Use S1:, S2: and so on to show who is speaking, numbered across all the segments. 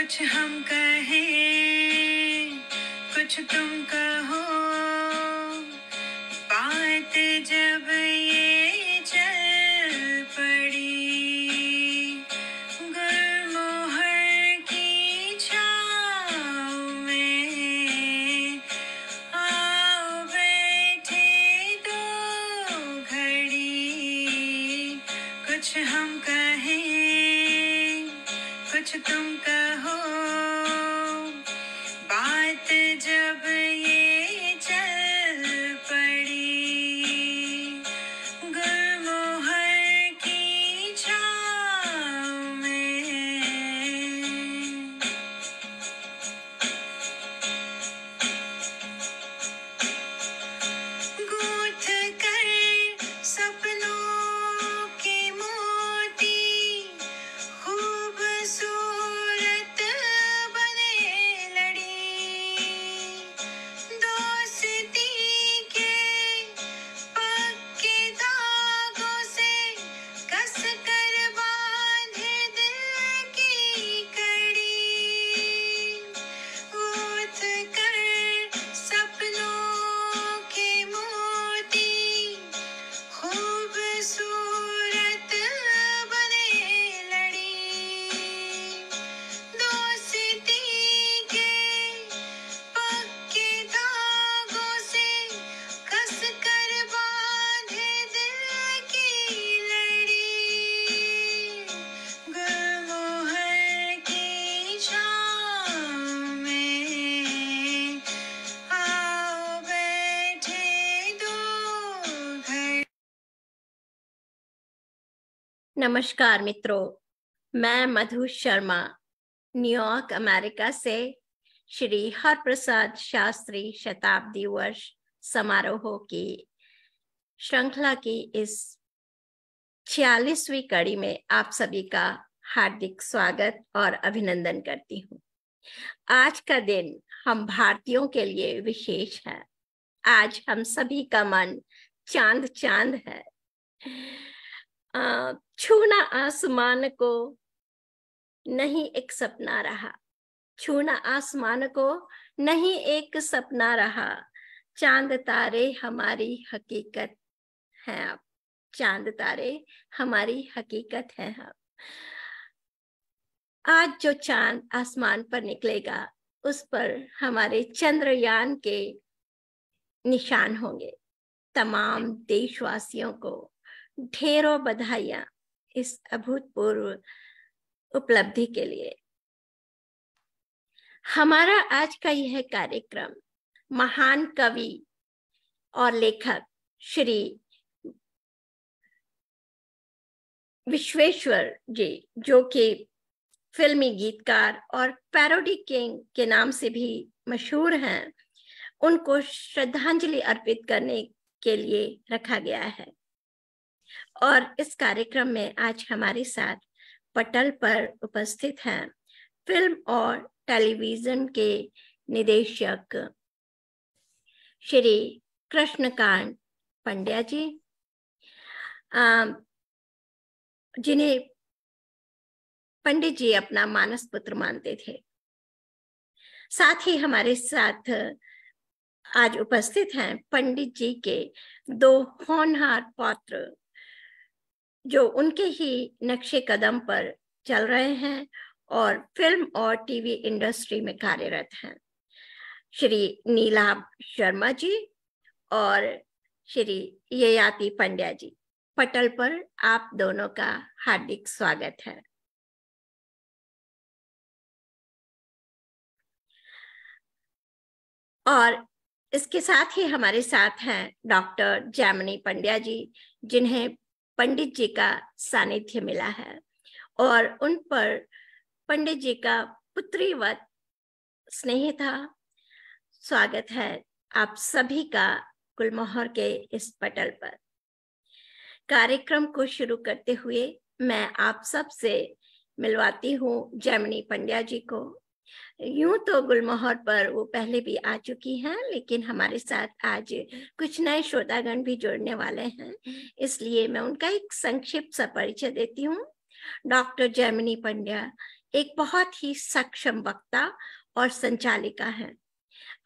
S1: कुछ हम कहें, कुछ तुम कहो, बात जब ये चल पड़ी, गुलमोहर की छाँव में आओ बैठे दो घड़ी। कुछ हम कहें, कुछ तुम कहो, बात जब ये चल पड़ी, गुलमोहर की छाँव में। गूंथ कर सपनों के मोती, खूबसूरत बने लड़ी, दोस्ती के पक्के धागों से कस कर बांधे दिल की कड़ी। गूंथ कर सपनों के मोती, खूबसूरत बने लड़ी, दोस्ती के पक्के धागों से कस कर बांधे दिल की लड़ी, गुलमोहर की छाँव में आओ बैठे दो घड़ी।
S2: नमस्कार मित्रों, मैं मधु शर्मा न्यूयॉर्क अमेरिका से श्री हरप्रसाद शास्त्री शताब्दी वर्ष समारोह की श्रृंखला की इस 46वीं कड़ी में आप सभी का हार्दिक स्वागत और अभिनंदन करती हूँ। आज का दिन हम भारतीयों के लिए विशेष है। आज हम सभी का मन चांद चांद है। छूना आसमान को नहीं एक सपना रहा, छूना आसमान को नहीं एक सपना रहा, चांद तारे हमारी हकीकत हैं अब, चांद तारे हमारी हकीकत हैं अब। आज जो चांद आसमान पर निकलेगा उस पर हमारे चंद्रयान के निशान होंगे। तमाम देशवासियों को ढेरों बधाइयां इस अभूतपूर्व उपलब्धि के लिए। हमारा आज का यह कार्यक्रम महान कवि और लेखक श्री विश्वेश्वर जी, जो कि फिल्मी गीतकार और पैरोडी किंग के नाम से भी मशहूर हैं, उनको श्रद्धांजलि अर्पित करने के लिए रखा गया है। और इस कार्यक्रम में आज हमारे साथ पटल पर उपस्थित हैं फिल्म और टेलीविजन के निदेशक श्री कृष्णकांत पंड्या जी, जिन्हें पंडित जी अपना मानस पुत्र मानते थे। साथ ही हमारे साथ आज उपस्थित हैं पंडित जी के दो होनहार पौत्र, जो उनके ही नक्शे कदम पर चल रहे हैं और फिल्म और टीवी इंडस्ट्री में कार्यरत हैं। श्री नीलाभ शर्मा जी और श्री ययाति पंड्या जी, पटल पर आप दोनों का हार्दिक स्वागत है। और इसके साथ ही हमारे साथ हैं डॉक्टर जैमिनी पंड्या जी, जिन्हें पंडित जी का सानिध्य मिला है और उन पर पंडित जी का पुत्रीवत स्नेह था। स्वागत है आप सभी का गुलमोहर के इस पटल पर। कार्यक्रम को शुरू करते हुए मैं आप सब से मिलवाती हूँ जैमिनी पंड्या जी को। यूं तो गुलमोहर पर वो पहले भी आ चुकी हैं, लेकिन हमारे साथ आज कुछ नए श्रोतागण भी जुड़ने वाले हैं, इसलिए मैं उनका एक संक्षिप्त सा परिचय देती हूँ। डॉक्टर जैमिनी पंड्या एक बहुत ही सक्षम वक्ता और संचालिका हैं।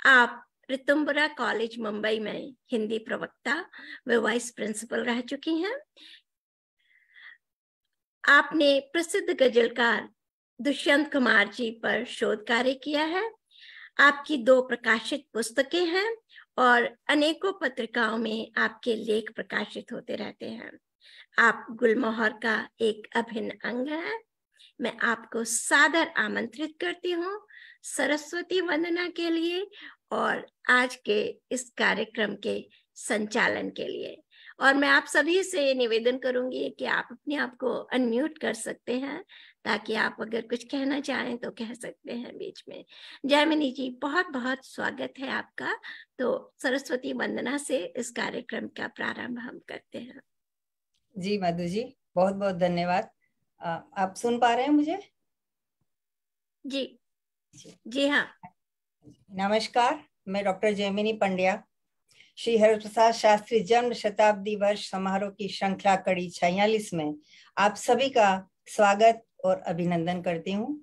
S2: आप ऋतुम्बरा कॉलेज मुंबई में हिंदी प्रवक्ता व वाइस प्रिंसिपल रह चुकी हैं। आपने प्रसिद्ध गजलकार दुष्यंत कुमार जी पर शोध कार्य किया है। आपकी 2 प्रकाशित पुस्तकें हैं और अनेकों पत्रिकाओं में आपके लेख प्रकाशित होते रहते हैं। आप गुलमोहर का एक अभिन्न अंग है। मैं आपको सादर आमंत्रित करती हूँ सरस्वती वंदना के लिए और आज के इस कार्यक्रम के संचालन के लिए। और मैं आप सभी से निवेदन करूंगी कि आप अपने आप को अनम्यूट कर सकते हैं ताकि आप अगर कुछ कहना चाहें तो कह सकते हैं बीच में। जयमिनी जी, बहुत बहुत स्वागत है आपका। तो सरस्वती वंदना से इस कार्यक्रम का प्रारंभ हम करते हैं।
S3: जी मधु जी, बहुत बहुत धन्यवाद। आप सुन पा रहे हैं मुझे?
S2: जी जी हाँ।
S3: नमस्कार, मैं डॉक्टर जयमिनी पंड्या श्री हरिप्रसाद शास्त्री जन्म शताब्दी वर्ष समारोह की श्रृंखला कड़ी 46 में आप सभी का स्वागत और अभिनंदन करती हूँ।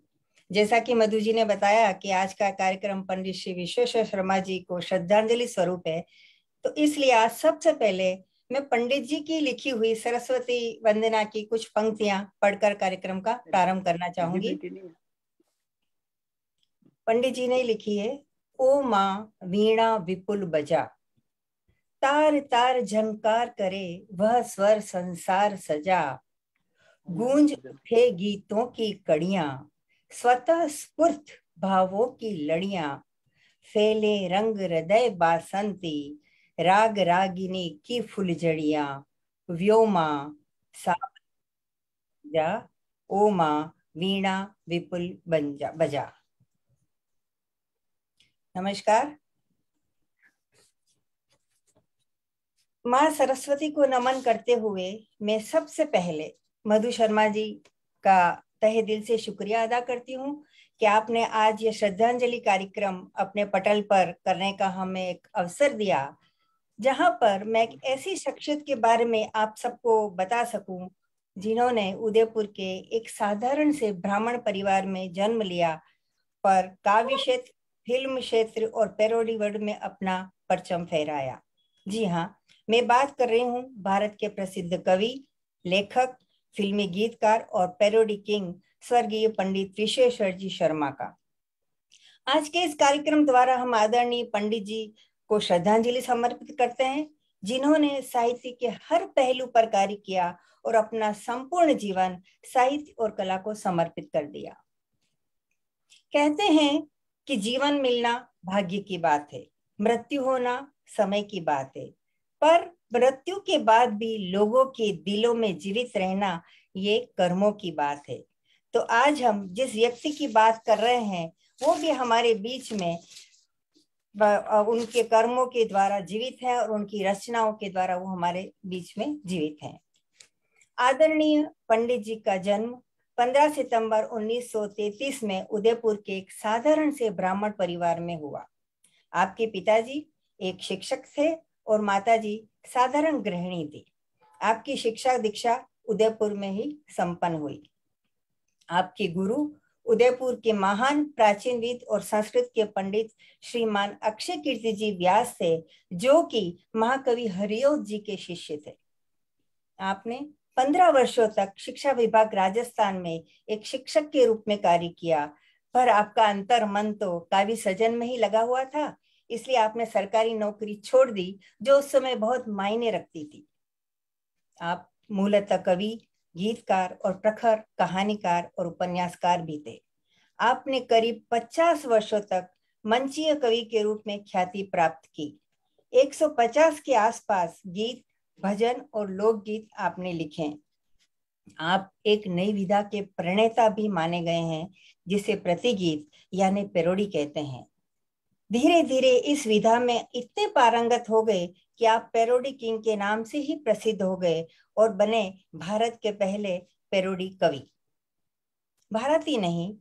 S3: जैसा कि मधु जी ने बताया कि आज का कार्यक्रम पंडित श्री विश्वेश्वर शर्मा जी को श्रद्धांजलि स्वरूप है, तो इसलिए आज सबसे पहले मैं पंडित जी की लिखी हुई सरस्वती वंदना की कुछ पंक्तियां पढ़कर कार्यक्रम का प्रारंभ करना चाहूंगी। पंडित जी ने लिखी है। ओ माँ वीणा विपुल बजा, तार तार झंकार करे वह स्वर संसार सजा। गूंज उठे गीतों की कड़ियां, स्वतः स्फूर्त भावों की लड़ियां। फैले रंग हृदय बासंती, राग रागिनी की फुलझड़ियां। व्योमा जा, ओ माँ वीणा विपुल बजा। नमस्कार। माँ सरस्वती को नमन करते हुए मैं सबसे पहले मधु शर्मा जी का तहे दिल से शुक्रिया अदा करती हूँ कि आपने आज ये श्रद्धांजलि कार्यक्रम अपने पटल पर करने का हमें एक अवसर दिया, जहां पर मैं एक ऐसी शख्सियत के बारे में आप सबको बता सकूं जिन्होंने उदयपुर के एक साधारण से ब्राह्मण परिवार में जन्म लिया, पर काव्य क्षेत्र, फिल्म क्षेत्र और पैरोडी वर्ल्ड में अपना परचम फहराया। जी हाँ, मैं बात कर रही हूँ भारत के प्रसिद्ध कवि, लेखक, फिल्मी गीतकार और पैरोडी किंग स्वर्गीय पंडित विश्वेश्वर जी शर्मा का। आज के इस कार्यक्रम द्वारा हम आदरणीय पंडित जी को श्रद्धांजलि समर्पित करते हैं, जिन्होंने साहित्य के हर पहलू पर कार्य किया और अपना संपूर्ण जीवन साहित्य और कला को समर्पित कर दिया। कहते हैं कि जीवन मिलना भाग्य की बात है, मृत्यु होना समय की बात है, पर मृत्यु के बाद भी लोगों के दिलों में जीवित रहना ये कर्मों की बात है। तो आज हम जिस व्यक्ति की बात कर रहे हैं वो भी हमारे बीच में उनके कर्मों के द्वारा जीवित है और उनकी रचनाओं के द्वारा वो हमारे बीच में जीवित हैं। आदरणीय पंडित जी का जन्म 15 सितंबर 1933 में उदयपुर के एक साधारण से ब्राह्मण परिवार में हुआ। आपके पिताजी एक शिक्षक थे और माताजी साधारण गृहिणी थी। आपकी शिक्षा दीक्षा उदयपुर में ही संपन्न हुई। आपके गुरु उदयपुर के महान प्राचीनविद और संस्कृत के पंडित श्रीमान अक्षय कीर्ति जी व्यास थे, जो कि महाकवि हरिओं जी के शिष्य थे। आपने 15 वर्षों तक शिक्षा विभाग राजस्थान में एक शिक्षक के रूप में कार्य किया, पर आपका अंतर मन तो काव्य सृजन में ही लगा हुआ था, इसलिए आपने सरकारी नौकरी छोड़ दी, जो उस समय बहुत मायने रखती थी। आप मूलतः कवि, गीतकार और प्रखर कहानीकार और उपन्यासकार भी थे। आपने करीब 50 वर्षों तक मंचीय कवि के रूप में ख्याति प्राप्त की। 150 के आसपास गीत, भजन और लोकगीत आपने लिखे। आप एक नई विधा के प्रणेता भी माने गए हैं, जिसे प्रतिगीत यानी पैरोडी कहते हैं। धीरे धीरे इस विधा में इतने पारंगत हो गए कि आप पैरोडी किंग के नाम से ही प्रसिद्ध हो गए और बने भारत के पहले पैरोडी कवि। भारत ही नहीं,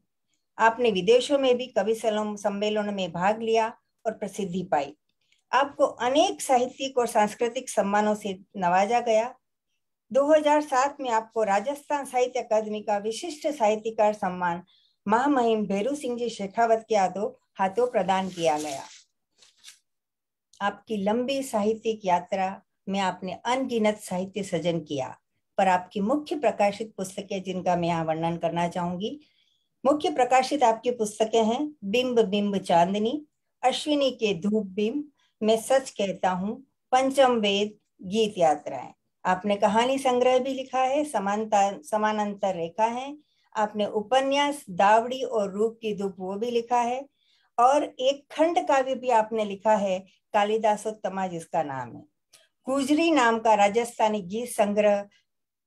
S3: आपने विदेशों में भी कवि सम्मेलनों में भाग लिया और प्रसिद्धि पाई। आपको अनेक साहित्यिक और सांस्कृतिक सम्मानों से नवाजा गया। 2007 में आपको राजस्थान साहित्य अकादमी का विशिष्ट साहित्यकार सम्मान महामहिम भैरू सिंह जी शेखावत के हाथों प्रदान किया गया। आपकी लंबी साहित्यिक यात्रा में आपने अनगिनत साहित्य सृजन किया, पर आपकी मुख्य प्रकाशित पुस्तकें जिनका मैं यहाँ वर्णन करना चाहूंगी, मुख्य प्रकाशित आपकी पुस्तकें हैं बिंब बिंब चांदनी, अश्विनी के धूप बिंब, मैं सच कहता हूँ, पंचम वेद, गीत यात्राएं। आपने कहानी संग्रह भी लिखा है, समानांतर रेखा है। आपने उपन्यास दावड़ी और रूप की धूप वो भी लिखा है, और एक खंड काव्य भी आपने लिखा है, कालिदासोत्तमा जिसका नाम है। गुजरी नाम का राजस्थानी गीत संग्रह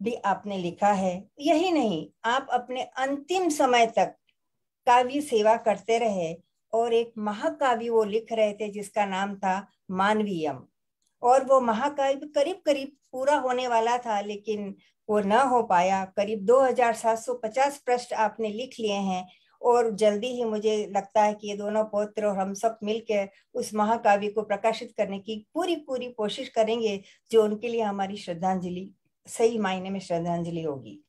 S3: भी आपने लिखा है। यही नहीं, आप अपने अंतिम समय तक काव्य सेवा करते रहे और एक महाकाव्य वो लिख रहे थे जिसका नाम था मानवीयम, और वो महाकाव्य करीब करीब पूरा होने वाला था, लेकिन वो न हो पाया। करीब 2750 पृष्ठ आपने लिख लिए हैं, और जल्दी ही मुझे लगता है कि ये दोनों पौत्र और हम सब मिलकर उस महाकाव्य को प्रकाशित करने की पूरी कोशिश करेंगे, जो उनके लिए हमारी श्रद्धांजलि, सही मायने में श्रद्धांजलि होगी।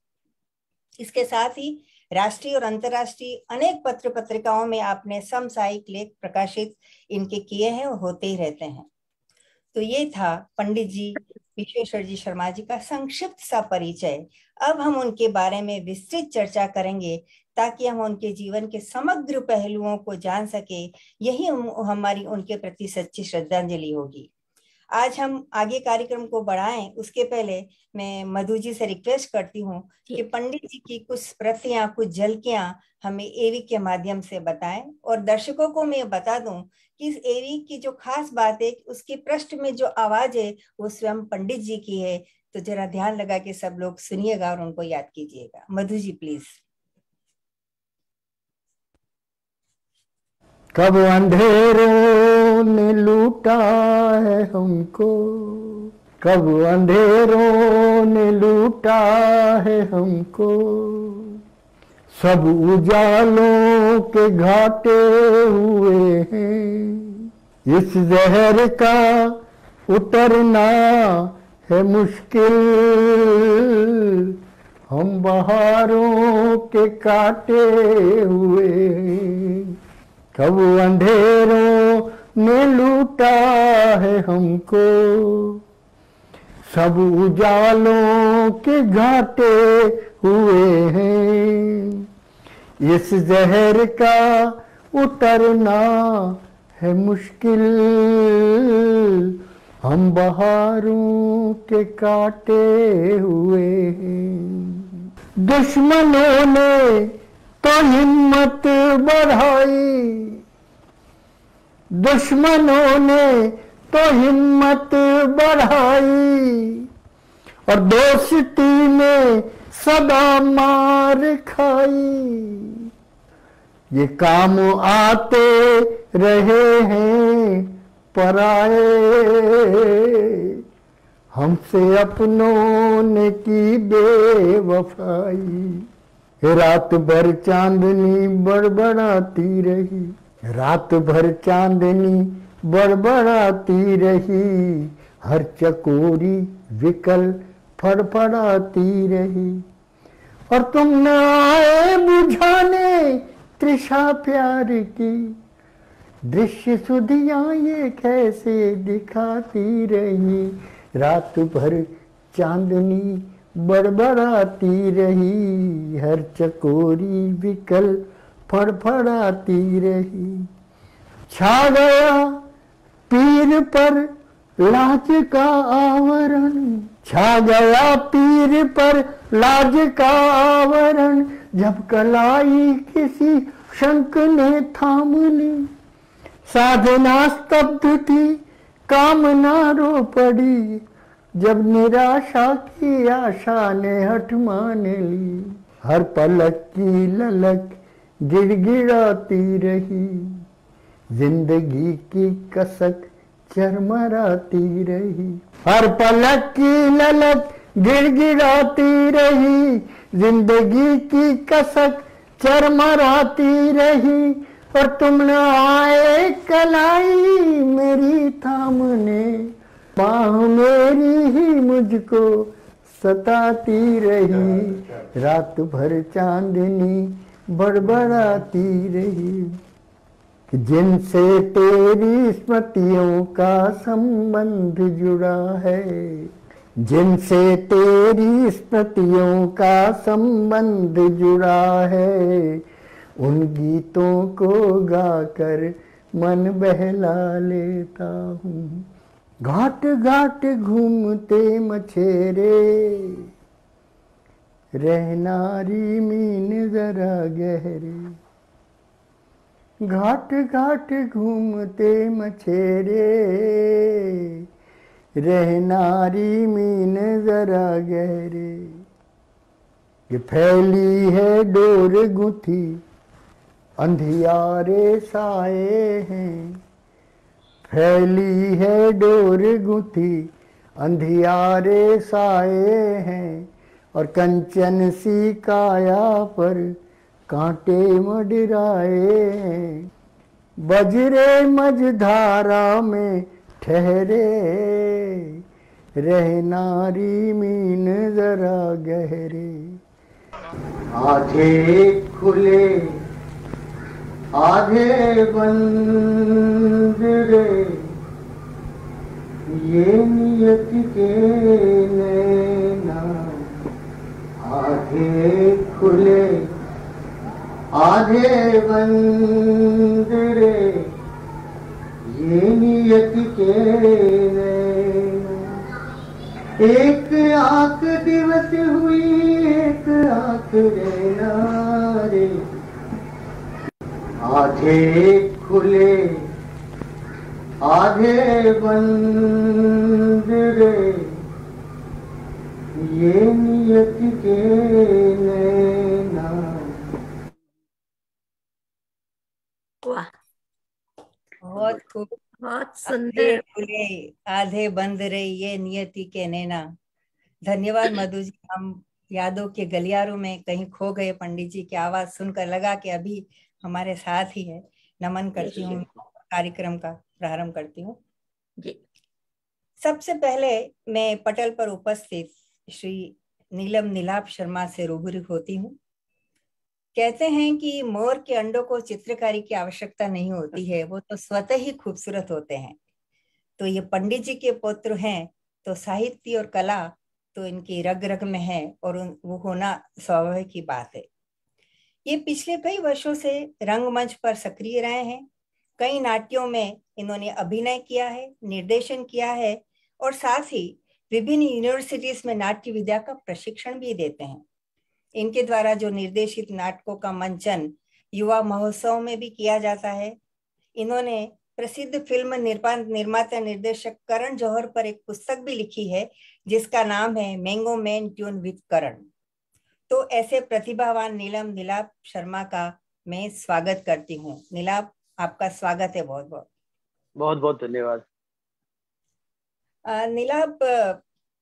S3: इसके साथ ही राष्ट्रीय और अंतर्राष्ट्रीय अनेक पत्र पत्रिकाओं में आपने समसामयिक लेख प्रकाशित इनके किए हैं और होते ही रहते हैं। तो ये था पंडित जी विश्वेश्वर जी शर्मा जी का संक्षिप्त सा परिचय। अब हम उनके बारे में विस्तृत चर्चा करेंगे ताकि हम उनके जीवन के समग्र पहलुओं को जान सके। यही हमारी उनके प्रति सच्ची श्रद्धांजलि होगी। आज हम आगे कार्यक्रम को बढ़ाएं, उसके पहले मैं मधु जी से रिक्वेस्ट करती हूँ कि पंडित जी की कुछ स्मृतियां, कुछ झलकियां हमें एवी के माध्यम से बताएं। और दर्शकों को मैं बता दूं कि इस एवी की जो खास बात है, उसके पृष्ठ में जो आवाज है वो स्वयं पंडित जी की है। तो जरा ध्यान लगा के सब लोग सुनिएगा और उनको याद कीजिएगा। मधु जी प्लीज।
S4: कब अंधेरों ने लूटा है हमको, कब अंधेरों ने लूटा है हमको, सब उजालों के घाटे हुए हैं। इस जहर का उतरना है मुश्किल, हम बहारों के काटे हुए हैं। कब अंधेरों ने लूटा है हमको, सब उजालों के घाटे हुए हैं। इस जहर का उतरना है मुश्किल, हम बहारों के काटे हुए हैं। दुश्मनों ने तो हिम्मत बढ़ाई, दुश्मनों ने तो हिम्मत बढ़ाई, और दोस्ती में सदा मार खाई। ये काम आते रहे हैं पराए, हमसे अपनों ने की बेवफाई। रात भर चांदनी बड़बड़ाती रही, रात भर चांदनी बड़बड़ाती रही, हर चकोरी विकल फड़फड़ाती रही। और तुम न आए बुझाने तृषा प्यार की, दृश्य सुधियां ये कैसे दिखाती रही। रात भर चांदनी बड़बड़ाती रही, हर चकोरी विकल फड़फड़ाती रही। छा गया पीर पर लाज का आवरण, छा गया पीर पर लाज का आवरण, जब कलाई किसी शंख ने थाम ली। साधना स्तब्ध थी, कामना रो पड़ी, जब निराशा की आशा ने हठ मान ली। हर पलक की ललक गिड़गिड़ाती रही, जिंदगी की कसक चरमराती रही। हर पलक की ललक गिड़गिड़ाती रही, जिंदगी की कसक चरमराती रही। और तुम न आए कलाई मेरी थामने, बाह मेरी ही मुझको सताती रही। रात भर चांदनी बड़बड़ाती रही। जिनसे तेरी स्मृतियों का संबंध जुड़ा है, जिनसे तेरी स्मृतियों का संबंध जुड़ा है, उन गीतों को गाकर मन बहला लेता हूँ। घाट घाट घूमते मछेरे, रहनारी मीन जरा गहरे। घाट घाट घूमते मछेरे, रहनारी मीन जरा गहरे। ये फैली है डोर गुथी, अंधियारे साए हैं। फैली है डोर गुथी, अंधियारे साए हैं। और कंचन सी काया पर कांटे मडराए हैं। बजरे मझधारा में ठहरे, रहनारी मीन जरा गहरे। आधे खुले आधे बंद रे, ये नियत के नैना। आधे खुले आधे बंद रे, ये नियत के नैना। एक आंख दिवस हुई, एक आंख रहना रे। आधे खुले आधे बंद रे, ये नियत के नैना।
S2: वाह,
S3: बहुत खूब।
S2: बहुत
S3: आधे
S2: सुंदर।
S3: खुले आधे बंद रे, ये नियति के नैना। धन्यवाद मधु जी। हम यादों के गलियारों में कहीं खो गए। पंडित जी की आवाज सुनकर लगा कि अभी हमारे साथ ही है। नमन करती हूँ, कार्यक्रम का प्रारंभ करती हूँ
S2: जी।
S3: सबसे पहले मैं पटल पर उपस्थित श्री नीलम नीलाभ शर्मा से रूबरू होती हूँ। कहते हैं कि मोर के अंडों को चित्रकारी की आवश्यकता नहीं होती है, वो तो स्वतः ही खूबसूरत होते हैं। तो ये पंडित जी के पुत्र हैं, तो साहित्य और कला तो इनकी रग रग में है और वो होना स्वाभाविक की बात है। ये पिछले कई वर्षों से रंगमंच पर सक्रिय रहे हैं। कई नाट्यों में इन्होंने अभिनय किया है, निर्देशन किया है और साथ ही विभिन्न यूनिवर्सिटीज में नाट्य विद्या का प्रशिक्षण भी देते हैं। इनके द्वारा जो निर्देशित नाटकों का मंचन युवा महोत्सव में भी किया जाता है। इन्होंने प्रसिद्ध फिल्म निर्माता निर्देशक करण जौहर पर एक पुस्तक भी लिखी है जिसका नाम है मैंगो मैन ट्यून विद करण। तो ऐसे प्रतिभावान नीलम नीलाभ शर्मा का मैं स्वागत करती हूँ। नीलाभ, आपका स्वागत है। बहुत बहुत
S5: बहुत बहुत धन्यवाद।
S3: नीलाभ,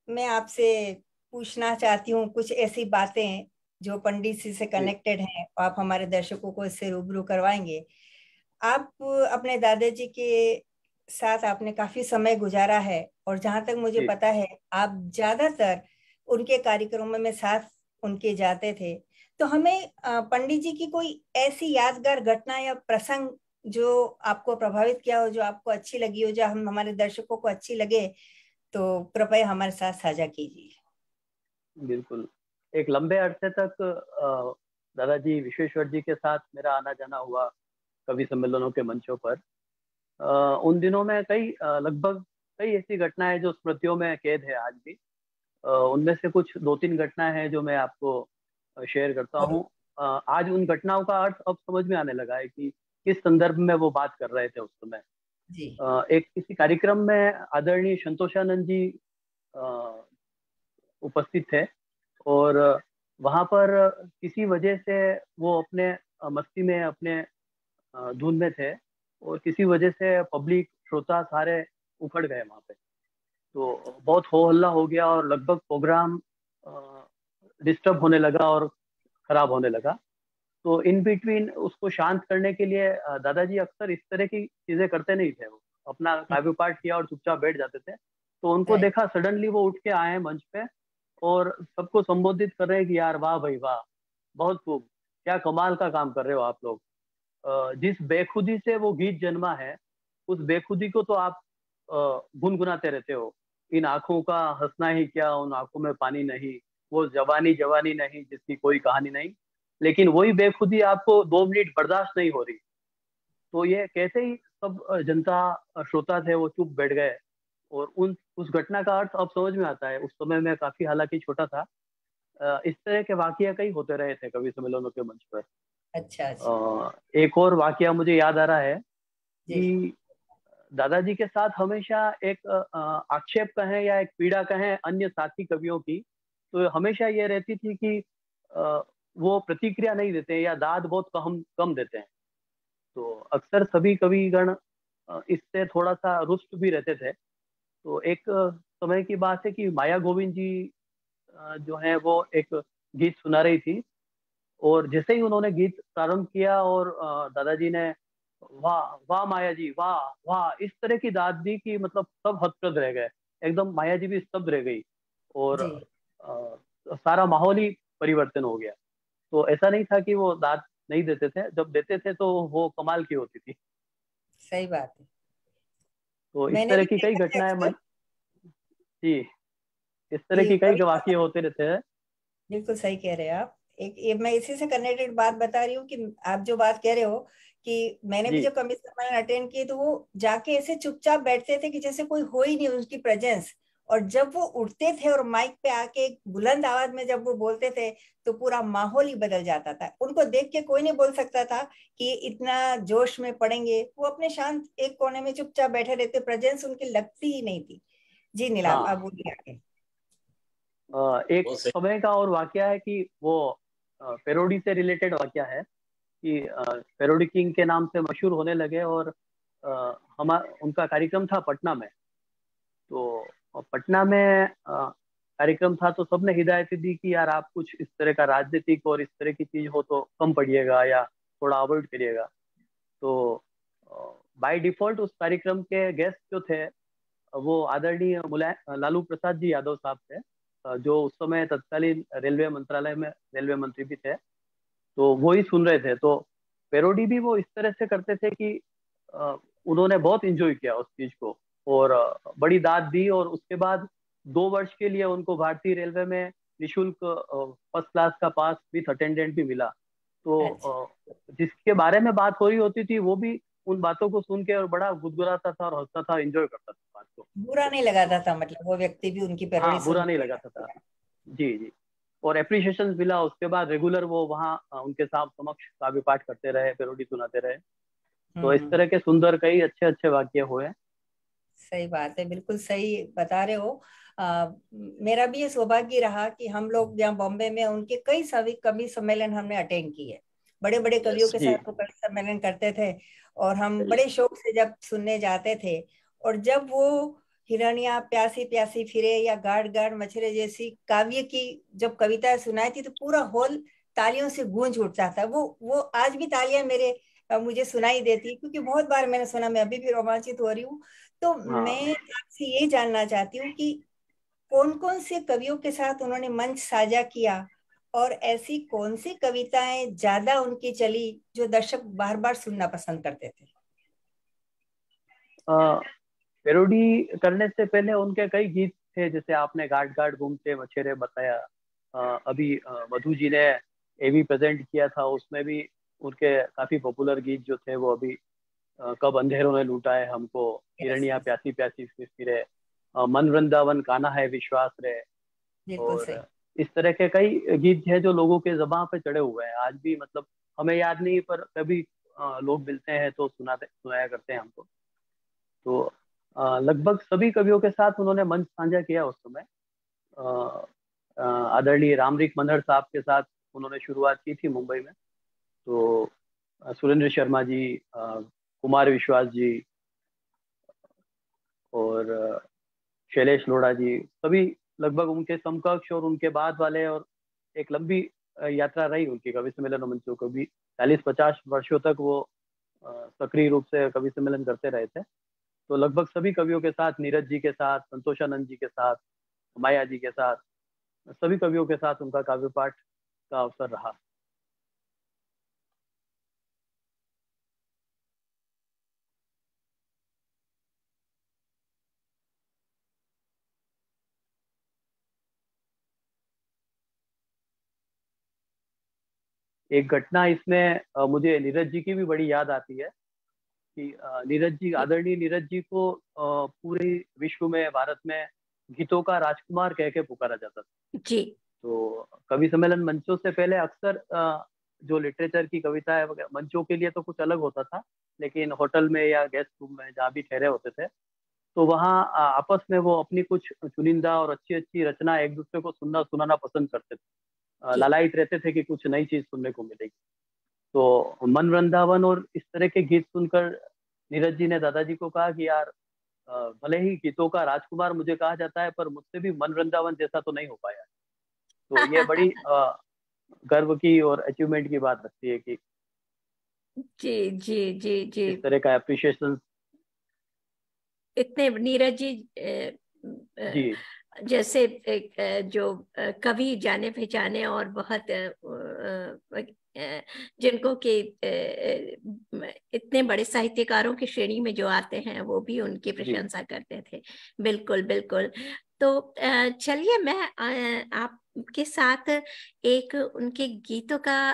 S3: मैं आपसे पूछना चाहती हूँ कुछ ऐसी बातें जो पंडित जी से कनेक्टेड हैं, आप हमारे दर्शकों को इससे रूबरू करवाएंगे। आप अपने दादाजी के साथ आपने काफी समय गुजारा है और जहां तक मुझे पता है आप ज्यादातर उनके कार्यक्रमों में साथ उनके जाते थे। तो हमें पंडित जी की कोई ऐसी यादगार घटना या प्रसंग जो आपको प्रभावित किया हो, जो आपको अच्छी लगी हो, जो हम हमारे दर्शकों को अच्छी लगे, तो कृपया हमारे साथ साझा कीजिए।
S5: बिल्कुल। एक लंबे अरसे तक दादाजी विश्वेश्वर जी के साथ मेरा आना जाना हुआ कवि सम्मेलनों के मंचों पर। उन दिनों में लगभग कई ऐसी घटनाएं जो स्मृतियों में कैद है आज भी। उनमें से कुछ 2-3 घटनाएं हैं जो मैं आपको शेयर करता हूँ। आज उन घटनाओं का अर्थ अब समझ में आने लगा है कि किस संदर्भ में वो बात कर रहे थे उस समय। एक किसी कार्यक्रम में आदरणीय संतोषानंद जी उपस्थित थे और वहां पर किसी वजह से वो अपने मस्ती में, अपने धुन में थे और किसी वजह से पब्लिक श्रोता सारे उखड़ गए वहां पे। तो बहुत हो हल्ला हो गया और लगभग प्रोग्राम डिस्टर्ब होने लगा और खराब होने लगा। तो इन बिटवीन उसको शांत करने के लिए दादाजी अक्सर इस तरह की चीजें करते नहीं थे। वो अपना काव्य पाठ किया और चुपचाप बैठ जाते थे। तो उनको देखा, सडनली वो उठ के आए मंच पे और सबको संबोधित कर रहे हैं कि यार वाह भाई वाह, बहुत खूब, क्या कमाल का काम कर रहे हो आप लोग। जिस बेखुदी से वो गीत जन्मा है, उस बेखुदी को तो आप गुनगुनाते रहते हो। इन आंखों का हंसना ही क्या, उन आंखों में पानी नहीं, वो जवानी जवानी नहीं जिसकी कोई कहानी नहीं। लेकिन वही बेखुदी आपको 2 मिनट बर्दाश्त नहीं हो रही। तो ये कहते ही सब जनता, श्रोता थे वो चुप बैठ गए। और उस घटना का अर्थ अब समझ में आता है। उस समय मैं काफी हालांकि छोटा था। इस तरह के वाकया कई होते रहे थे कवि सम्मेलनों के मंच पर।
S3: अच्छा अच्छा।
S5: एक और वाकया मुझे याद आ रहा है
S3: जी
S5: कि दादाजी के साथ हमेशा एक आक्षेप कहें या एक पीड़ा कहें अन्य साथी कवियों की, तो हमेशा ये रहती थी कि वो प्रतिक्रिया नहीं देते या दाद बहुत कम कम देते हैं। तो अक्सर सभी कविगण इससे थोड़ा सा रुष्ट भी रहते थे। तो एक समय की बात है कि माया गोविंद जी जो है वो एक गीत सुना रही थी। और जैसे ही उन्होंने गीत प्रारंभ किया और दादाजी ने वाह वाह माया जी वाह वाह इस तरह की दाद दी कि मतलब सब हतप्रभ रह गए। एकदम माया जी भी स्तब्ध रह गई। और
S3: जी।
S5: सारा माहौल ही परिवर्तन हो गया। तो ऐसा नहीं था कि वो दाद नहीं देते थे, जब देते थे तो वो कमाल की होती थी।
S3: सही बात है।
S5: तो इस
S3: मैंने
S5: तरह
S3: भी
S5: की कई
S3: देखा है
S5: घटनाएं
S3: अक्सर
S5: जी, इस तरह
S3: कि
S5: की कई
S3: कभी
S5: वाकये होते रहते हैं।
S3: बिल्कुल सही कह रहे हैं आप। एक ये मैं इसी से कनेक्टेड बात बता रही हूँ कि आप जो बात कह रहे हो कि मैंने भी
S5: जी
S3: जो कवि सम्मेलन अटेंड किए तो वो जाके ऐसे चुपचाप बैठते थे कि जैसे कोई हो ही नहीं उनकी प्रेजेंस। और जब वो उठते थे और माइक पे आके एक बुलंद आवाज में जब वो बोलते थे तो पूरा माहौल ही बदल जाता था। उनको देख के कोई नहीं बोल सकता था कि इतना जोश में पड़ेंगे। वो अपने शांत एक कोने में चुपचाप बैठे रहते, प्रेजेंस उनकी लगती ही नहीं थी। जी नीलाम, आप
S5: हाँ।
S3: बोलिए आगे।
S5: एक समय का और वाकया है कि वो पैरोडी से रिलेटेड वाकया है कि पैरोडी किंग के नाम से मशहूर होने लगे। और हम उनका कार्यक्रम था पटना में। तो पटना में कार्यक्रम था तो सबने हिदायत दी कि यार आप कुछ इस तरह का राजनीतिक और इस तरह की चीज हो तो कम पढ़िएगा या थोड़ा अवॉइड करिएगा। तो बाय डिफॉल्ट उस कार्यक्रम के गेस्ट जो थे वो आदरणीय मुलायम लालू प्रसाद जी यादव साहब थे, जो उस समय तत्कालीन रेलवे मंत्रालय में रेलवे मंत्री भी थे। तो वो ही सुन रहे थे। तो पैरोडी भी वो इस तरह से करते थे कि उन्होंने बहुत इंजॉय किया उस चीज को और बड़ी दाद दी। और उसके बाद 2 वर्ष के लिए उनको भारतीय रेलवे में निशुल्क फर्स्ट क्लास का पास विथ अटेंडेंट भी मिला। तो
S3: अच्छा,
S5: जिसके बारे में बात हो रही होती थी वो भी उन बातों को सुन के और बड़ा गुदगुदाता था और हंसता था, एंजॉय करता था बात को।
S3: बुरा नहीं लगाता था, मतलब वो व्यक्ति भी उनकी पैरोडी
S5: हाँ, बुरा
S3: सुन
S5: नहीं
S3: के।
S5: लगा था। जी जी। और एप्रिशिएशन मिला। उसके बाद रेगुलर वो वहाँ उनके साथ समक्ष काव्य पाठ करते रहे, पेरोडी सुनाते रहे। तो इस
S3: हम्म।
S5: तरह के सुंदर कई अच्छे अच्छे वाक्य हुए।
S3: सही बात है, बिल्कुल सही बता रहे हो। मेरा भी ये सौभाग्य रहा कि हम लोग यहाँ बॉम्बे में उनके कई सभी कवि सम्मेलन हमने अटेंड किए। बड़े बड़े कवियों के
S5: जी
S3: साथ वो कवि सम्मेलन करते थे और हम बड़े शौक से जब सुनने जाते थे। और जब वो हिरनिया प्यासी प्यासी फिरे या गाड़ गाड़ मछरे जैसी काव्य की जब कविताएं सुनाई थी तो पूरा हॉल तालियों से गूंज उठता था। वो आज भी तालियां मेरे मुझे सुनाई देती है, क्योंकि बहुत बार मैंने सुना। मैं अभी भी रोमांचित हो रही हूँ। तो मैं
S5: हाँ।
S3: आपसे ये जानना चाहती हूँ कि कौन कौन से कवियों के साथ उन्होंने मंच साझा किया और ऐसी कौन सी कविताएं ज्यादा उनकी चली जो दर्शक बार बार सुनना पसंद करते थे।
S5: पेरोडी करने से पहले उनके कई गीत थे, जैसे आपने गाट गाट घूमते मछेरे बताया। अभी मधु जी ने एवी प्रेजेंट किया था, उसमें भी उनके काफी पॉपुलर गीत जो थे वो अभी कब अंधेरों ने लूटा है हमको,
S3: यस
S5: हिरनिया
S3: यस,
S5: प्यासी प्यासी फिरे, मन वृंदावन काना है विश्वास रे।
S3: बिल्कुल सही।
S5: और इस तरह के कई गीत हैं जो लोगों के ज़बां पे चढ़े हुए हैं आज भी। मतलब हमें याद नहीं पर कभी लोग मिलते हैं तो सुनाया करते हैं हमको। तो लगभग सभी कवियों के साथ उन्होंने मंच साझा किया उस समय। आदरणीय रामरिक मनहर साहब के साथ उन्होंने शुरुआत की थी मुंबई में। तो सुरेंद्र शर्मा जी, कुमार विश्वास जी और शैलेश लोढ़ा जी, सभी लगभग उनके समकक्ष और उनके बाद वाले। और एक लंबी यात्रा रही उनकी कवि सम्मेलन मंचों को भी। 40-50 वर्षों तक वो सक्रिय रूप से कवि सम्मेलन करते रहे थे। तो लगभग सभी कवियों के साथ, नीरज जी के साथ, संतोषानंद जी के साथ, माया जी के साथ, सभी कवियों के साथ उनका काव्य पाठ का अवसर रहा। एक घटना इसमें मुझे नीरज जी की भी बड़ी याद आती है कि नीरज जी, आदरणीय नीरज जी को पूरे विश्व में, भारत में गीतों का राजकुमार कह के पुकारा जाता था।
S2: जी।
S5: तो कवि सम्मेलन मंचों से पहले अक्सर जो लिटरेचर की कविता है मंचों के लिए तो कुछ अलग होता था, लेकिन होटल में या गेस्ट रूम में जहाँ भी ठहरे होते थे तो वहाँ आपस में वो अपनी कुछ चुनिंदा और अच्छी अच्छी रचना एक दूसरे को सुनाना पसंद करते थे, लालायित रहते थे कि कुछ नई चीज सुनने को मिलेगी। तो मन वृंदावन और इस तरह के गीत सुनकर नीरज जी ने दादाजी को कहा कि यार भले ही गीतों का राजकुमार मुझे कहा जाता है पर मुझसे भी मन वृंदावन जैसा तो नहीं हो पाया। तो ये बड़ी गर्व की और अचीवमेंट की बात लगती है कि
S2: जी जी जी जी,
S5: इस तरह का अप्रिशिएशन।
S2: इतने नीरज जी
S5: जी
S2: जैसे एक जो कवि जाने पहचाने और बहुत जिनको के इतने बड़े साहित्यकारों की श्रेणी में जो आते हैं वो भी उनकी प्रशंसा करते थे। बिल्कुल बिल्कुल। तो चलिए मैं आपके साथ एक उनके गीतों का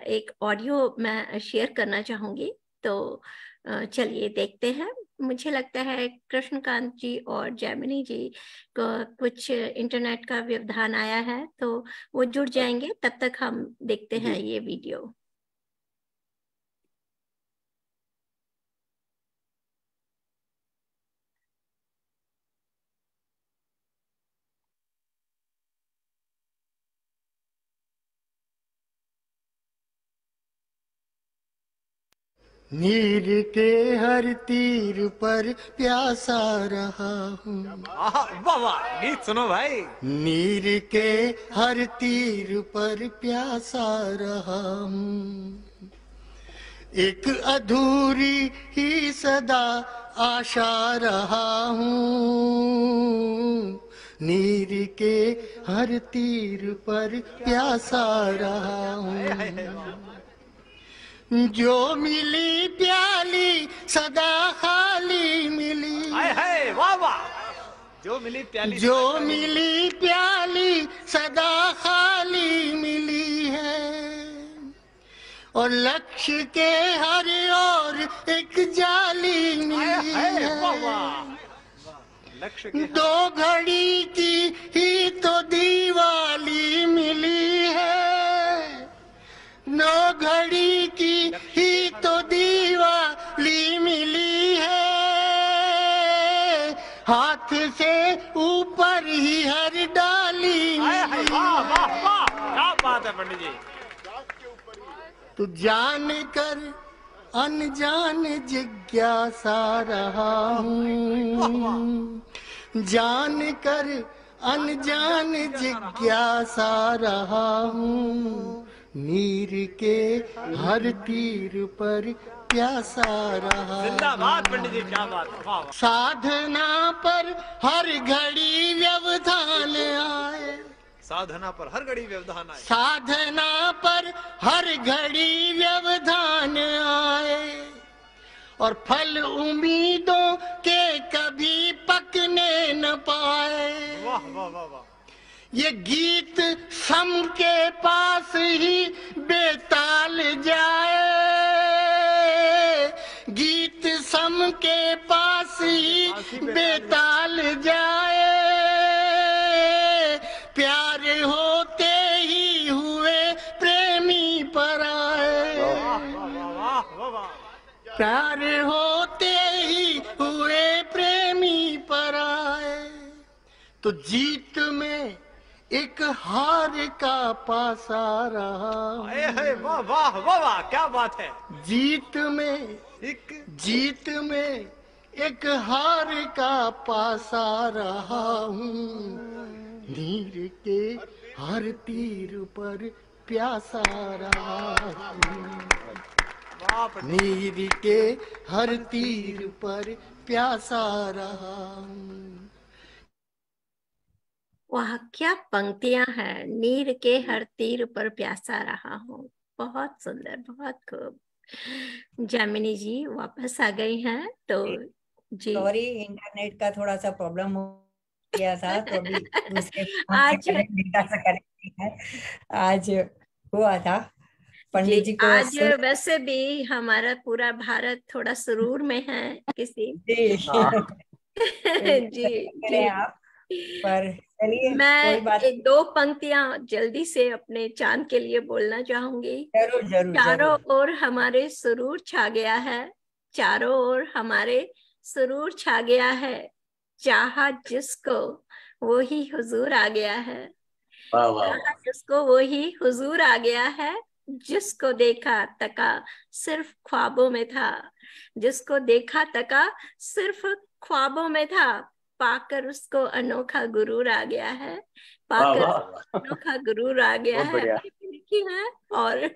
S2: एक ऑडियो मैं शेयर करना चाहूंगी। तो चलिए देखते हैं। मुझे लगता है कृष्णकांत जी और जैमिनी जी को कुछ इंटरनेट का व्यवधान आया है, तो वो जुड़ जाएंगे, तब तक हम देखते हैं ये वीडियो।
S4: नीर के हर तीर पर प्यासा रहा हूँ।
S6: वाह वाह, गीत सुनो भाई।
S4: नीर के हर तीर पर प्यासा रहा हूँ, एक अधूरी ही सदा आशा रहा हूँ। नीर के हर तीर पर प्यासा रहा हूँ, जो मिली प्याली सदा खाली मिली।
S6: हाय हाय, वाह वाह। जो मिली प्याली,
S4: जो मिली प्याली सदा खाली मिली है, और लक्ष्य के हर ओर एक जाली मिली है।
S6: लक्ष्य के
S4: दो घड़ी की ही तो दीवाली मिली है, दो घड़ी की ही तो दीवाली मिली है। हाथ से ऊपर ही हर डाली मिली है।
S6: वाह वाह वाह, क्या बात है पंडित जी।
S4: तू जान कर अनजान जिज्ञासा रहा हूँ, जान कर अनजान जिज्ञासा रहा हूँ। नीर के हर तीर पर प्यासा रहा।
S6: जिंदाबाद पंडित जी, क्या बात है। वाह वाह।
S4: साधना पर हर घड़ी व्यवधान आए,
S6: साधना पर हर घड़ी व्यवधान आए,
S4: साधना पर हर घड़ी व्यवधान आए, और फल उम्मीदों के कभी पकने न पाए।
S6: वाह वाह वाह वाह।
S4: ये गीत सम के पास ही बेताल जाए, गीत सम के पास ही बेताल जाए। प्यार होते ही हुए प्रेमी पराए, प्यार होते ही हुए प्रेमी पराए। तो जीत में एक हार का पासा रहा,
S6: वाह वाह वाह वाह, क्या बात है।
S4: जीत में एक हार का पासा रहा हूँ। नीर के हर तीर पर प्यासा रहा हूँ, नीर के हर तीर पर प्यासा रहा हूँ।
S2: वाह, क्या पंक्तियां हैं। नीर के हर तीर पर प्यासा रहा हूँ, बहुत सुंदर, बहुत खूब। जैमिनी जी वापस आ गई हैं, तो जी
S3: सॉरी, इंटरनेट का थोड़ा सा प्रॉब्लम हो गया था, तो अभी दूसरे
S2: आज
S3: डेटा से कनेक्ट है, आज हुआ था। पंडित जी को
S2: आज वैसे भी हमारा पूरा भारत थोड़ा सुरूर में है किसी
S3: जी
S2: जी
S3: करें आप, पर चलिए
S2: मैं
S3: कोई बात
S2: एक दो पंक्तियां जल्दी से अपने चांद के लिए बोलना चाहूंगी।
S3: जरूर जरूर
S2: चारों
S3: जरूर।
S2: ओर हमारे सुरूर छा गया है, चारों ओर हमारे सुरूर छा गया है, चाहा जिसको वो ही हुजूर आ गया है,
S7: वाह वाह
S2: चाहा
S7: वाह।
S2: जिसको वो ही हुजूर आ गया है, जिसको देखा तका सिर्फ ख्वाबों में था, जिसको देखा तका सिर्फ ख्वाबों में था, पाकर उसको अनोखा गुरूर आ गया है,
S7: वाह
S2: पाकर
S7: वाह
S2: उसको
S7: वाह।
S2: अनोखा गुरूर आ गया
S5: बहुत
S2: है।
S5: बढ़िया।
S2: लिखी है। और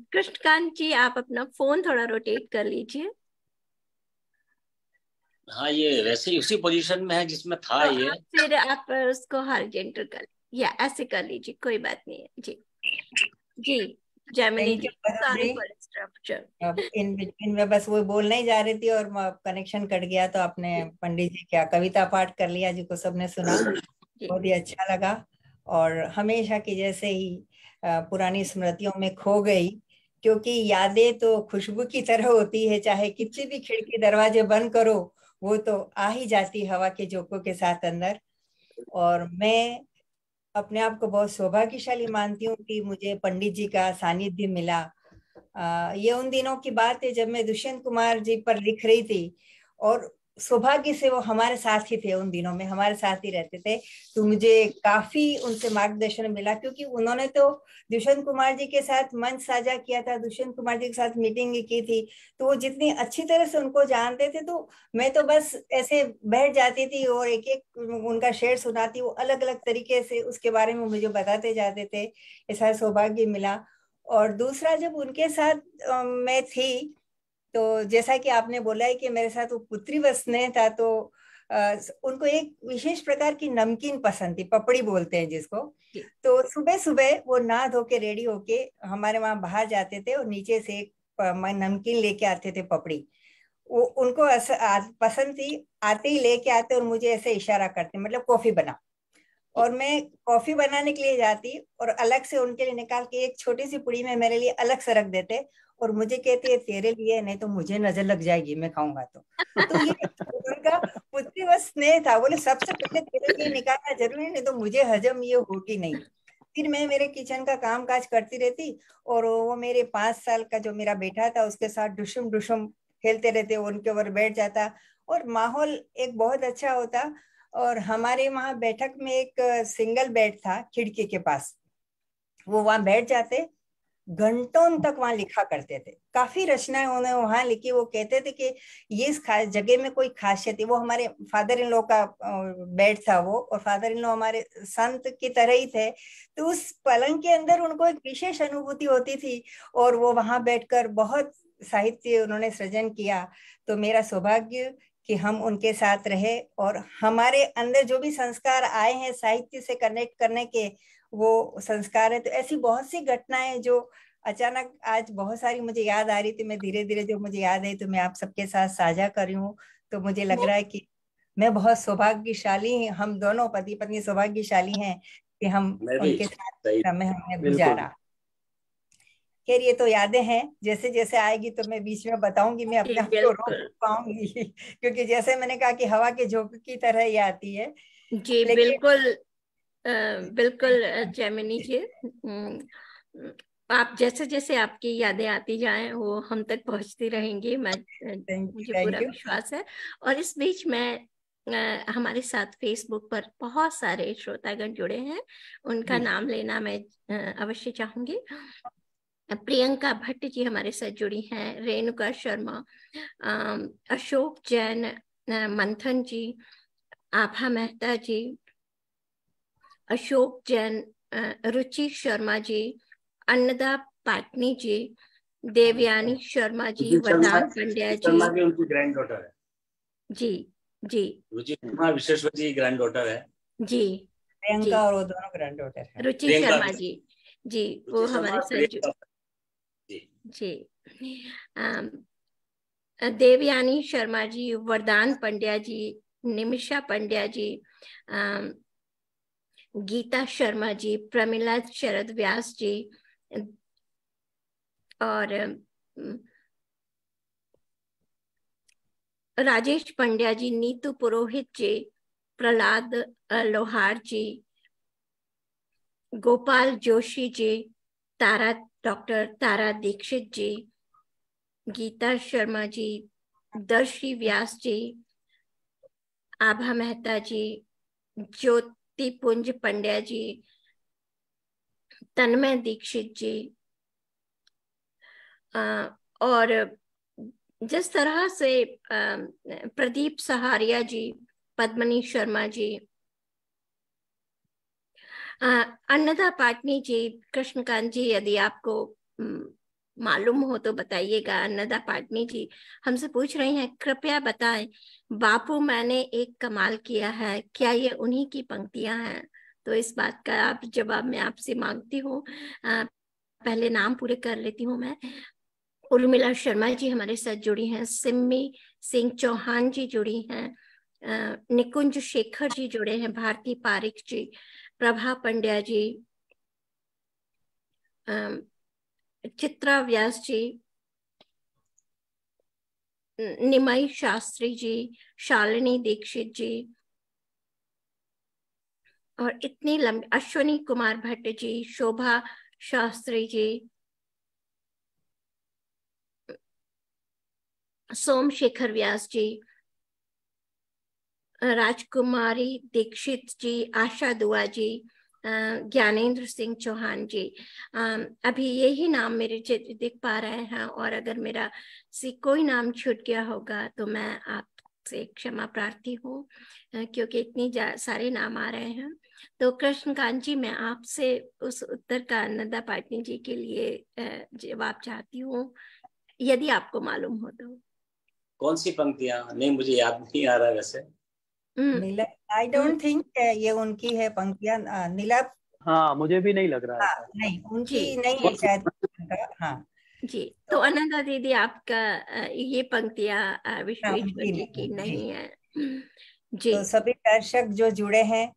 S2: कृष्णकांत जी, आप अपना फोन थोड़ा रोटेट कर लीजिए।
S7: हाँ, ये वैसे ही उसी पोजीशन में है जिसमें था
S2: तो
S7: ये।
S2: आप फिर आप उसको हॉरिजॉन्टल कर या ऐसे कर लीजिए, कोई बात नहीं है जी। जी जैमिनी
S3: थैंक
S2: जी,
S3: यू मधु
S2: सॉरी
S3: जी।
S2: For interruption.
S3: अब इन बिटवीन में बस वो बोलने ही जा रही थी और कनेक्शन कट गया, तो आपने पंडित जी क्या कविता पाठ कर लिया जी को सबने सुना, बहुत ही अच्छा लगा। और हमेशा की जैसे ही पुरानी स्मृतियों में खो गई, क्योंकि यादें तो खुशबू की तरह होती है, चाहे कितनी भी खिड़की दरवाजे बंद करो वो तो आ ही जाती हवा के झोंकों के साथ अंदर। और मैं अपने आप को बहुत सौभाग्यशाली मानती हूँ कि मुझे पंडित जी का सानिध्य मिला। ये उन दिनों की बात है जब मैं दुष्यंत कुमार जी पर लिख रही थी, और सौभाग्य से वो हमारे साथ ही थे, उन दिनों में हमारे साथ ही रहते थे। तो मुझे काफी उनसे मार्गदर्शन मिला, क्योंकि उन्होंने तो दुष्यंत कुमार जी के साथ मंच साझा किया था, दुष्यंत कुमार जी के साथ मीटिंग की थी, तो वो जितनी अच्छी तरह से उनको जानते थे, तो मैं तो बस ऐसे बैठ जाती थी और एक एक उनका शेर सुनाती, वो अलग अलग तरीके से उसके बारे में मुझे बताते जाते थे। ऐसा सौभाग्य मिला। और दूसरा, जब उनके साथ मैं थी, तो जैसा कि आपने बोला है कि मेरे साथ वो पुत्री व स्नेह था, तो उनको एक विशेष प्रकार की नमकीन पसंद थी, पपड़ी बोलते हैं जिसको। तो सुबह सुबह वो नहा धो के रेडी होके हमारे वहां बाहर जाते थे और नीचे से एक नमकीन लेके आते थे, पपड़ी। वो उनको पसंद थी, आते ही लेके आते और मुझे ऐसे इशारा करते, मतलब कॉफी बना। और मैं कॉफी बनाने के लिए जाती और अलग से उनके लिए निकाल के एक छोटी सी पुड़ी में मेरे लिए अलग से रख देते, और मुझे कहते हैं तेरे लिए, नहीं तो मुझे नजर लग जाएगी मैं खाऊंगा तो ये उनका पुत्री व स्नेह था। बोले सबसे पहले तेरे लिए निकालना जरूरी, नहीं तो मुझे हजम ये होगी नहीं। फिर मैं मेरे किचन का काम काज करती रहती, और वो मेरे 5 साल का जो मेरा बेटा था उसके साथ डुशुम डुशुम खेलते रहते, उनके ऊपर बैठ जाता और माहौल एक बहुत अच्छा होता। और हमारे वहां बैठक में एक सिंगल बेड था खिड़की के पास, वो वहां बैठ जाते, घंटों तक वहां लिखा करते थे। काफी रचनाएं उन्होंने वहां लिखी। वो कहते थे कि ये इस जगह में कोई खासियत है। वो हमारे फादर इन लॉ का बेड था वो, और फादर इन लॉ हमारे संत की तरह ही थे, तो उस पलंग के अंदर उनको एक विशेष अनुभूति होती थी, और वो वहां बैठकर बहुत साहित्य उन्होंने सृजन किया। तो मेरा सौभाग्य कि हम उनके साथ रहे, और हमारे अंदर जो भी संस्कार आए हैं साहित्य से कनेक्ट करने के, वो संस्कार है। तो ऐसी बहुत सी घटनाएं जो अचानक आज बहुत सारी मुझे याद आ रही थी, मैं धीरे धीरे जो मुझे याद आई तो मैं आप सबके साथ साझा कर रही हूँ। तो मुझे लग रहा है कि मैं बहुत सौभाग्यशाली, हम दोनों पति पत्नी सौभाग्यशाली हैं कि हम उनके साथ समय हमने गुजारा। खैर ये तो यादें हैं, जैसे जैसे आएगी तो मैं बीच में बताऊंगी, मैं अपने आप को रोक पाऊंगी क्योंकि जैसे मैंने कहा कि हवा के झोंके की तरह ही आती है।
S2: जी बिल्कुल बिल्कुल जैमिनी जी, आप जैसे जैसे आपकी यादें आती जाएं वो हम तक पहुंचती रहेंगी, मैं मुझे पूरा विश्वास है। और इस बीच में हमारे साथ फेसबुक पर बहुत सारे श्रोतागण जुड़े हैं, उनका नाम लेना मैं अवश्य चाहूंगी। प्रियंका भट्ट जी हमारे साथ जुड़ी हैं, रेणुका शर्मा, अशोक जैन, मंथन जी, आभा मेहता जी, अशोक जैन, रुचि शर्मा जी, अन्नदा पाटनी जी, देवयानी शर्मा जी, वरदान पंड्या जी,
S7: उनकी ग्रैंड डॉटर है
S2: जी जी,
S7: रुचि शर्मा विश्वेश्वर जी ग्रैंड डॉटर है जी,
S3: प्रियंका और वो दोनों ग्रैंड डॉटर है,
S2: रुचि शर्मा जी जी, वो हमारे साथ जी, देवयानी शर्मा जी, वरदान पंड्या जी, निमिषा पंड्या जी, गीता शर्मा जी, प्रमिला शरद व्यास जी, और राजेश पंड्या जी, नीतू पुरोहित जी, प्रहलाद लोहार जी, गोपाल जोशी जी, डॉक्टर तारा दीक्षित जी, गीता शर्मा जी, दर्शी व्यास जी, आभा मेहता जी, ज्योति पुंज पंड्या जी, तन्मय दीक्षित जी, और जिस तरह से प्रदीप सहारिया जी, पद्मनी शर्मा जी, अन्नदा पाटनी जी, कृष्णकांत जी, यदि आपको मालूम हो तो बताइएगा। अन्नदा पाटनी जी हमसे पूछ रही हैं, कृपया बताएं बापू मैंने एक कमाल किया है, क्या ये उन्हीं की पंक्तियां हैं? तो इस बात का आप जवाब मैं आपसे मांगती हूँ। पहले नाम पूरे कर लेती हूँ मैं। उर्मिला शर्मा जी हमारे साथ जुड़ी हैं, सिम्मी सिंह चौहान जी जुड़ी हैं, निकुंज शेखर जी जुड़े हैं, भारती पारिक जी, प्रभा पंड्या जी, चित्रा व्यास जी, निमाई शास्त्री जी, शालिनी दीक्षित जी, और इतनी लंबी, अश्विनी कुमार भट्ट जी, शोभा शास्त्री जी, सोमशेखर व्यास जी, राजकुमारी दीक्षित जी, आशा दुआ जी, ज्ञानेंद्र सिंह चौहान जी। अभी यही नाम मेरे दिख पा रहे हैं, और अगर मेरा से कोई नाम छूट गया होगा तो मैं आपसे क्षमा प्रार्थी हूँ, क्योंकि इतनी सारे नाम आ रहे हैं। तो कृष्णकांत जी, मैं आपसे उस उत्तर का अन्नदा पाटनी जी के लिए जवाब चाहती हूँ, यदि आपको मालूम हो तो।
S7: कौन सी पंक्तियां? नहीं, मुझे याद नहीं आ रहा वैसे।
S3: नीला, आई डोंट थिंक ये उनकी है पंक्तियां। नीला,
S5: हाँ, मुझे भी नहीं लग रहा
S3: हाँ,
S5: है।
S3: नहीं उनकी
S2: जी
S3: नहीं है शायद। हाँ
S2: जी, तो अन्नदा दीदी आपका ये पंक्तियां
S3: हाँ,
S2: विश्वेश्वर
S3: उनकी
S2: जी की
S3: नहीं जी।
S2: नहीं है। जी
S3: तो सभी दर्शक जो जुड़े हैं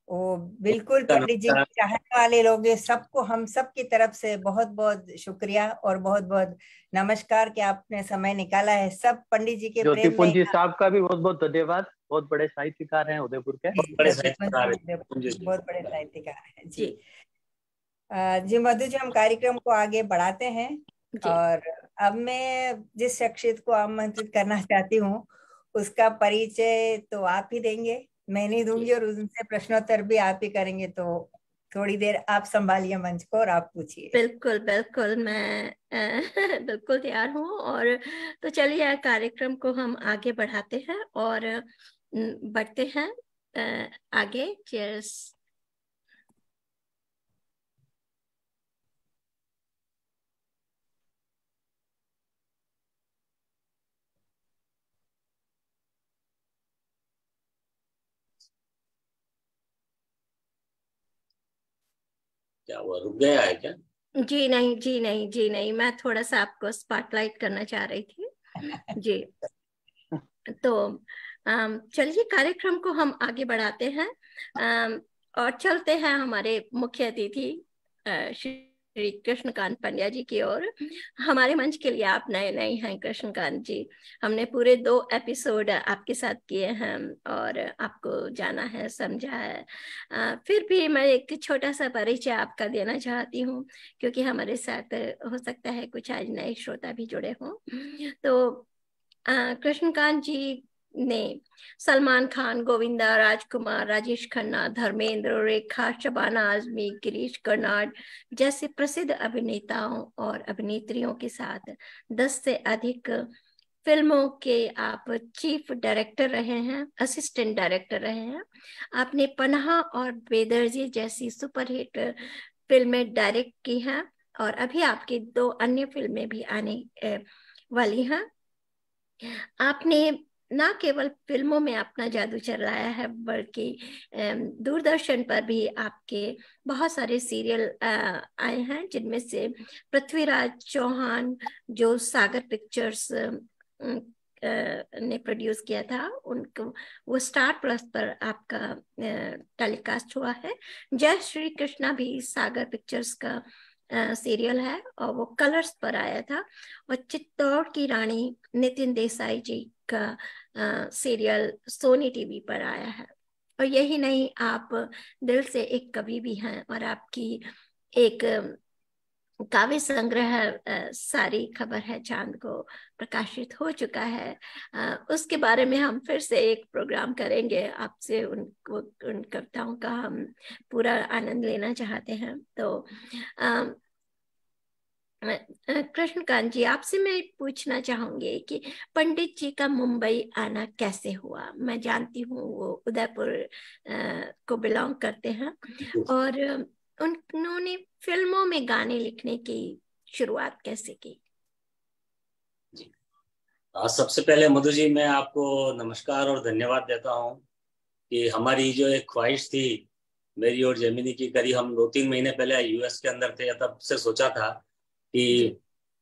S3: वो बिल्कुल
S7: का
S3: पंडित जी के चाहने वाले लोग हैं, सबको हम सब की तरफ से बहुत बहुत शुक्रिया और बहुत बहुत नमस्कार कि आपने समय निकाला है। सब पंडित जी के
S5: ज्योति
S3: प्रेम में।
S5: पुंज जी साहब का भी बहुत बहुत धन्यवाद, बहुत बड़े साहित्यकार हैं उदयपुर के।
S7: बहुत बड़े
S3: ज्योति पुंज
S7: साहित्यकार
S3: जी
S7: हैं।
S3: बहुत बड़े साहित्यकार हैं जी।
S2: जी
S3: जी मधु जी, हम कार्यक्रम को आगे बढ़ाते हैं।
S2: जी
S3: और अब मैं जिस शख्सियत को आमंत्रित करना चाहती हूँ उसका परिचय तो आप ही देंगे, मैं नहीं दूंगी, और उनसे प्रश्नोत्तर भी आप ही करेंगे। तो थोड़ी देर आप संभालिए मंच को और आप पूछिए।
S2: बिल्कुल बिल्कुल, मैं बिल्कुल तैयार हूँ। और तो चलिए कार्यक्रम को हम आगे बढ़ाते हैं और बढ़ते हैं आगे। चीयर्स।
S7: क्या हुआ, रुक गया है क्या?
S2: जी नहीं जी नहीं जी नहीं, मैं थोड़ा सा आपको स्पॉटलाइट करना चाह रही थी जी। तो चलिए कार्यक्रम को हम आगे बढ़ाते हैं और चलते हैं हमारे मुख्य अतिथि श्री कृष्णकांत पंड्या जी की ओर। हमारे मंच के लिए आप नए नए हैं कृष्णकांत जी, हमने पूरे 2 एपिसोड आपके साथ किए हैं और आपको जाना है, समझा है। फिर भी मैं एक छोटा सा परिचय आपका देना चाहती हूँ, क्योंकि हमारे साथ हो सकता है कुछ आज नए श्रोता भी जुड़े हों। तो कृष्णकांत जी ने सलमान खान, गोविंदा, राजकुमार, राजेश खन्ना, धर्मेंद्र, रेखा, शबाना आजमी, गिरीश कर्नाड जैसे प्रसिद्ध अभिनेताओं और अभिनेत्रियों के साथ 10 से अधिक फिल्मों के आप चीफ डायरेक्टर रहे हैं, असिस्टेंट डायरेक्टर रहे हैं। आपने पनाह और बेदर्जी जैसी सुपरहिट फिल्में डायरेक्ट की हैं, और अभी आपकी 2 अन्य फिल्में भी आने वाली हैं। आपने ना केवल फिल्मों में अपना जादू चलाया है, बल्कि दूरदर्शन पर भी आपके बहुत सारे सीरियल आए हैं, जिनमें से पृथ्वीराज चौहान जो सागर पिक्चर्स ने प्रोड्यूस किया था, उनको वो स्टार प्लस पर आपका टेलीकास्ट हुआ है। जय श्री कृष्णा भी सागर पिक्चर्स का सीरियल है और वो कलर्स पर आया था, और चित्तौड़ की रानी नितिन देसाई जी का सीरियल सोनी टीवी पर आया है। और यही नहीं, आप दिल से एक कवि भी हैं, और आपकी एक काव्य संग्रह सारी खबर है चांद को प्रकाशित हो चुका है। उसके बारे में हम फिर से एक प्रोग्राम करेंगे आपसे, उन कविताओं का हम पूरा आनंद लेना चाहते हैं। तो कृष्णकांत जी, आपसे मैं पूछना चाहूंगी कि पंडित जी का मुंबई आना कैसे हुआ। मैं जानती हूँ वो उदयपुर को बिलोंग करते हैं, और उन्होंने फिल्मों में गाने लिखने की शुरुआत कैसे की?
S7: जी, सबसे पहले मधु जी मैं आपको नमस्कार और धन्यवाद देता हूँ कि हमारी जो एक ख्वाहिश थी मेरी और जेमिनी की, करीब हम 2-3 महीने पहले यूएस के अंदर थे, तब से सोचा था कि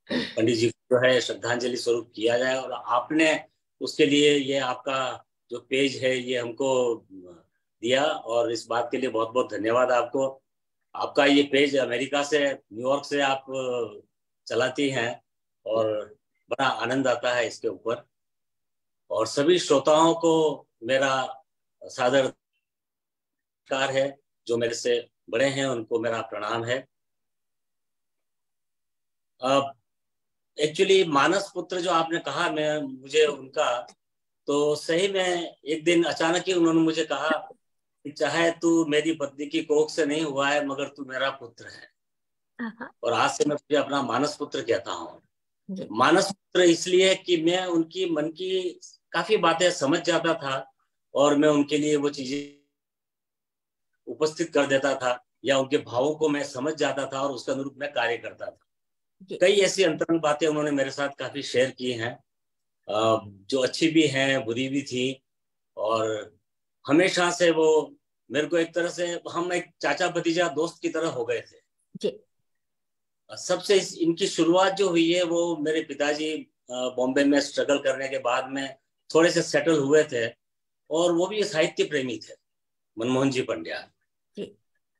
S7: पंडित जी को जो है श्रद्धांजलि स्वरूप किया जाए, और आपने उसके लिए ये आपका जो पेज है ये हमको दिया, और इस बात के लिए बहुत बहुत धन्यवाद आपको। आपका ये पेज अमेरिका से, न्यूयॉर्क से आप चलाती हैं, और बड़ा आनंद आता है इसके ऊपर। और सभी श्रोताओं को मेरा सादर नमस्कार है, जो मेरे से बड़े हैं उनको मेरा प्रणाम है। एक्चुअली मानस पुत्र जो आपने कहा, मुझे उनका तो सही में एक दिन अचानक ही उन्होंने मुझे कहा कि चाहे तू मेरी पत्नी की कोख से नहीं हुआ है मगर तू मेरा पुत्र है, और आज से मैं तुझे अपना मानस पुत्र कहता हूँ। मानस पुत्र इसलिए कि मैं उनकी मन की काफी बातें समझ जाता था, और मैं उनके लिए वो चीजें उपस्थित कर देता था, या उनके भावों को मैं समझ जाता था और उसके अनुरूप मैं कार्य करता था। कई ऐसी अंतरंग बातें उन्होंने मेरे साथ काफी शेयर की हैं, जो अच्छी भी हैं, बुरी भी थी, और हमेशा से वो मेरे को एक तरह से हम एक चाचा भतीजा दोस्त की तरह हो गए थे। सबसे इनकी शुरुआत जो हुई है वो मेरे पिताजी बॉम्बे में स्ट्रगल करने के बाद में थोड़े से सेटल हुए थे, और वो भी साहित्य प्रेमी थे, मनमोहन जी पंड्या।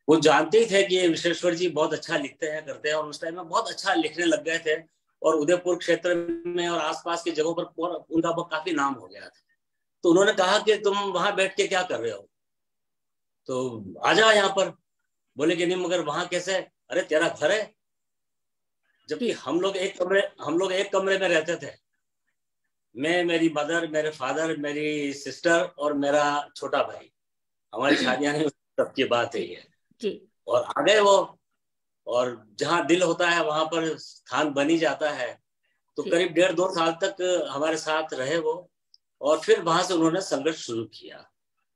S7: वो जानते ही थे कि ये विश्वेश्वर जी बहुत अच्छा लिखते हैं, करते हैं, और उस टाइम में बहुत अच्छा लिखने लग गए थे, और उदयपुर क्षेत्र में और आसपास की जगहों पर उनका काफी नाम हो गया था। तो उन्होंने कहा कि तुम वहां बैठ के क्या कर रहे हो, तो आ जाओ यहाँ पर। बोले कि नहीं मगर वहां कैसे? अरे तेरा घर है। जबकि हम लोग एक कमरे में रहते थे, मैं, मेरी मदर, मेरे फादर, मेरी सिस्टर और मेरा छोटा भाई। हमारी शादियां नहीं, सबकी बात है ये। और आ गए वो, और जहाँ दिल होता है वहां पर स्थान बन ही जाता है। तो करीब 1.5-2 साल तक हमारे साथ रहे वो, और फिर वहां से उन्होंने संघर्ष शुरू किया।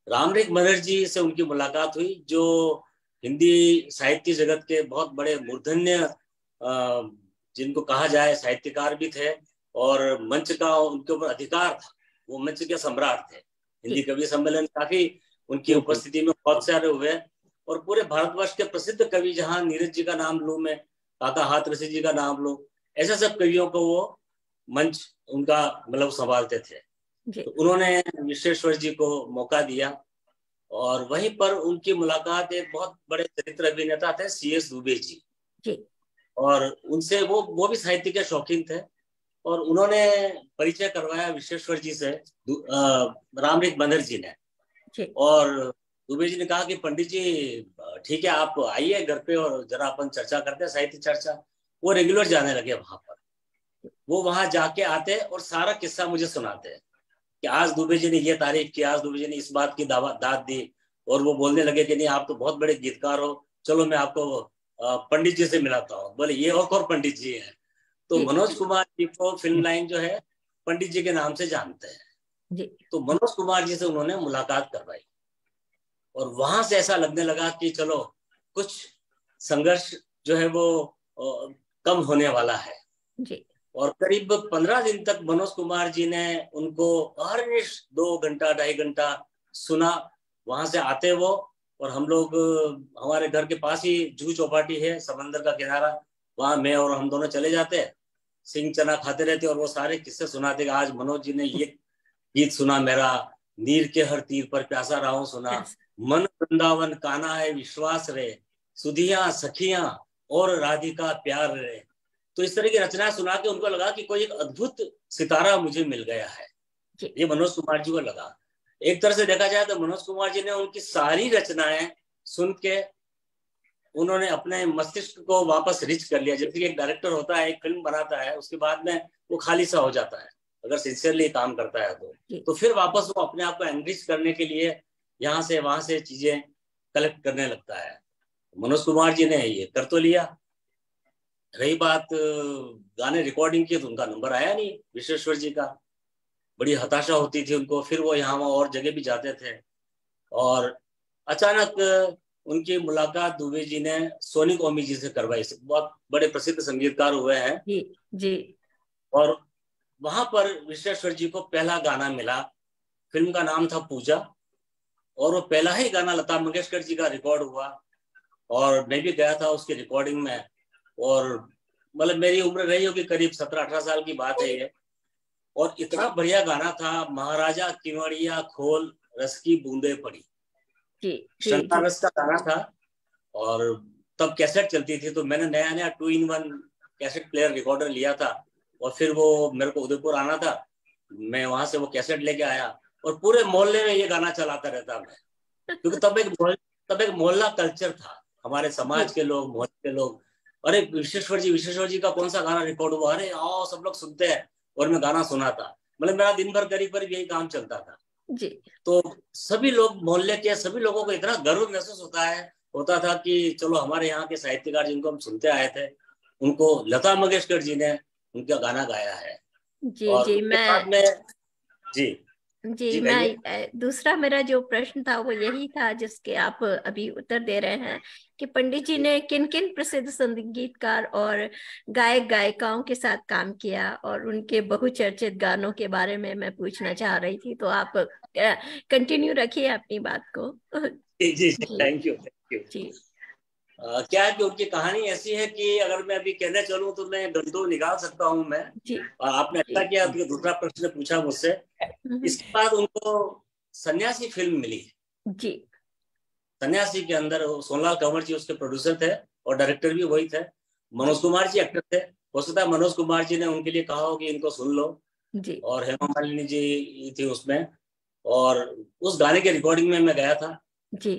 S7: रामरिक बनर्जी से उनकी मुलाकात हुई, जो हिंदी साहित्य जगत के बहुत बड़े मूर्धन्य जिनको कहा जाए साहित्यकार भी थे, और मंच का उनके ऊपर अधिकार था, वो मंच के सम्राट थे। हिंदी कवि सम्मेलन काफी उनकी उपस्थिति में बहुत सारे हुए, और पूरे भारतवर्ष के प्रसिद्ध कवि, जहाँ नीरज जी का नाम लूं मैं, काका हाथरसी जी का नाम लूं, ऐसे सब कवियों को वो मंच उनका मतलब संभालते थे। तो उन्होंने विश्वेश्वर जी को मौका दिया, और वहीं पर उनकी मुलाकात एक बहुत बड़े चरित्र अभिनेता थे CS दुबे जी, और उनसे वो भी साहित्य के शौकीन थे, और उन्होंने परिचय करवाया विश्वेश्वर जी से रामरिक बनर्जी ने। और दुबे जी ने कहा कि पंडित जी ठीक है, आप आइए घर पे और जरा अपन चर्चा करते हैं, साहित्य चर्चा। वो रेगुलर जाने लगे वहां पर। वो वहां जाके आते और सारा किस्सा मुझे सुनाते हैं कि आज दुबे जी ने ये तारीफ की, आज दुबे जी ने इस बात की दाद दी। और वो बोलने लगे कि नहीं, आप तो बहुत बड़े गीतकार हो, चलो मैं आपको पंडित जी से मिलाता हूँ। बोले ये और पंडित जी है। तो मनोज कुमार जी को फिल्म लाइन जो है पंडित जी के नाम से जानते हैं। तो मनोज कुमार जी से उन्होंने मुलाकात करवाई, और वहां से ऐसा लगने लगा कि चलो कुछ संघर्ष जो है वो कम होने वाला है। और करीब 15 दिन तक मनोज कुमार जी ने उनको हर 2 घंटा 2.5 घंटा सुना। वहां से आते वो, और हम लोग, हमारे घर के पास ही जुहू चौपाटी है, समंदर का किनारा, वहां मैं और हम दोनों चले जाते, सिंह चना खाते रहते, और वो सारे किस्से सुनाते। आज मनोज जी ने ये गीत सुना मेरा, नीर के हर तीर पर प्यासा राहू सुना, मन वृंदावन काना है विश्वास रे, सुधिया सखियां और राधिका प्यार रे। तो इस तरह की रचना सुना के उनको लगा कि कोई एक अद्भुत सितारा मुझे मिल गया है। ये मनोज कुमार जी को लगा। एक तरह से देखा जाए तो मनोज कुमार जी ने उनकी सारी रचनाएं सुन के उन्होंने अपने मस्तिष्क को वापस रिच कर लिया। जैसे कि एक डायरेक्टर होता है, एक फिल्म बनाता है, उसके बाद में वो खाली सा हो जाता है अगर सिंसियरली काम करता है तो फिर वापस वो अपने आप को एनरिच करने के लिए यहाँ से वहां से चीजें कलेक्ट करने लगता है। मनोज कुमार जी ने ये कर तो लिया। रही बात गाने रिकॉर्डिंग की, तो उनका नंबर आया नहीं विश्वेश्वर जी का। बड़ी हताशा होती थी उनको। फिर वो यहाँ वहाँ और जगह भी जाते थे और अचानक उनकी मुलाकात दुबे जी ने सोनी ओमी जी से करवाई। बहुत बड़े प्रसिद्ध संगीतकार हुए हैं
S2: जी।
S7: और वहां पर विश्वेश्वर जी को पहला गाना मिला। फिल्म का नाम था पूजा और वो पहला ही गाना लता मंगेशकर जी का रिकॉर्ड हुआ और मैं भी गया था उसकी रिकॉर्डिंग में। और मतलब मेरी उम्र रही होगी करीब 17-18 साल की बात है ये। और इतना बढ़िया गाना था, महाराजा किवड़िया खोल रस की बूंदे पड़ी। शंकर रस का गाना था और तब कैसेट चलती थी, तो मैंने नया नया 2-in-1 कैसेट प्लेयर रिकॉर्डर लिया था और फिर वो मेरे को उदयपुर आना था, मैं वहां से वो कैसेट लेके आया और पूरे मोहल्ले में ये गाना चलाता रहता मैं। क्योंकि तब एक मोहल्ला कल्चर था, हमारे समाज के लोग, मोहल्ले के लोग, अरे विश्वेश्वर जी का कौन सा गाना रिकॉर्ड हुआ, अरे आओ सब लोग सुनते हैं। और मैं गाना सुना था। मतलब मेरा दिन भर करीब यही काम चलता था
S2: जी।
S7: तो सभी लोग, मोहल्ले के सभी लोगों को इतना गर्व महसूस होता था कि चलो हमारे यहाँ के साहित्यकार जिनको हम सुनते आए थे, उनको लता मंगेशकर जी ने उनका गाना गाया है।
S2: जी
S7: और
S2: जी।
S7: मैं
S2: दूसरा मेरा जो प्रश्न था वो यही था जिसके आप अभी उत्तर दे रहे हैं कि पंडित जी ने किन किन प्रसिद्ध संगीतकार और गायक गायिकाओं के साथ काम किया और उनके बहुचर्चित गानों के बारे में मैं पूछना चाह रही थी। तो आप कंटिन्यू रखिए अपनी बात को।
S7: जी थैंक यू
S2: जी।
S7: क्या है कि उनकी कहानी ऐसी है कि अगर मैं अभी कहने चलूं तो मैं घंटों निकाल सकता हूं मैं
S2: जी।
S7: और आपने अच्छा किया कि दूसरा प्रश्न पूछा मुझसे। इसके बाद उनको सन्यासी फिल्म मिली
S2: जी।
S7: सन्यासी के अंदर सोनलाल कंवर जी उसके प्रोड्यूसर थे और डायरेक्टर भी वही थे। मनोज कुमार जी एक्टर थे। हो सकता है मनोज कुमार जी ने उनके लिए कहा हो कि इनको सुन लो
S2: जी।
S7: और हेमा मालिनी जी थी उसमें। और उस गाने के रिकॉर्डिंग में मैं गया था
S2: जी।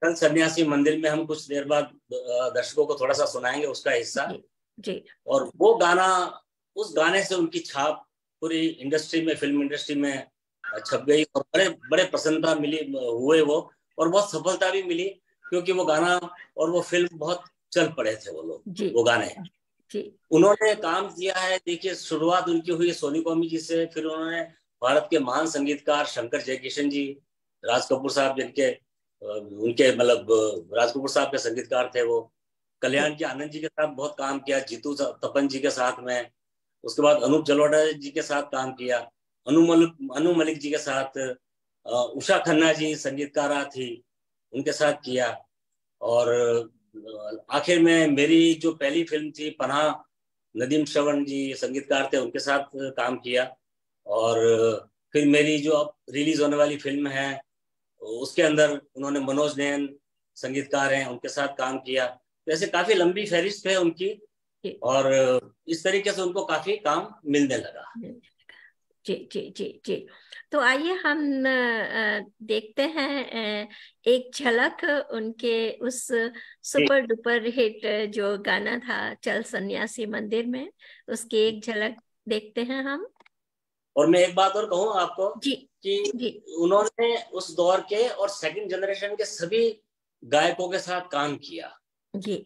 S7: कल सन्यासी मंदिर में। हम कुछ देर बाद दर्शकों को थोड़ा सा सुनाएंगे उसका हिस्सा
S2: जी।
S7: और वो गाना, उस गाने से उनकी छाप पूरी इंडस्ट्री में, फिल्म इंडस्ट्री में छप गई और बड़े बड़े प्रसन्नता मिली हुए वो, और बहुत सफलता भी मिली क्योंकि वो गाना और वो फिल्म बहुत चल पड़े थे वो लोग, वो गाने
S2: जी।
S7: उन्होंने काम किया है। देखिए शुरुआत उनकी हुई सोनी कौमी जी से, फिर उन्होंने भारत के महान संगीतकार शंकर जयकिशन जी, राज कपूर साहब जिनके उनके मतलब राज कपूर साहब के संगीतकार थे वो, कल्याण जी आनंद जी के साथ बहुत काम किया, जीतू तपन जी के साथ में। उसके बाद अनूप जलोटा जी के साथ काम किया, अनु मलिक जी के साथ, उषा खन्ना जी संगीतकारा थी उनके साथ किया। और आखिर में मेरी जो पहली फिल्म थी पनाह, नदीम श्रवण जी संगीतकार थे, उनके साथ काम किया। और फिर मेरी जो अब रिलीज होने वाली फिल्म है उसके अंदर उन्होंने मनोज नैन संगीतकार हैं, उनके साथ काम किया। तो ऐसे काफी लंबी फहरिस्त है उनकी और इस तरीके से उनको काफी काम मिलने लगा।
S2: जी जी जी जी। तो आइए हम देखते हैं एक झलक उनके उस सुपर डुपर हिट जो गाना था चल सन्यासी मंदिर में, उसकी एक झलक देखते हैं हम।
S7: और मैं एक बात और कहूँ आपको
S2: जी
S7: कि उन्होंने उस दौर के और सेकंड जनरेशन के सभी गायकों के साथ काम किया
S2: जी।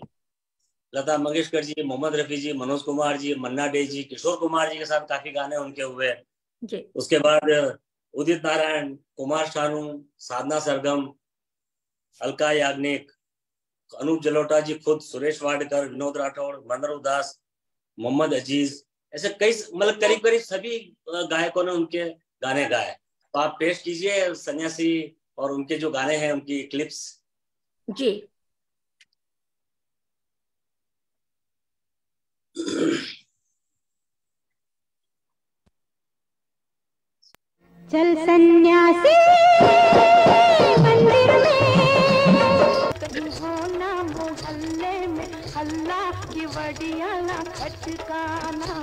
S7: लता मंगेशकर जी, मोहम्मद रफी जी, मनोज कुमार जी, मन्ना डे जी, किशोर कुमार जी के साथ काफी गाने उनके हुए
S2: जी।
S7: उसके बाद उदित नारायण, कुमार शानू, साधना सरगम, अलका याग्निक, अनूप जलोटा जी खुद, सुरेश वाडकर, विनोद राठौड़, मनोहर दास, मोहम्मद अजीज, ऐसे कई मतलब करीब करीब सभी गायकों ने उनके गाने गाए। तो आप पेश कीजिए सन्यासी और उनके जो गाने हैं उनकी क्लिप्स।
S2: जी।
S8: चल सन्यासी मंदिर में, तुम हो ना मोहल्ले में हल्ला बढ़िया ना खटकाना।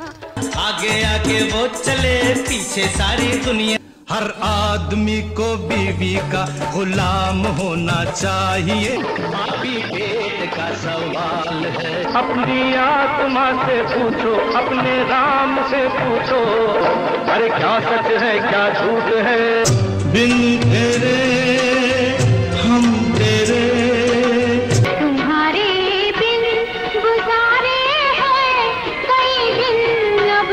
S9: आगे आगे वो चले पीछे सारी दुनिया। हर आदमी को बीवी का गुलाम होना चाहिए। पापी पेट का सवाल है। अपनी आत्मा से पूछो, अपने राम से पूछो, अरे क्या सच है क्या झूठ है। बिन तेरे हम तेरे,
S8: तुम्हारे बिन गुजारे हैं कई दिन अब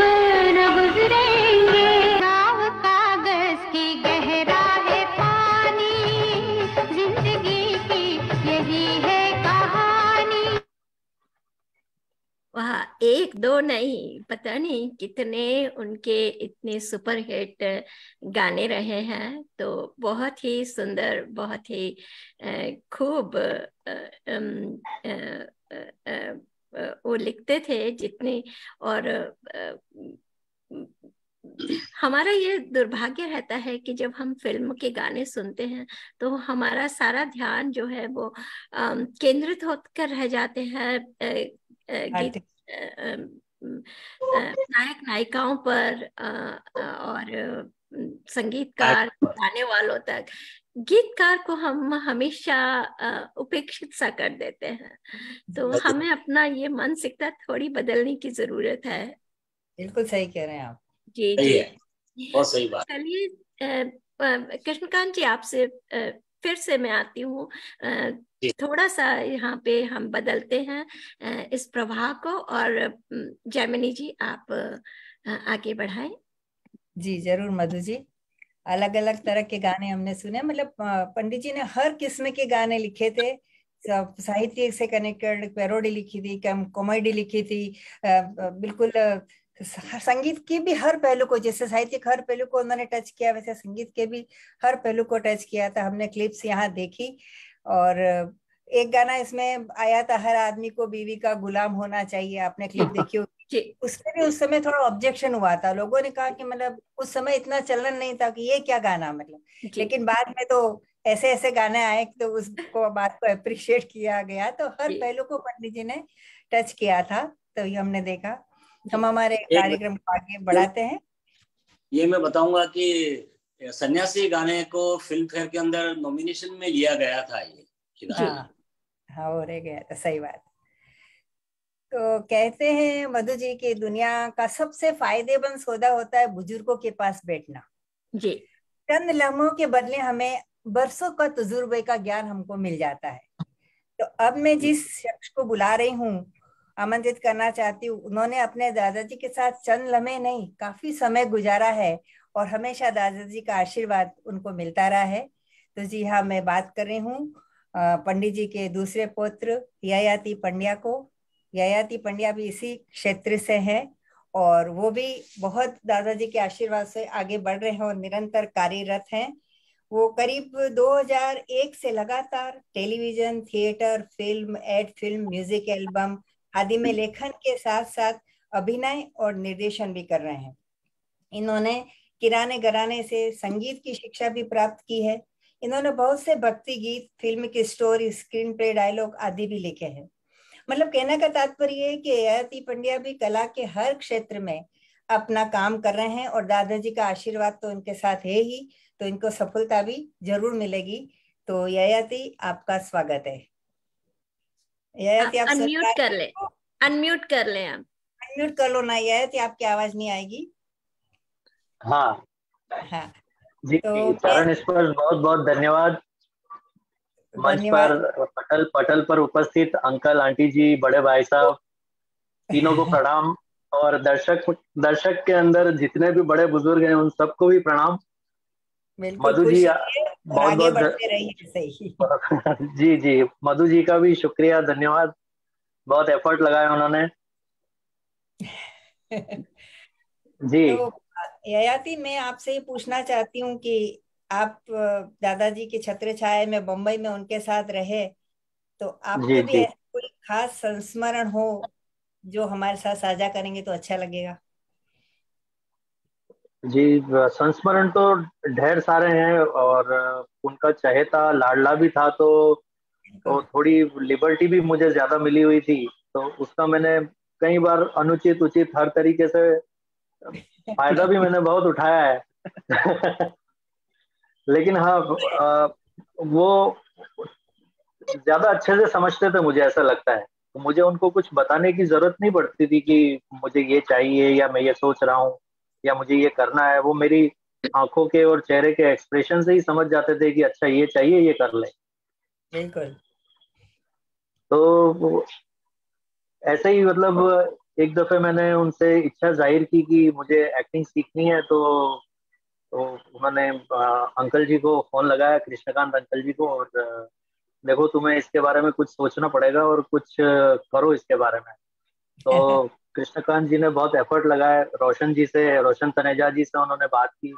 S8: न गुजरेंगे। नाव कागज की गहरा है पानी, जिंदगी की यही है कहानी।
S2: वह एक दो नहीं, पता नहीं कितने उनके इतने सुपर हिट गाने रहे हैं। तो बहुत ही सुंदर, बहुत ही खूब वो लिखते थे जितने। और हमारा ये दुर्भाग्य रहता है कि जब हम फिल्म के गाने सुनते हैं तो हमारा सारा ध्यान जो है वो केंद्रित होकर रह जाते हैं गीत नायक नायिकाओं पर और संगीतकार गाने वालों तक। गीतकार को हम हमेशा उपेक्षित सा कर देते हैं। तो हमें अपना ये मानसिकता थोड़ी बदलने की जरूरत है।
S3: बिल्कुल सही कह रहे हैं आप।
S2: जी
S7: सही
S2: जी,
S7: है, बहुत सही बात।
S2: चलिए कृष्णकांत जी, आपसे फिर से मैं आती हूँ। थोड़ा सा यहाँ पे हम बदलते हैं इस प्रवाह को। और जैमिनी जी, आप आगे बढ़ाएं।
S3: जी जरूर मधु जी। अलग अलग तरह के गाने हमने सुने, मतलब पंडित जी ने हर किस्म के गाने लिखे थे। सब साहित्य से कनेक्टेड, पैरोडी लिखी थी, कॉमेडी लिखी थी, बिल्कुल संगीत की भी हर पहलू को, जैसे साहित्य के हर पहलू को उन्होंने टच किया, वैसे संगीत के भी हर पहलू को टच किया था। हमने क्लिप्स यहाँ देखी। और एक गाना इसमें आया था, हर आदमी को बीवी का गुलाम होना चाहिए, आपने क्लिप देखी होगी। उसमें भी उस समय थोड़ा ऑब्जेक्शन हुआ था, लोगों ने कहा कि मतलब उस समय इतना चलन नहीं था कि ये क्या गाना, मतलब। लेकिन बाद में तो ऐसे ऐसे गाने आए तो उसको बात को अप्रिशिएट किया गया। तो हर पहलू को पंडित जी ने टच किया था, तो ये हमने देखा। हम हमारे कार्यक्रम को आगे बढ़ाते हैं।
S7: ये मैं बताऊंगा कि सन्यासी गाने को फिल्म फेयर के अंदर नॉमिनेशन में लिया गया था। ये
S3: हाँ हो रह गया था, सही बात। तो कहते हैं मधु जी की दुनिया का सबसे फायदेमंद सौदा होता है बुजुर्गों के पास बैठना।
S2: जी,
S3: चंद लम्हों के बदले हमें बरसों का तजुर्बे का ज्ञान हमको मिल जाता है। तो अब मैं जिस शख्स को बुला रही हूँ, आमंत्रित करना चाहती हूँ, उन्होंने अपने दादाजी के साथ चंद लम्हे नहीं, काफी समय गुजारा है और हमेशा दादाजी का आशीर्वाद उनको मिलता रहा है। तो जी हाँ, मैं बात कर रही हूँ पंडित जी के दूसरे पुत्र ययाति पंड्या को। ययाति पंड्या भी इसी क्षेत्र से हैं और वो भी बहुत दादाजी के आशीर्वाद से आगे बढ़ रहे हैं और निरंतर कार्यरत हैं। वो करीब 2001 से लगातार television, theatre, film, ad film, music album आदि में लेखन के साथ साथ अभिनय और निर्देशन भी कर रहे हैं। इन्होंने किराने घराने से संगीत की शिक्षा भी प्राप्त की है। इन्होंने बहुत से भक्ति गीत, फिल्म की स्टोरी, स्क्रीन प्ले, डायलॉग आदि भी लिखे हैं। मतलब कहने का तात्पर्य है कि ययाति पंड्या भी कला के हर क्षेत्र में अपना काम कर रहे हैं और दादाजी का आशीर्वाद तो इनके साथ है ही, तो इनको सफलता भी जरूर मिलेगी। तो ययाति, आपका स्वागत है। ययाति, आप
S2: अनम्यूट कर ले, अनम्यूट कर ले, आप
S3: अनम्यूट कर लो ना ययाति, आपकी आवाज नहीं आएगी।
S5: हाँ
S3: हाँ
S5: जी,
S3: तो
S5: चरण स्पर्श बहुत बहुत धन्यवाद। मंच पर पटल पर उपस्थित अंकल, आंटी जी, बड़े भाई साहब, तीनों को प्रणाम। और दर्शक के अंदर जितने भी बड़े बुजुर्ग हैं उन सबको भी प्रणाम। मधु जी बहुत बहुत जी जी, मधु जी का भी शुक्रिया, धन्यवाद। बहुत एफर्ट लगाया उन्होंने। जी
S3: तो ययाति, मैं आपसे पूछना चाहती हूँ कि आप दादाजी के छत्र छाया में बम्बई में उनके साथ रहे, तो आपके भी ऐसा कोई खास संस्मरण हो जो हमारे साथ साझा करेंगे तो अच्छा लगेगा।
S5: जी, संस्मरण तो ढेर सारे हैं और उनका चहेता लाडला भी था, तो थोड़ी लिबर्टी भी मुझे ज्यादा मिली हुई थी।
S10: तो उसका मैंने कई बार अनुचित उचित हर तरीके से फायदा भी मैंने बहुत उठाया है। लेकिन हाँ, वो ज्यादा अच्छे से समझते थे, मुझे ऐसा लगता है। तो मुझे उनको कुछ बताने की जरूरत नहीं पड़ती थी कि मुझे ये चाहिए या मैं ये सोच रहा हूँ या मुझे ये करना है। वो मेरी आंखों के और चेहरे के एक्सप्रेशन से ही समझ जाते थे कि अच्छा ये चाहिए, ये कर ले।
S3: बिल्कुल।
S10: तो ऐसे ही मतलब एक दफे मैंने उनसे इच्छा जाहिर की कि मुझे एक्टिंग सीखनी है। तो उन्होंने अंकल जी को फोन लगाया, कृष्णकांत अंकल जी को, और देखो तुम्हें इसके बारे में कुछ सोचना पड़ेगा और कुछ करो इसके बारे में। तो कृष्णकांत जी ने बहुत एफर्ट लगाया, रोशन जी से, रोशन तनेजा जी से उन्होंने बात की।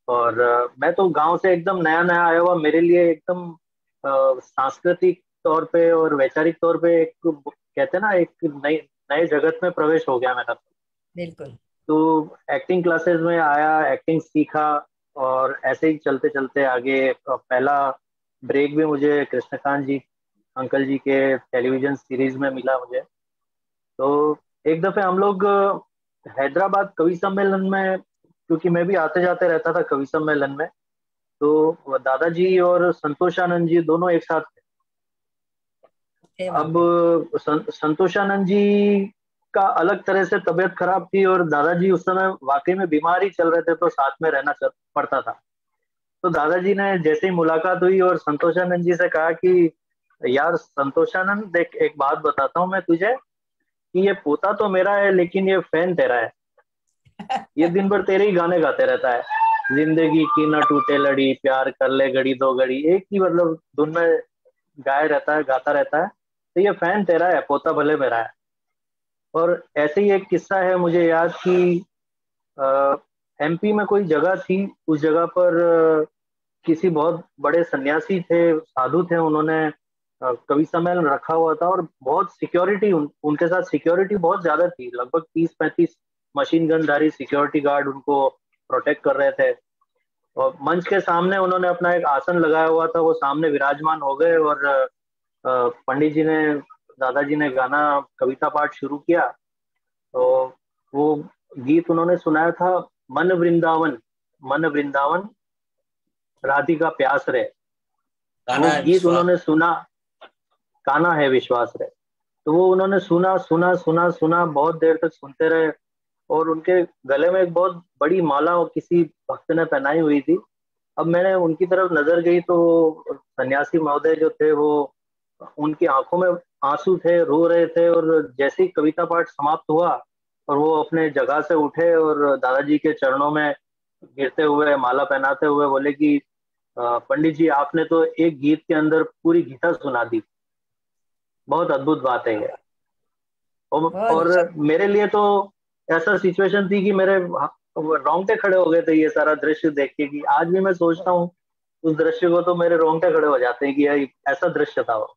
S10: और मैं तो गांव से एकदम नया नया आया हुआ, मेरे लिए एकदम सांस्कृतिक तौर पे और वैचारिक तौर पे एक, कहते हैं ना, एक नई नए जगत में प्रवेश हो गया मेरा।
S3: बिल्कुल।
S10: तो एक्टिंग क्लासेस में आया, एक्टिंग सीखा, और ऐसे ही चलते चलते आगे पहला ब्रेक भी मुझे कृष्णकांत जी अंकल जी के टेलीविजन सीरीज में मिला मुझे। तो एक दफे हम लोग हैदराबाद कवि सम्मेलन में, क्योंकि मैं भी आते जाते रहता था कवि सम्मेलन में, तो दादाजी और संतोषानंद जी दोनों एक साथ थे। अब संतोषानंद जी का अलग तरह से तबीयत खराब थी और दादाजी उस समय वाकई में बीमार ही चल रहे थे, तो साथ में रहना पड़ता था। तो दादाजी ने जैसे ही मुलाकात हुई और संतोषानंद जी से कहा कि यार संतोषानंद, देख एक बात बताता हूँ मैं तुझे, कि ये पोता तो मेरा है लेकिन ये फैन तेरा है। ये दिन भर तेरे ही गाने गाते रहता है, जिंदगी की न टूटे लड़ी, प्यार कर ले घड़ी दो घड़ी, एक ही मतलब धुन में गाए रहता है, गाता रहता है। तो ये फैन तेरा है, पोता भले मेरा है। और ऐसे ही एक किस्सा है मुझे याद कि एमपी में कोई जगह थी, उस जगह पर किसी बहुत बड़े सन्यासी थे, साधु थे, उन्होंने कवि सम्मेलन रखा हुआ था और बहुत सिक्योरिटी, उनके साथ सिक्योरिटी बहुत ज्यादा थी, लगभग 30-35 मशीन गनधारी सिक्योरिटी गार्ड उनको प्रोटेक्ट कर रहे थे। और मंच के सामने उन्होंने अपना एक आसन लगाया हुआ था, वो सामने विराजमान हो गए और पंडित जी ने, दादाजी ने गाना, कविता पाठ शुरू किया। तो वो गीत उन्होंने सुनाया था, मन वृंदावन, मन वृंदावन राधिका प्यास रे। वो गीत उन्होंने सुना, काना है विश्वास रे। तो वो उन्होंने सुना सुना सुना सुना, बहुत देर तक सुनते रहे। और उनके गले में एक बहुत बड़ी माला किसी भक्त ने पहनाई हुई थी। अब मैंने उनकी तरफ नजर गई तो सन्यासी महोदय जो थे, वो, उनकी आंखों में आंसू थे, रो रहे थे। और जैसे ही कविता पाठ समाप्त हुआ और वो अपने जगह से उठे और दादाजी के चरणों में गिरते हुए, माला पहनाते हुए बोले कि पंडित जी, आपने तो एक गीत के अंदर पूरी गीता सुना दी, बहुत अद्भुत बात है ये। और मेरे लिए तो ऐसा सिचुएशन थी कि मेरे रोंगटे खड़े हो गए थे ये सारा दृश्य देख के, कि आज भी मैं सोचता हूँ उस दृश्य को तो मेरे रोंगटे खड़े हो जाते हैं कि यार ऐसा दृश्य था वो।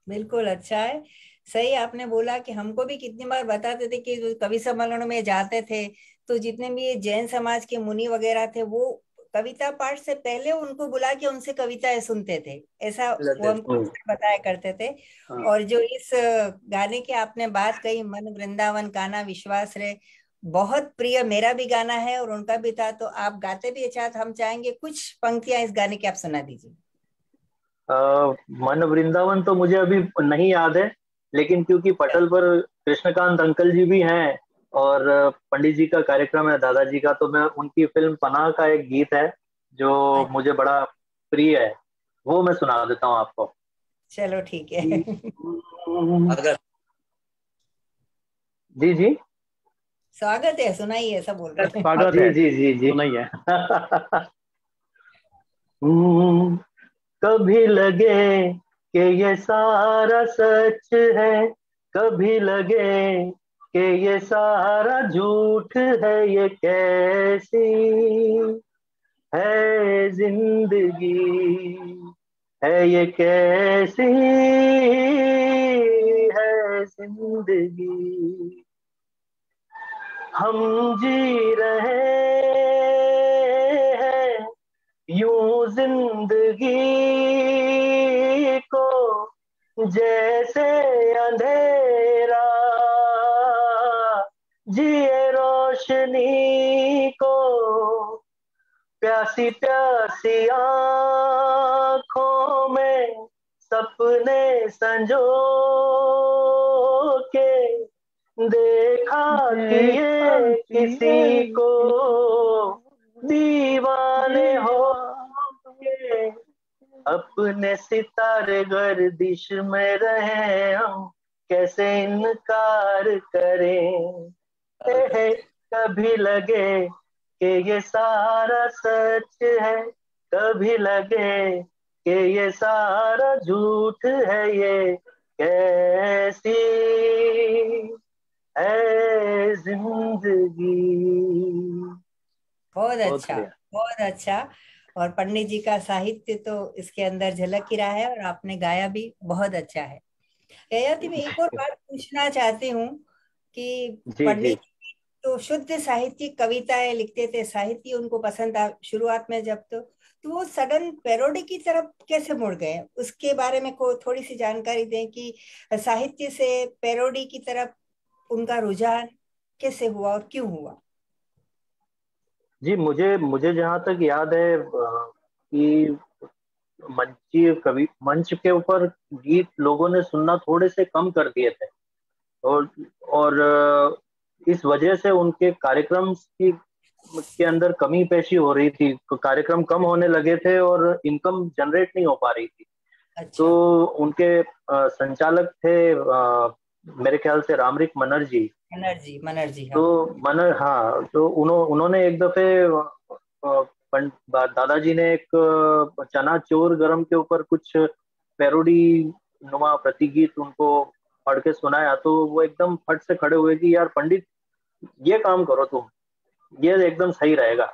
S3: बिल्कुल, अच्छा है, सही आपने बोला कि हमको भी कितनी बार बताते थे कि कवि सम्मेलनों में जाते थे तो जितने भी ये जैन समाज के मुनि वगैरह थे, वो कविता पाठ से पहले उनको बुला के उनसे कविताएं सुनते थे, ऐसा वो हमको बताया करते थे। और जो इस गाने की आपने बात कही, मन वृंदावन काना विश्वास रे, बहुत प्रिय, मेरा भी गाना है और उनका भी था। तो आप गाते भी अच्छा, तो हम चाहेंगे कुछ पंक्तियां इस गाने की आप सुना दीजिए।
S10: मन वृंदावन तो मुझे अभी नहीं याद है, लेकिन क्योंकि पटल पर कृष्णकांत अंकल जी भी हैं और पंडित जी का कार्यक्रम है दादाजी का, तो मैं उनकी फिल्म पनाह का एक गीत है जो मुझे बड़ा प्रिय है, वो मैं सुना देता हूँ आपको।
S3: चलो ठीक है।
S10: जी जी,
S3: स्वागत है, सुनाइए, ऐसा बोल रहे हैं।
S10: स्वागत है, जी जी जी, सुनाइए। कभी लगे कि ये सारा सच है, कभी लगे कि ये सारा झूठ है, ये कैसी है जिंदगी, है ये कैसी है जिंदगी, हम जी रहे हैं यूं जिंदगी को जैसे अंधेरे जिए रोशनी को, प्यासी प्यासी आँखों में सपने संजो के, देखा कि ये किसी को दीवाने हो के, अपने सितारे गर्दिश में रहे हम, कैसे इनकार करें। कभी लगे कि ये सारा सच है, कभी लगे कि ये सारा झूठ है, ये कैसी है जिंदगी।
S3: बहुत
S10: बहुत
S3: अच्छा,
S10: बढ़िया।
S3: बहुत अच्छा। और पंडित जी का साहित्य तो इसके अंदर झलक ही रहा है, और आपने गाया भी बहुत अच्छा है। ययाति, मैं एक और बात पूछना चाहती हूँ कि
S10: जी जी
S3: पंडित जी तो शुद्ध साहित्य कविताएं लिखते थे, साहित्य उनको पसंद था शुरुआत में जब, तो वो सडन पैरोडी की तरफ कैसे मुड़ गए? उसके बारे में को थोड़ी सी जानकारी दें कि साहित्य से पैरोडी की तरफ उनका रुझान कैसे हुआ और क्यों हुआ?
S10: जी, मुझे मुझे जहाँ तक याद है कि मंच के ऊपर गीत लोगों ने सुनना थोड़े से कम कर दिए थे, और और इस वजह से उनके कार्यक्रम की के अंदर कमी पेशी हो रही थी, कार्यक्रम कम होने लगे थे और इनकम जनरेट नहीं हो पा रही थी।
S3: अच्छा।
S10: तो उनके संचालक थे मेरे ख्याल से रामरिक मनर्जी।
S3: मनर्जी, हाँ।
S10: तो हाँ, तो उन्होंने एक दफे दादाजी ने एक चना चोर गरम के ऊपर कुछ पैरोडी नुमा प्रतिगीत उनको पढ़ के सुनाया, तो वो एकदम फट से खड़े हुए कि यार पंडित, ये काम करो तुम, ये एकदम सही रहेगा।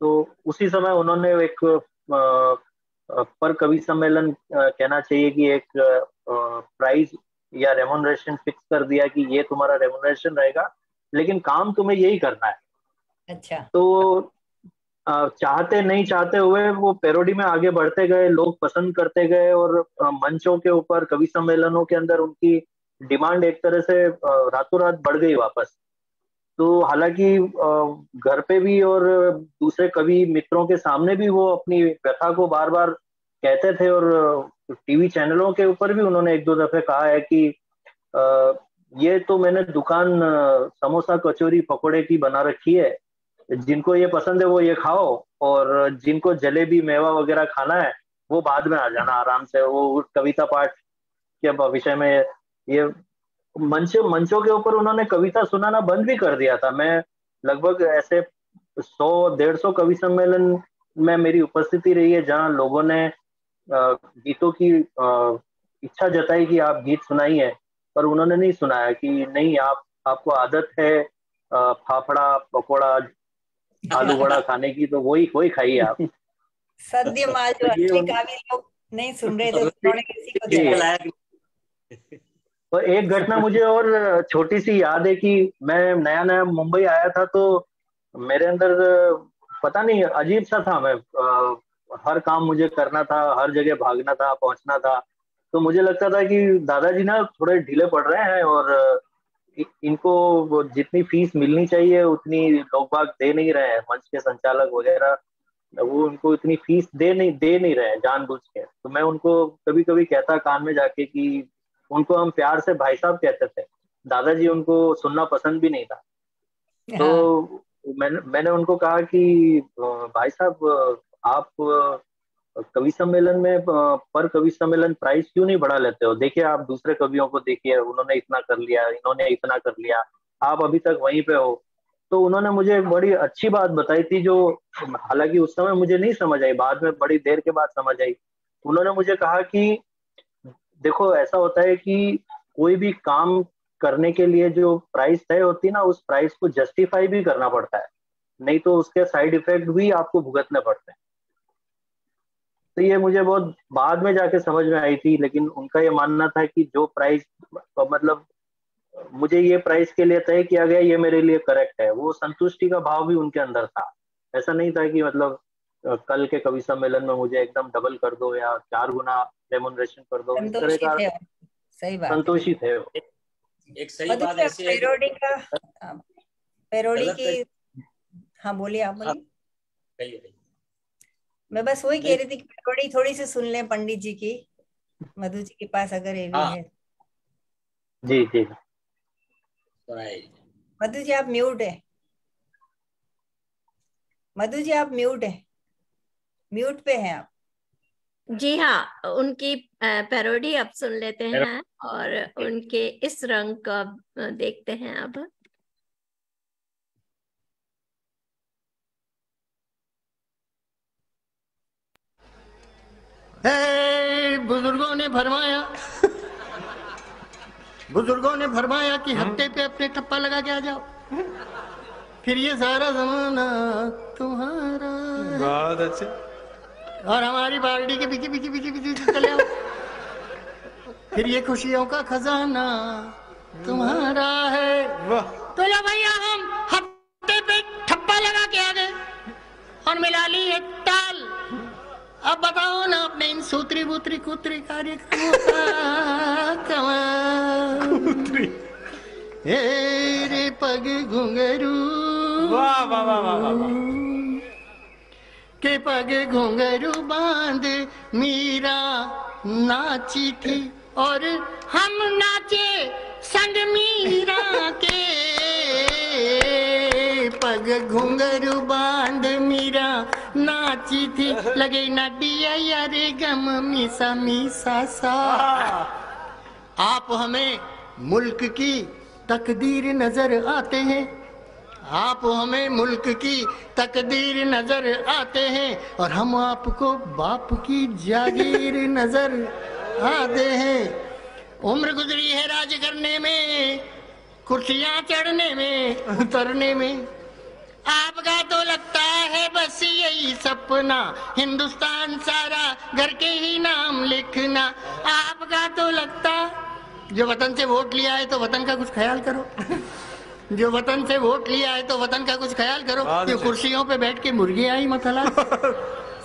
S10: तो उसी समय उन्होंने एक पर कवि सम्मेलन कहना चाहिए कि एक प्राइज या रेमुनरेशन फिक्स कर दिया कि ये तुम्हारा रेमुनरेशन रहेगा, लेकिन काम तुम्हें यही करना है।
S3: अच्छा।
S10: तो चाहते नहीं चाहते हुए वो पैरोडी में आगे बढ़ते गए, लोग पसंद करते गए, और मंचों के ऊपर कवि सम्मेलनों के अंदर उनकी डिमांड एक तरह से रातों रात बढ़ गई वापस। तो हालांकि घर पे भी और दूसरे कवि मित्रों के सामने भी वो अपनी व्यथा को बार बार कहते थे, और टीवी चैनलों के ऊपर भी उन्होंने एक दो दफे कहा है कि ये तो मैंने दुकान समोसा कचौरी पकोड़े की बना रखी है, जिनको ये पसंद है वो ये खाओ, और जिनको जलेबी मेवा वगैरह खाना है वो बाद में आ जाना आराम से। वो कविता पाठ के विषय में ये मंचों के ऊपर उन्होंने कविता सुनाना बंद भी कर दिया था। मैं लगभग ऐसे 100-150 कवि सम्मेलन में मेरी उपस्थिति रही है जहां लोगों ने गीतों की इच्छा जताई कि आप गीत सुनाइए, पर उन्होंने नहीं सुनाया कि नहीं, आपको आदत है फाफड़ा पकोड़ा आलू बड़ा खाने की, तो वही खाइए आप।
S3: सद्य माल जो
S10: तो ये
S3: असली काबिल लोग नहीं सुन रहे थे, उन्होंने किसी को
S10: जी।
S3: दिया।
S10: तो एक घटना मुझे और छोटी सी याद है कि मैं नया नया मुंबई आया था, तो मेरे अंदर पता नहीं अजीब सा था। मैं हर काम मुझे करना था, हर जगह भागना था, पहुंचना था। तो मुझे लगता था कि दादाजी ना थोड़े ढीले पड़ रहे हैं, और इनको वो जितनी फीस मिलनी चाहिए उतनी लोग बाग दे नहीं रहे हैं, मंच के संचालक वगैरह वो उनको इतनी फीस दे नहीं रहे हैं जानबूझ के। तो मैं उनको कभी कभी कहता कान में जाके कि उनको हम प्यार से भाई साहब कहते थे, दादाजी उनको सुनना पसंद भी नहीं था। तो मैंने उनको कहा कि भाई साहब, आप कवि सम्मेलन में पर कवि सम्मेलन प्राइस क्यों नहीं बढ़ा लेते हो? देखिए आप दूसरे कवियों को देखिए, उन्होंने इतना कर लिया, इन्होंने इतना कर लिया, आप अभी तक वहीं पे हो। तो उन्होंने मुझे एक बड़ी अच्छी बात बताई थी, जो हालांकि उस समय मुझे नहीं समझ आई, बाद में बड़ी देर के बाद समझ आई। उन्होंने मुझे कहा कि देखो ऐसा होता है कि कोई भी काम करने के लिए जो प्राइस तय होती है ना, उस प्राइस को जस्टिफाई भी करना पड़ता है, नहीं तो उसके साइड इफेक्ट भी आपको भुगतने पड़ते हैं। तो ये मुझे बहुत बाद में जाके समझ में आई थी, लेकिन उनका ये मानना था कि जो प्राइस मतलब मुझे ये प्राइस के लिए तय किया गया ये मेरे लिए करेक्ट है। वो संतुष्टि का भाव भी उनके अंदर था। ऐसा नहीं था कि मतलब कल के कवि सम्मेलन में मुझे एकदम डबल कर दो या 4 गुना रेमुनरेशन कर दो, इस तरह का।
S3: सही बात है।
S10: संतोषी थे वो।
S7: एक सही बात ऐसी है
S3: पैरोडी का पैरोडी
S7: गलत है।
S3: की। हाँ बोलिए, आप
S7: हाँ,
S3: बोलिए।
S7: कहिए।
S3: मैं बस वही कह
S7: नहीं,
S3: रही थी कि पैरोडी थोड़ी सी सुन लें पंडित जी की, मधु जी के पास अगर ये भी
S7: हाँ
S3: है।
S10: जी जी।
S7: सुनाइए।
S3: मधु जी आप म्यूट है, मधु जी आप म्यूट है, म्यूट पे हैं आप।
S2: जी हाँ, उनकी पैरोडी अब सुन लेते हैं और उनके इस रंग का देखते हैं अब।
S4: बुजुर्गों ने फरमाया, बुजुर्गों ने फरमाया कि हफ्ते पे अपने ठप्पा लगा के आ जाओ, फिर ये सारा जमाना तुम्हारा है।
S6: बहुत अच्छे।
S4: और हमारी पार्टी के पीछे पीछे पीछे पीछे चले आओ, फिर ये खुशियों का खजाना तुम्हारा है। तो लो भैया, हम हफ्ते पे ठप्पा लगा के आ गए और मिला ली एक ताल। अब बताओ ना अपने इन सूत्री बूत्री कुत्री कार्यक्रमों का कमाल। रे पग घुंघरू,
S6: वाह वाह वाह वाह वाह।
S4: के पग घुंघरू बांध मीरा नाची थी और हम नाचे संग मीरा के। पग घुंघरू बांध मीरा नाची थी, लगे ना दिया यारे गम मीसा मीसा सा। आप हमें मुल्क की तकदीर नजर आते हैं, आप हमें मुल्क की तकदीर नजर आते हैं और हम आपको बाप की जागीर नजर आते हैं। उम्र गुजरी है राज करने में, कुर्सियां चढ़ने में उतरने में, आपका तो लगता है बस यही सपना, हिंदुस्तान सारा घर के ही नाम लिखना। आपका तो लगता, जो वतन से वोट लिया है तो वतन का कुछ ख्याल करो, जो वतन से वोट लिया है तो वतन का कुछ ख्याल करो। ये कुर्सियों पे बैठ के मुर्गी आई मत हला,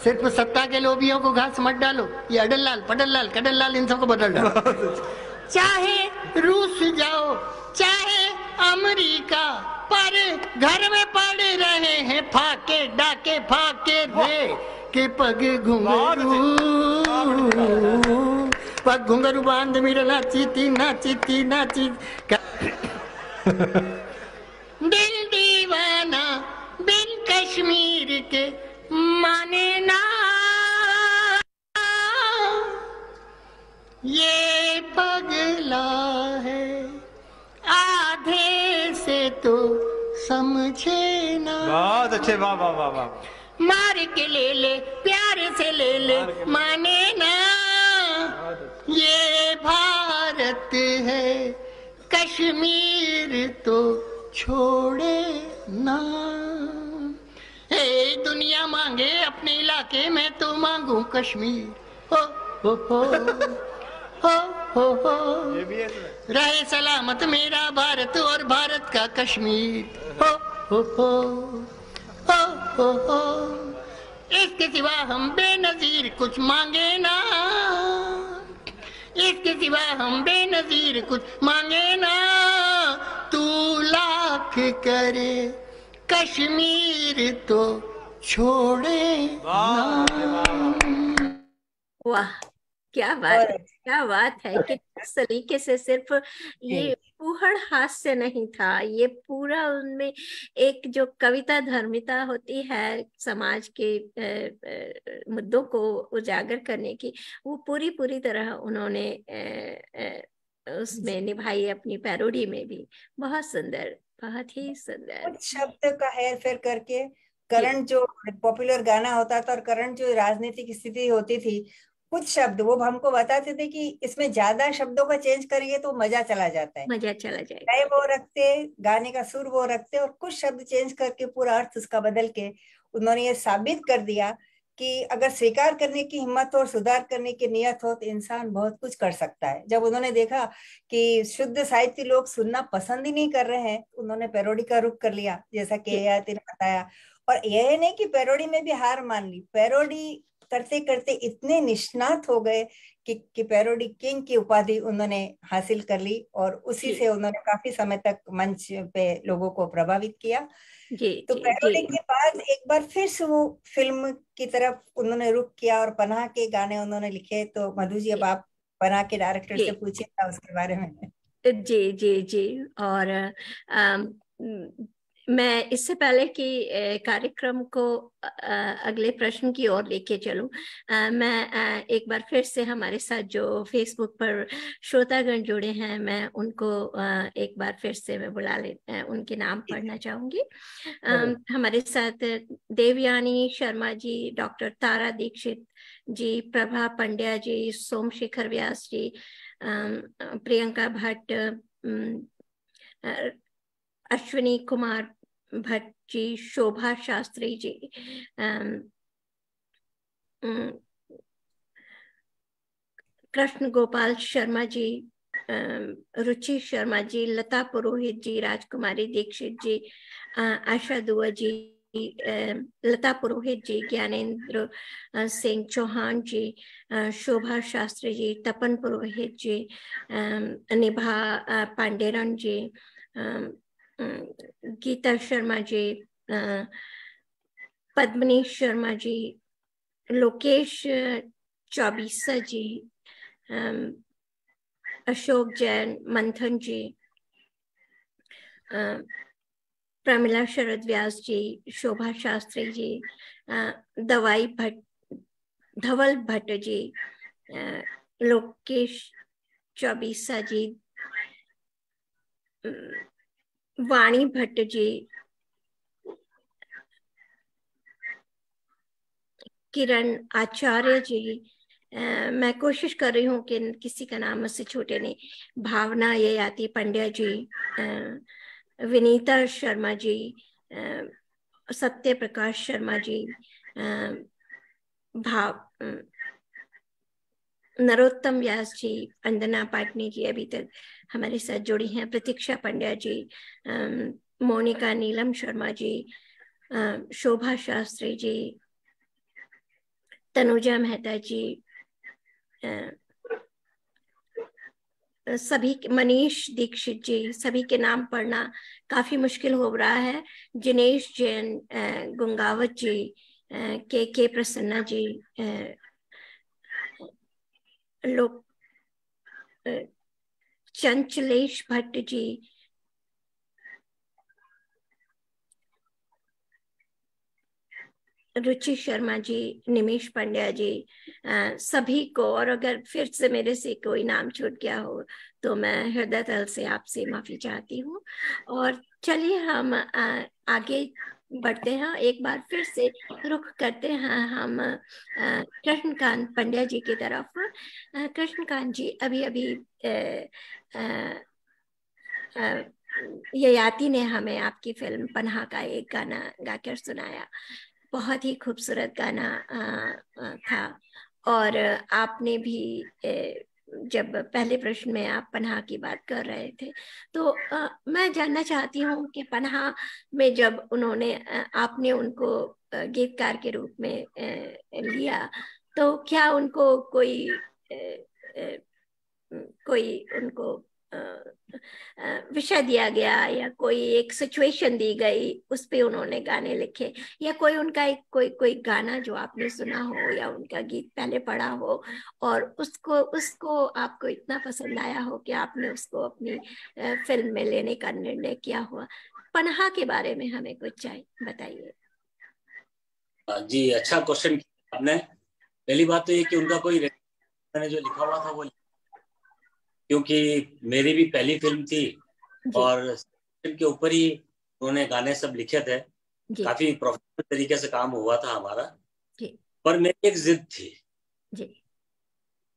S4: सिर्फ सत्ता के लोभियों को घास मत डालो। ये अडल लाल पडल लाल कडल लाल इन सबको बदल डालो। चाहे रूस जाओ चाहे अमेरिका, पर घर में पड़े रहे हैं फाके डाके फाके रे। के पग घुंघरू, पग घुंघरू बांध मेरा नाची थी नाची थी नाची। दिल दीवाना बिन कश्मीर के माने ना, ये पगला है आधे से तो समझे ना।
S6: बहुत अच्छे, वाह वाह वाह वाह।
S4: मार के ले ले प्यार से ले ले माने ना, ये भारत है कश्मीर तो छोड़े ना। ए दुनिया मांगे अपने इलाके में तो मांगू कश्मीर। हो हो हो हो
S6: ये भी है इसमें।
S4: रहे सलामत मेरा भारत और भारत का कश्मीर। हो हो हो हो हो हो। इसके सिवा हम बेनजीर कुछ मांगे ना, इसके सिवा हम बेनजीर कुछ मांगे ना। तू लाख करे कश्मीर तो छोड़े ना।
S2: वाह, क्या बात है, क्या बात है कि किस तरीके से सिर्फ ये फूहड़ हास्य नहीं था, ये पूरा उनमें एक जो कविता धर्मिता होती है समाज के मुद्दों को उजागर करने की, वो पूरी पूरी तरह उन्होंने उसमें निभाई अपनी पैरोडी में भी। बहुत सुंदर, बहुत ही सुंदर।
S3: कुछ शब्द का हेर फेर करके करंट जो पॉपुलर गाना होता था और करंट जो राजनीतिक स्थिति होती थी, कुछ शब्द वो हमको बताते थे कि इसमें ज्यादा शब्दों का चेंज करेंगे तो मजा चला जाता है,
S2: मजा चला जाएगा।
S3: लय वो रखते, गाने का सुर वो रखते और कुछ शब्द चेंज करके पूरा अर्थ उसका बदल के उन्होंने ये साबित कर दिया कि अगर स्वीकार करने की हिम्मत हो और सुधार करने की नियत हो तो इंसान बहुत कुछ कर सकता है। जब उन्होंने देखा कि शुद्ध साहित्य लोग सुनना पसंद ही नहीं कर रहे हैं, उन्होंने पैरोडी का रुख कर लिया, जैसा कि ने बताया। और यह नहीं कि पैरोडी में भी हार मान ली, पैरोडी करते करते इतने निष्णात हो गए कि पैरोडी किंग की उपाधि उन्होंने हासिल कर ली, और उसी से उन्होंने काफी समय तक मंच पे लोगों को प्रभावित किया। तो पैरोडी के बाद एक बार फिर से वो फिल्म की तरफ उन्होंने रुख किया और पनाह के गाने उन्होंने लिखे। तो मधु जी, अब आप पनाह के डायरेक्टर से पूछिएगा उसके बारे में।
S2: जी जी जी। और मैं इससे पहले कि कार्यक्रम को अगले प्रश्न की ओर लेके चलूं, मैं एक बार फिर से हमारे साथ जो फेसबुक पर श्रोतागण जुड़े हैं, मैं उनको एक बार फिर से मैं बुला ले उनके नाम पढ़ना चाहूंगी। हमारे साथ देवयानी शर्मा जी, डॉक्टर तारा दीक्षित जी, प्रभा पंड्या जी, सोमशेखर व्यास जी, प्रियंका भट्ट, अश्विनी कुमार भट्ट जी, शोभा शास्त्री जी, कृष्ण गोपाल शर्मा जी, रुचि शर्मा जी, लता पुरोहित जी, राजकुमारी दीक्षित जी, आशा दुआ जी, लता पुरोहित जी, ज्ञानेंद्र सिंह चौहान जी, शोभा शास्त्री जी, तपन पुरोहित जी, निभा पांडेरन जी, गीता शर्मा जी, पद्मनी शर्मा जी, लोकेश चौबीसा जी, अशोक जैन, मंथन जी, प्रमिला शरद व्यास जी, शोभा शास्त्री जी, धवल भट्ट जी, लोकेश चौबीसा जी, वाणी भट्ट जी, किरण आचार्य जी, मैं कोशिश कर रही हूँ कि किसी का नाम मुझसे छूटे नहीं, भावना ययाति पंड्या जी, विनीता शर्मा जी, सत्य प्रकाश शर्मा जी, नरोत्तम व्यास जी, अंजना पाटनी जी अभी तक हमारे साथ जुड़ी हैं, प्रतीक्षा पंड्या जी, मोनिका नीलम शर्मा जी, शोभा शास्त्री जी, तनुजा मेहता जी, सभी, मनीष दीक्षित जी, सभी के नाम पढ़ना काफी मुश्किल हो रहा है, जिनेश जैन, गुंगावत जी, के प्रसन्ना जी, लोक चंचलेश भट्ट जी, रुचि शर्मा जी, निमेश पंड्या जी, सभी को, और अगर फिर से मेरे से कोई नाम छूट गया हो तो मैं हृदय तल से आपसे माफी चाहती हूँ। और चलिए हम आगे बढ़ते हैं, एक बार फिर से रुख करते हैं हम कृष्णकांत पंड्या जी की तरफ। कृष्णकांत जी, अभी अभी ययाति ने हमें आपकी फिल्म पनाह का एक गाना गाकर सुनाया, बहुत ही खूबसूरत गाना था। और आपने भी जब पहले प्रश्न में आप पनाह की बात कर रहे थे, तो मैं जानना चाहती हूँ कि पनाह में जब उन्होंने आपने उनको गीतकार के रूप में लिया, तो क्या उनको कोई उनको विषय दिया गया या कोई एक सिचुएशन दी गई, उस पे उन्होंने गाने लिखे, या कोई उनका एक कोई गाना जो आपने सुना हो या उनका गीत पहले पढ़ा हो और उसको आपको इतना पसंद आया हो कि आपने उसको अपनी फिल्म में लेने का निर्णय किया हुआ? पनाह के बारे में हमें कुछ बताइए।
S7: जी, अच्छा क्वेश्चन किया आपने। पहली बात तो ये कि उनका कोई मैंने जो लिखा हुआ था वो, क्योंकि मेरी भी पहली फिल्म थी और फिल्म के ऊपर ही उन्होंने गाने सब लिखे थे, काफी प्रोफेशनल तरीके से काम हुआ था हमारा। पर मेरी एक जिद थी,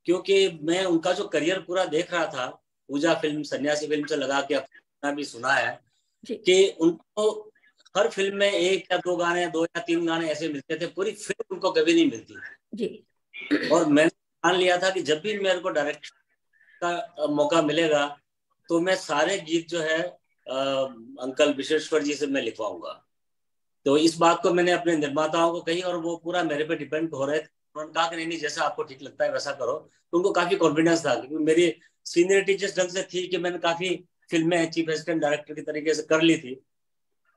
S7: क्योंकि मैं उनका जो करियर पूरा देख रहा था, पूजा फिल्म, सन्यासी फिल्म से लगा के अपना भी सुना है कि उनको हर फिल्म में एक या दो गाने, 2 या 3 गाने ऐसे मिलते थे, पूरी फिल्म उनको कभी नहीं मिलती। और मैंने मान लिया था कि जब भी मेरे को डायरेक्शन का मौका मिलेगा तो मैं सारे गीत जो है अंकल विश्वेश्वर जी से मैं लिखवाऊंगा। तो इस बात को मैंने अपने निर्माताओं को कही और वो पूरा मेरे पे डिपेंड हो रहे थे उन्होंने कहा कि नहीं नहीं, जैसा आपको ठीक लगता है वैसा करो। तो उनको काफी कॉन्फिडेंस था, क्योंकि मेरी सीनियर टीचर्स ढंग से थी कि मैंने काफी फिल्में चीफ असिस्टेंट डायरेक्टर की तरीके से कर ली थी।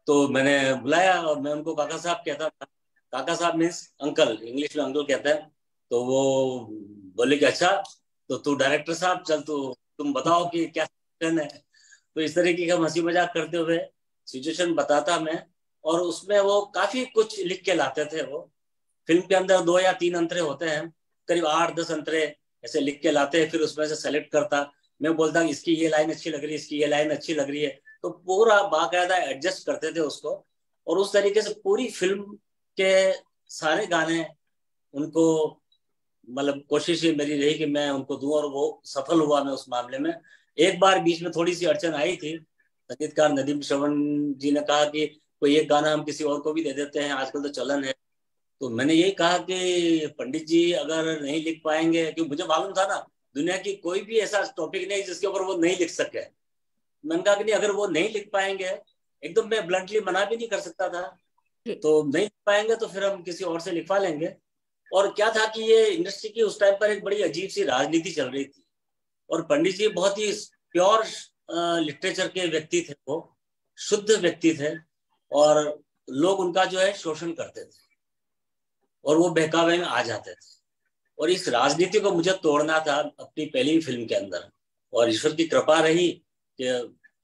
S7: तो मैंने बुलाया और मैं उनको काका साहब कहता था। काका साहब मीन्स अंकल, इंग्लिश में अंकल कहते हैं। तो वो बोले कि अच्छा तो तू डायरेक्टर साहब, चल तुम बताओ कि क्या सिचुएशन है। तो इस तरीके का हंसी मजाक करते हुए सिचुएशन बताता मैं, और उसमें वो काफी कुछ लिख के लाते थे। वो फिल्म के अंदर 2 या 3 अंतरे होते हैं, करीब 8-10 अंतरे ऐसे लिख के लाते हैं, फिर उसमें से सेलेक्ट करता। मैं बोलता इसकी ये लाइन अच्छी लग रही है, इसकी ये लाइन अच्छी लग रही है, तो पूरा बाकायदा एडजस्ट करते थे उसको। और उस तरीके से पूरी फिल्म के सारे गाने उनको, मतलब कोशिश ये मेरी रही कि मैं उनको दूं, और वो सफल हुआ मैं उस मामले में। एक बार बीच में थोड़ी सी अड़चन आई थी, संगीतकार नदीम श्रवण जी ने कहा कि कोई एक गाना हम किसी और को भी दे देते हैं, आजकल तो चलन है। तो मैंने यही कहा कि पंडित जी अगर नहीं लिख पाएंगे, क्योंकि मुझे मालूम था ना दुनिया की कोई भी ऐसा टॉपिक नहीं जिसके ऊपर वो नहीं लिख सके। मैंने कहा कि नहीं, अगर वो नहीं लिख पाएंगे, एकदम मैं ब्लंटली मना भी नहीं कर सकता था, तो नहीं लिख पाएंगे तो फिर हम किसी और से लिखवा लेंगे। और क्या था कि ये इंडस्ट्री की उस टाइम पर एक बड़ी अजीब सी राजनीति चल रही थी, और पंडित जी बहुत ही प्योर लिटरेचर के व्यक्ति थे, वो शुद्ध व्यक्ति थे, और लोग उनका जो है शोषण करते थे और वो बहकावे में आ जाते थे। और इस राजनीति को मुझे तोड़ना था अपनी पहली फिल्म के अंदर, और ईश्वर की कृपा रही कि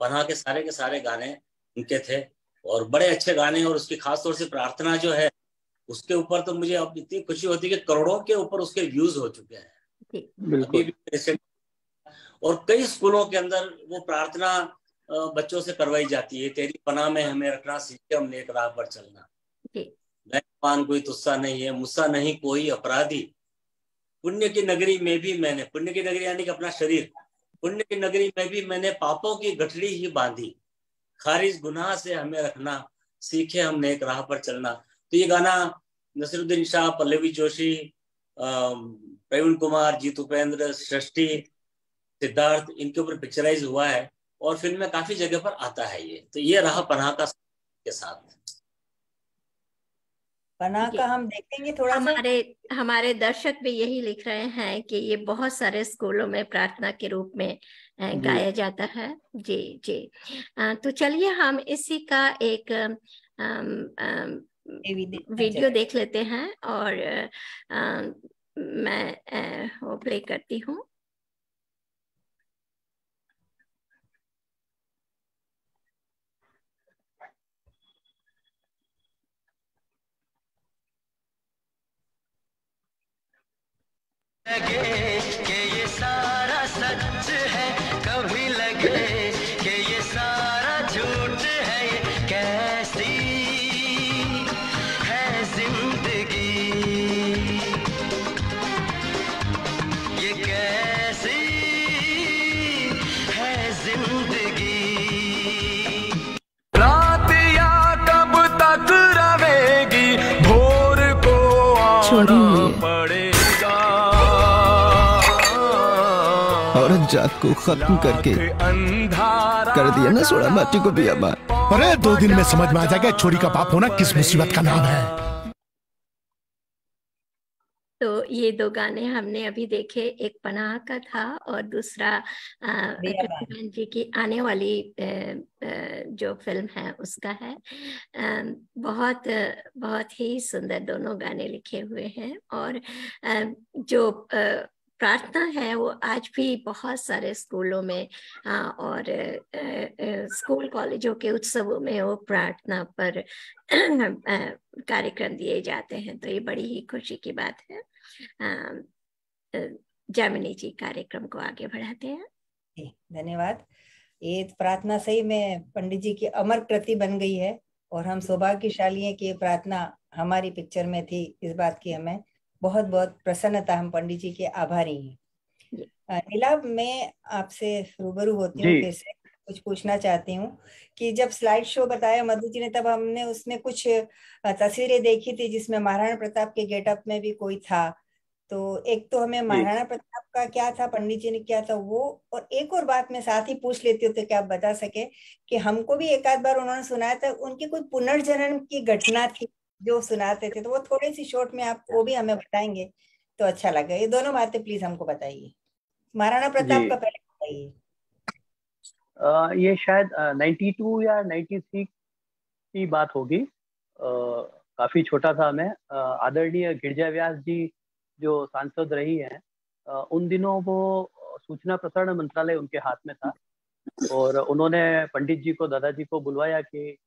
S7: पन्हा के सारे गाने उनके थे, और बड़े अच्छे गाने। और उसकी खास तौर से प्रार्थना जो है, उसके ऊपर तो मुझे अब इतनी खुशी होती है कि करोड़ों के ऊपर उसके व्यूज हो चुके हैं अभी भी। और कई स्कूलों के अंदर वो प्रार्थना बच्चों से करवाई जाती है, तेरी पनाह में हमें रखना, सीखे हम नेक राह पर चलना। मैं कोई तुस्सा नहीं है, मुस्सा नहीं कोई अपराधी, पुण्य की नगरी में भी मैंने, पुण्य की नगरी यानी कि अपना शरीर, पुण्य की नगरी में भी मैंने पापों की गठड़ी ही बांधी, खारिज गुनाह से हमें रखना, सीखे हम नेक राह पर चलना। तो ये गाना नसीरुद्दीन शाह, पल्लवी जोशी, प्रवीण कुमार, जीत उपेंद्र, सृष्टि, सिद्धार्थ, इनके ऊपर पिक्चराइज हुआ है, और फिल्म में काफी जगह पर आता है ये। तो ये रहा पनाह का के साथ।
S3: पनाह का हम देखेंगे थोड़ा सा।
S2: हमारे दर्शक भी यही लिख रहे हैं कि ये बहुत सारे स्कूलों में प्रार्थना के रूप में गाया जाता है। जी जी। तो चलिए हम इसी का एक वीडियो देख लेते हैं, और मैं वो प्ले करती हूँ।
S9: लगे कि ये सारा सच है, कभी लगे कि ये सारा झूठ है, ये कैसी है जिंदगी, ये कैसी है जिंदगी। रात या कब तक रहेगी, भोर को आना पड़ेगा।
S11: औरत जात को खत्म करके कर दिया ना सोड़ा माटी को भी अमार।
S12: अरे 2 दिन में समझ में आ जाएगा छोरी का बाप होना किस मुसीबत का नाम है।
S2: तो ये 2 गाने हमने अभी देखे, एक पनाह का था और दूसरा कृष्ण जी की आने वाली जो फिल्म है उसका है। बहुत बहुत ही सुंदर दोनों गाने लिखे हुए हैं, और जो प्रार्थना है वो आज भी बहुत सारे स्कूलों में और स्कूल कॉलेजों के उत्सवों में वो प्रार्थना पर कार्यक्रम दिए जाते हैं। तो ये बड़ी ही खुशी की बात है। जैमिनी जी कार्यक्रम को आगे बढ़ाते हैं।
S3: धन्यवाद। ये प्रार्थना सही में पंडित जी की अमर कृति बन गई है, और हम सौभाग्यशाली हैं कि ये प्रार्थना हमारी पिक्चर में थी। इस बात की हमें बहुत बहुत प्रसन्नता, हम पंडित जी के आभारी हैं। नीलाभ, मैं आपसे रूबरू होती हूँ, फिर से कुछ पूछना चाहती हूँ कि जब स्लाइड शो बताया मधु जी ने, तब हमने उसमें कुछ तस्वीरें देखी थी जिसमें महाराणा प्रताप के गेटअप में भी कोई था। तो एक तो हमें महाराणा प्रताप का क्या था, पंडित जी ने क्या था वो, और एक और बात मैं साथ ही पूछ लेती हूँ तो क्या आप बता सके कि हमको भी एक आध बार उन्होंने सुनाया था उनकी कोई पुनर्जन्म की घटना थी, जो सुनाते थे, तो वो थोड़ी सी शॉर्ट में आप वो भी हमें बताएंगे तो अच्छा लगेगा। ये दोनों बातें प्लीज हमको बताइए। महाराणा प्रताप
S5: जी।
S3: का पहले बताइए।
S5: ये शायद 92 या 93 की बात होगी। काफी छोटा था मैं। आदरणीय गिरिजा व्यास जी जो सांसद रही हैं, उन दिनों वो सूचना प्रसारण मंत्रालय उनके हाथ में था, और उन्होंने पंडित जी को, दादाजी को बुलवाया कि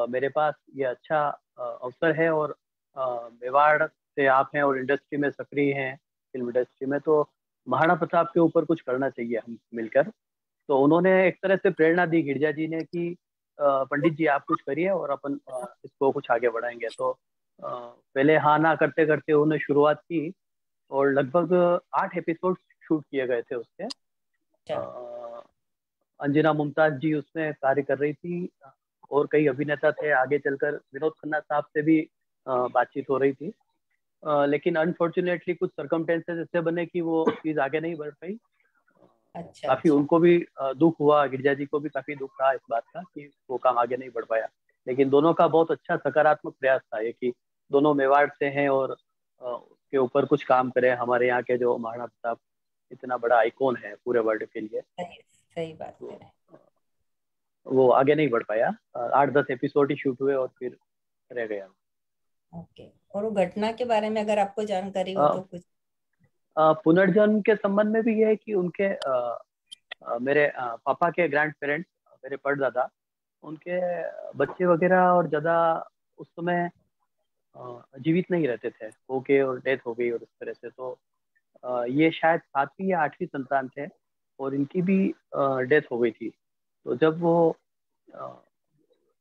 S5: मेरे पास ये अच्छा अवसर है, और मेवाड़ से आप हैं और इंडस्ट्री में सक्रिय हैं, फिल्म इंडस्ट्री में, तो महाराणा प्रताप के ऊपर कुछ करना चाहिए हम मिलकर। तो उन्होंने एक तरह से प्रेरणा दी गिरिजा जी ने कि पंडित जी आप कुछ करिए और अपन इसको कुछ आगे बढ़ाएंगे। तो पहले हाँ ना करते करते उन्होंने शुरुआत की, और लगभग 8 एपिसोड शूट किए गए थे उसके। अंजना मुमताज जी उसमें कार्य कर रही थी, और कई अभिनेता थे। आगे चलकर विनोद खन्ना साहब से भी बातचीत हो रही थी, लेकिन अनफॉर्चुनेटली कुछ सर्कमस्टेंसेस ऐसे बने कि वो चीज आगे नहीं बढ़ पाई। काफी उनको भी दुख हुआ, गिरिजा जी को भी काफी दुख रहा इस बात का कि वो काम आगे नहीं बढ़ पाया। लेकिन दोनों का बहुत अच्छा सकारात्मक प्रयास था ये कि दोनों मेवाड़ से हैं और उसके ऊपर कुछ काम करें। हमारे यहाँ के जो महाराणा प्रताप इतना बड़ा आइकॉन है पूरे वर्ल्ड के लिए,
S3: सही बात है,
S5: वो आगे नहीं बढ़ पाया। 8-10 एपिसोड ही शूट हुए और फिर रह गया।
S3: ओके। और वो घटना के बारे में अगर आपको जानकारी हो तो कुछ।
S5: पुनर्जन्म के संबंध में भी ये है कि उनके मेरे पापा के ग्रैंड पेरेंट्स, मेरे परदादा, उनके बच्चे वगैरह और ज्यादा उस समय जीवित नहीं रहते थे, हो गए और डेथ हो गई और इस तरह से। तो ये शायद 7वीं या 8वीं संतान थे और इनकी भी डेथ हो गई थी। तो जब वो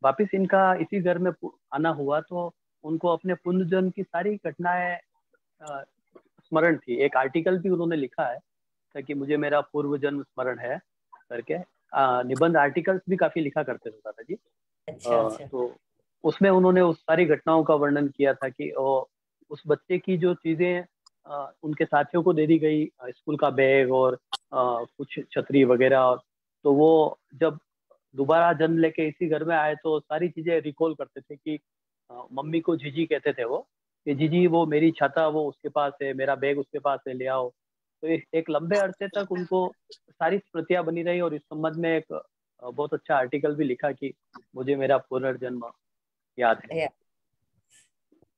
S5: वापिस इनका इसी घर में आना हुआ तो उनको अपने पुनर्जन्म की सारी घटनाएं स्मरण थी। एक आर्टिकल भी उन्होंने लिखा है ताकि मुझे मेरा पूर्व जन्म स्मरण है करके। निबंध आर्टिकल्स भी काफी लिखा करते थे दादाजी।
S3: अच्छा।
S5: तो उसमें उन्होंने उस सारी घटनाओं का वर्णन किया था कि उस बच्चे की जो चीजें उनके साथियों को दे दी गई, स्कूल का बैग और कुछ छतरी वगैरह, तो वो जब दोबारा जन्म लेके इसी घर में आए तो सारी चीजें रिकॉल करते थे कि मम्मी को जीजी कहते थे वो, कि जीजी वो मेरी छाता वो उसके पास है, मेरा बैग उसके पास है, ले आओ। तो एक लंबे अरसे तक उनको सारी स्मृतियां बनी रही और इस संबंध में एक बहुत अच्छा आर्टिकल भी लिखा कि मुझे मेरा पुनर्जन्म याद है।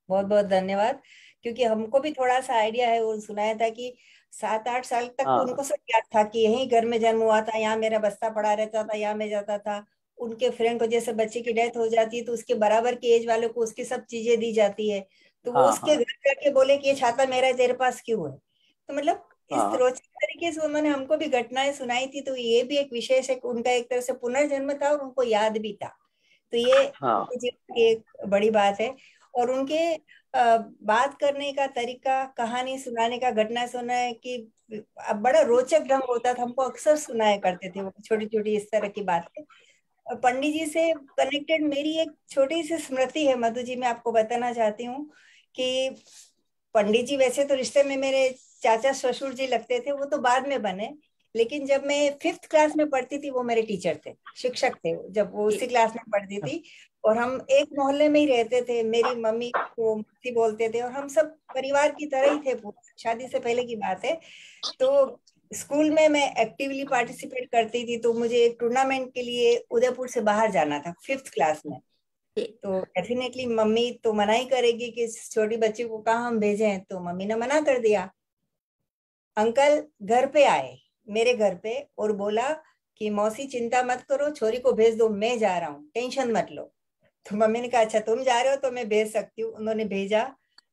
S3: बहुत बहुत धन्यवाद, क्योंकि हमको भी थोड़ा सा आइडिया है। वो सुनाया था कि 7-8 साल तक तो उनको सब याद था कि यही घर में जन्म हुआ था, यहाँ मेरा बस्ता पड़ा रहता था, यहाँ मैं जाता था। उनके फ्रेंड को जैसे बच्चे की डेथ हो जाती है तो उसके बराबर की एज वाले को उसकी सब चीजें दी जाती है, तो वो उसके घर जाके बोले कि ये छाता मेरा है, तेरे पास क्यों है। तो मतलब इस रोचक तरीके से उन्होंने हमको भी घटनाएं सुनाई थी। तो ये भी एक विशेष है, उनका एक तरह से पुनर्जन्म था और उनको याद भी था। तो ये जीवन की एक बड़ी बात है। और उनके बात करने का तरीका, कहानी सुनाने का, घटना सुना है कि अब बड़ा रोचक ढंग होता था। हमको अक्सर सुनाया करते थे वो छोटी छोटी इस तरह की बातें। और पंडित जी से कनेक्टेड मेरी एक छोटी सी स्मृति है मधु जी, मैं आपको बताना चाहती हूँ कि पंडित जी वैसे तो रिश्ते में मेरे चाचा ससुर जी लगते थे, वो तो बाद में बने। लेकिन जब मैं 5th क्लास में पढ़ती थी वो मेरे टीचर थे, शिक्षक थे, जब वो उसी क्लास में पढ़ती थी। और हम एक मोहल्ले में ही रहते थे। मेरी मम्मी को मम्मी बोलते थे और हम सब परिवार की तरह ही थे। शादी से पहले की बात है। तो स्कूल में मैं एक्टिवली पार्टिसिपेट करती थी। तो मुझे एक टूर्नामेंट के लिए उदयपुर से बाहर जाना था 5th क्लास में। तो डेफिनेटली मम्मी तो मना ही करेगी कि छोटी बच्ची को कहाँ हम भेजें, तो मम्मी ने मना कर दिया। अंकल घर पे आए, मेरे घर पे, और बोला कि मौसी चिंता मत करो, छोरी को भेज दो, मैं जा रहा हूँ, टेंशन मत लो। तो मम्मी ने कहा अच्छा तुम जा रहे हो तो मैं भेज सकती हूँ। उन्होंने भेजा।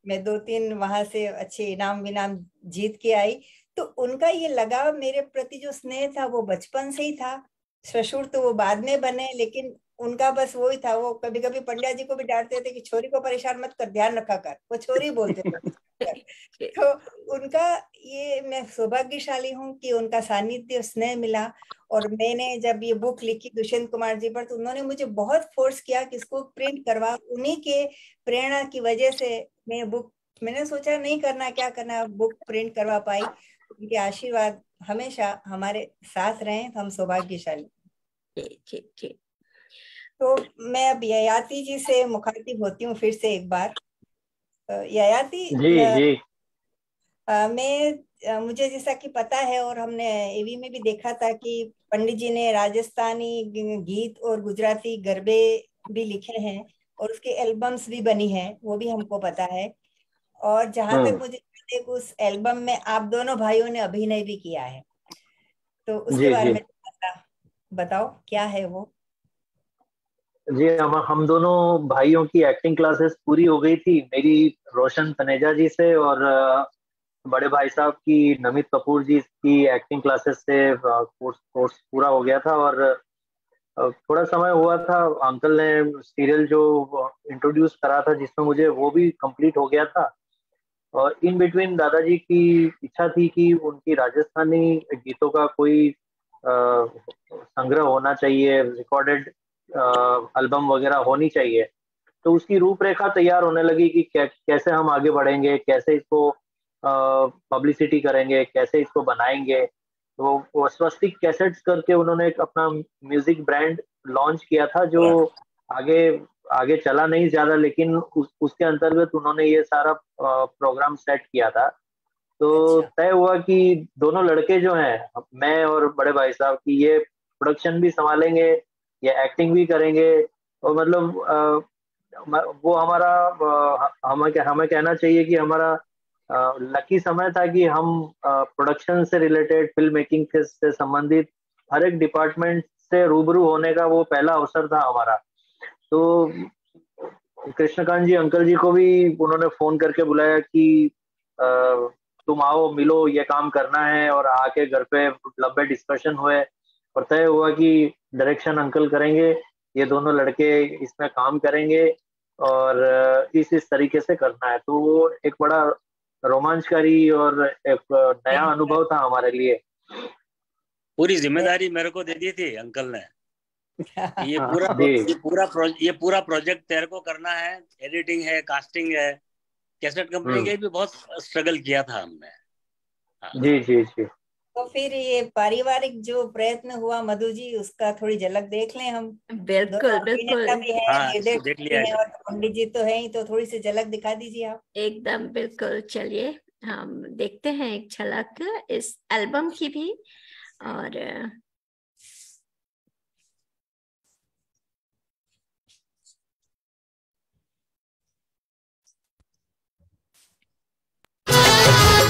S3: मैं 2-3 वहां से अच्छे इनाम विनाम जीत के आई। तो उनका ये लगाव मेरे प्रति जो स्नेह था वो बचपन से ही था। ससुर तो वो बाद में बने, लेकिन उनका बस वही था। वो कभी कभी पंड्या जी को भी डांटते थे कि छोरी को परेशान मत कर, ध्यान रखा कर, वो छोरी बोलते थे। तो उनका ये, मैं सौभाग्यशाली हूँ कि उनका सानिध्य स्नेह मिला। और मैंने जब ये बुक लिखी दुष्यंत कुमार जी पर, तो उन्होंने मुझे बहुत फोर्स किया कि इसको प्रिंट करवा। उन्हीं के प्रेरणा की वजह से मैं बुक, मैंने सोचा नहीं करना क्या करना, बुक प्रिंट करवा पाई। उनके आशीर्वाद हमेशा हमारे साथ रहे, हम सौभाग्यशाली।
S2: ठीक।
S3: तो मैं अब ययाति जी से मुखातिब होती हूँ फिर से एक बार। ययाति
S10: जी जी।
S3: मुझे जैसा कि पता है और हमने एवी में भी देखा था कि पंडित जी ने राजस्थानी गीत और गुजराती गरबे भी लिखे हैं और उसके एल्बम्स भी बनी हैं, वो भी हमको पता है। और जहां तक मुझे याद है उस एल्बम में आप दोनों भाइयों ने अभिनय भी किया है, तो उसके
S10: जी
S3: बारे
S10: जी
S3: में बताओ क्या है वो।
S10: जी। हम दोनों भाइयों की एक्टिंग क्लासेस पूरी हो गई थी, मेरी रोशन तनेजा जी से और बड़े भाई साहब की नमित कपूर जी की एक्टिंग क्लासेस से कोर्स पूरा हो गया था। और थोड़ा समय हुआ था, अंकल ने सीरियल जो इंट्रोड्यूस करा था जिसमें मुझे वो भी कंप्लीट हो गया था। और इन बिटवीन दादाजी की इच्छा थी कि उनकी राजस्थानी गीतों का कोई संग्रह होना चाहिए, रिकॉर्डेड एल्बम वगैरह होनी चाहिए। तो उसकी रूपरेखा तैयार होने लगी कि कैसे हम आगे बढ़ेंगे, कैसे इसको पब्लिसिटी करेंगे, कैसे इसको बनाएंगे। तो वो स्वस्तिक कैसेट्स करके उन्होंने एक अपना म्यूजिक ब्रांड लॉन्च किया था जो आगे आगे चला नहीं ज्यादा, लेकिन उसके अंतर्गत उन्होंने ये सारा प्रोग्राम सेट किया था। तो तय हुआ कि दोनों लड़के जो हैं, मैं और बड़े भाई साहब, की ये प्रोडक्शन भी संभालेंगे, ये एक्टिंग भी करेंगे। और मतलब वो हमारा हमें कहना चाहिए कि हमारा लकी समय था कि हम प्रोडक्शन से रिलेटेड, फिल्म मेकिंग से संबंधित हर एक डिपार्टमेंट से रूबरू होने का वो पहला अवसर था हमारा। तो कृष्णकांत जी अंकल जी को भी उन्होंने फोन करके बुलाया कि तुम आओ, मिलो, ये काम करना है। और आके घर पे लंबे डिस्कशन हुए और तय हुआ कि डायरेक्शन अंकल करेंगे, ये दोनों लड़के इसमें काम करेंगे और इस तरीके से करना है। तो वो एक बड़ा रोमांचकारी और एक नया अनुभव था हमारे लिए।
S7: पूरी जिम्मेदारी मेरे को दे दी थी अंकल ने। ये पूरा प्रोजेक्ट तेरे को करना है, एडिटिंग है, कास्टिंग है। कैसेट कंपनी के भी बहुत स्ट्रगल किया था हमने।
S10: जी जी जी।
S3: तो फिर ये पारिवारिक जो प्रयत्न हुआ मधु जी, उसका थोड़ी झलक देख लें हम।
S2: बिल्कुल बिल्कुल।
S3: भी है, निर्देशक भी है और पंडित जी तो है ही, तो थोड़ी सी झलक दिखा दीजिए आप।
S2: एकदम बिल्कुल, चलिए हम देखते हैं एक झलक इस एल्बम की भी। और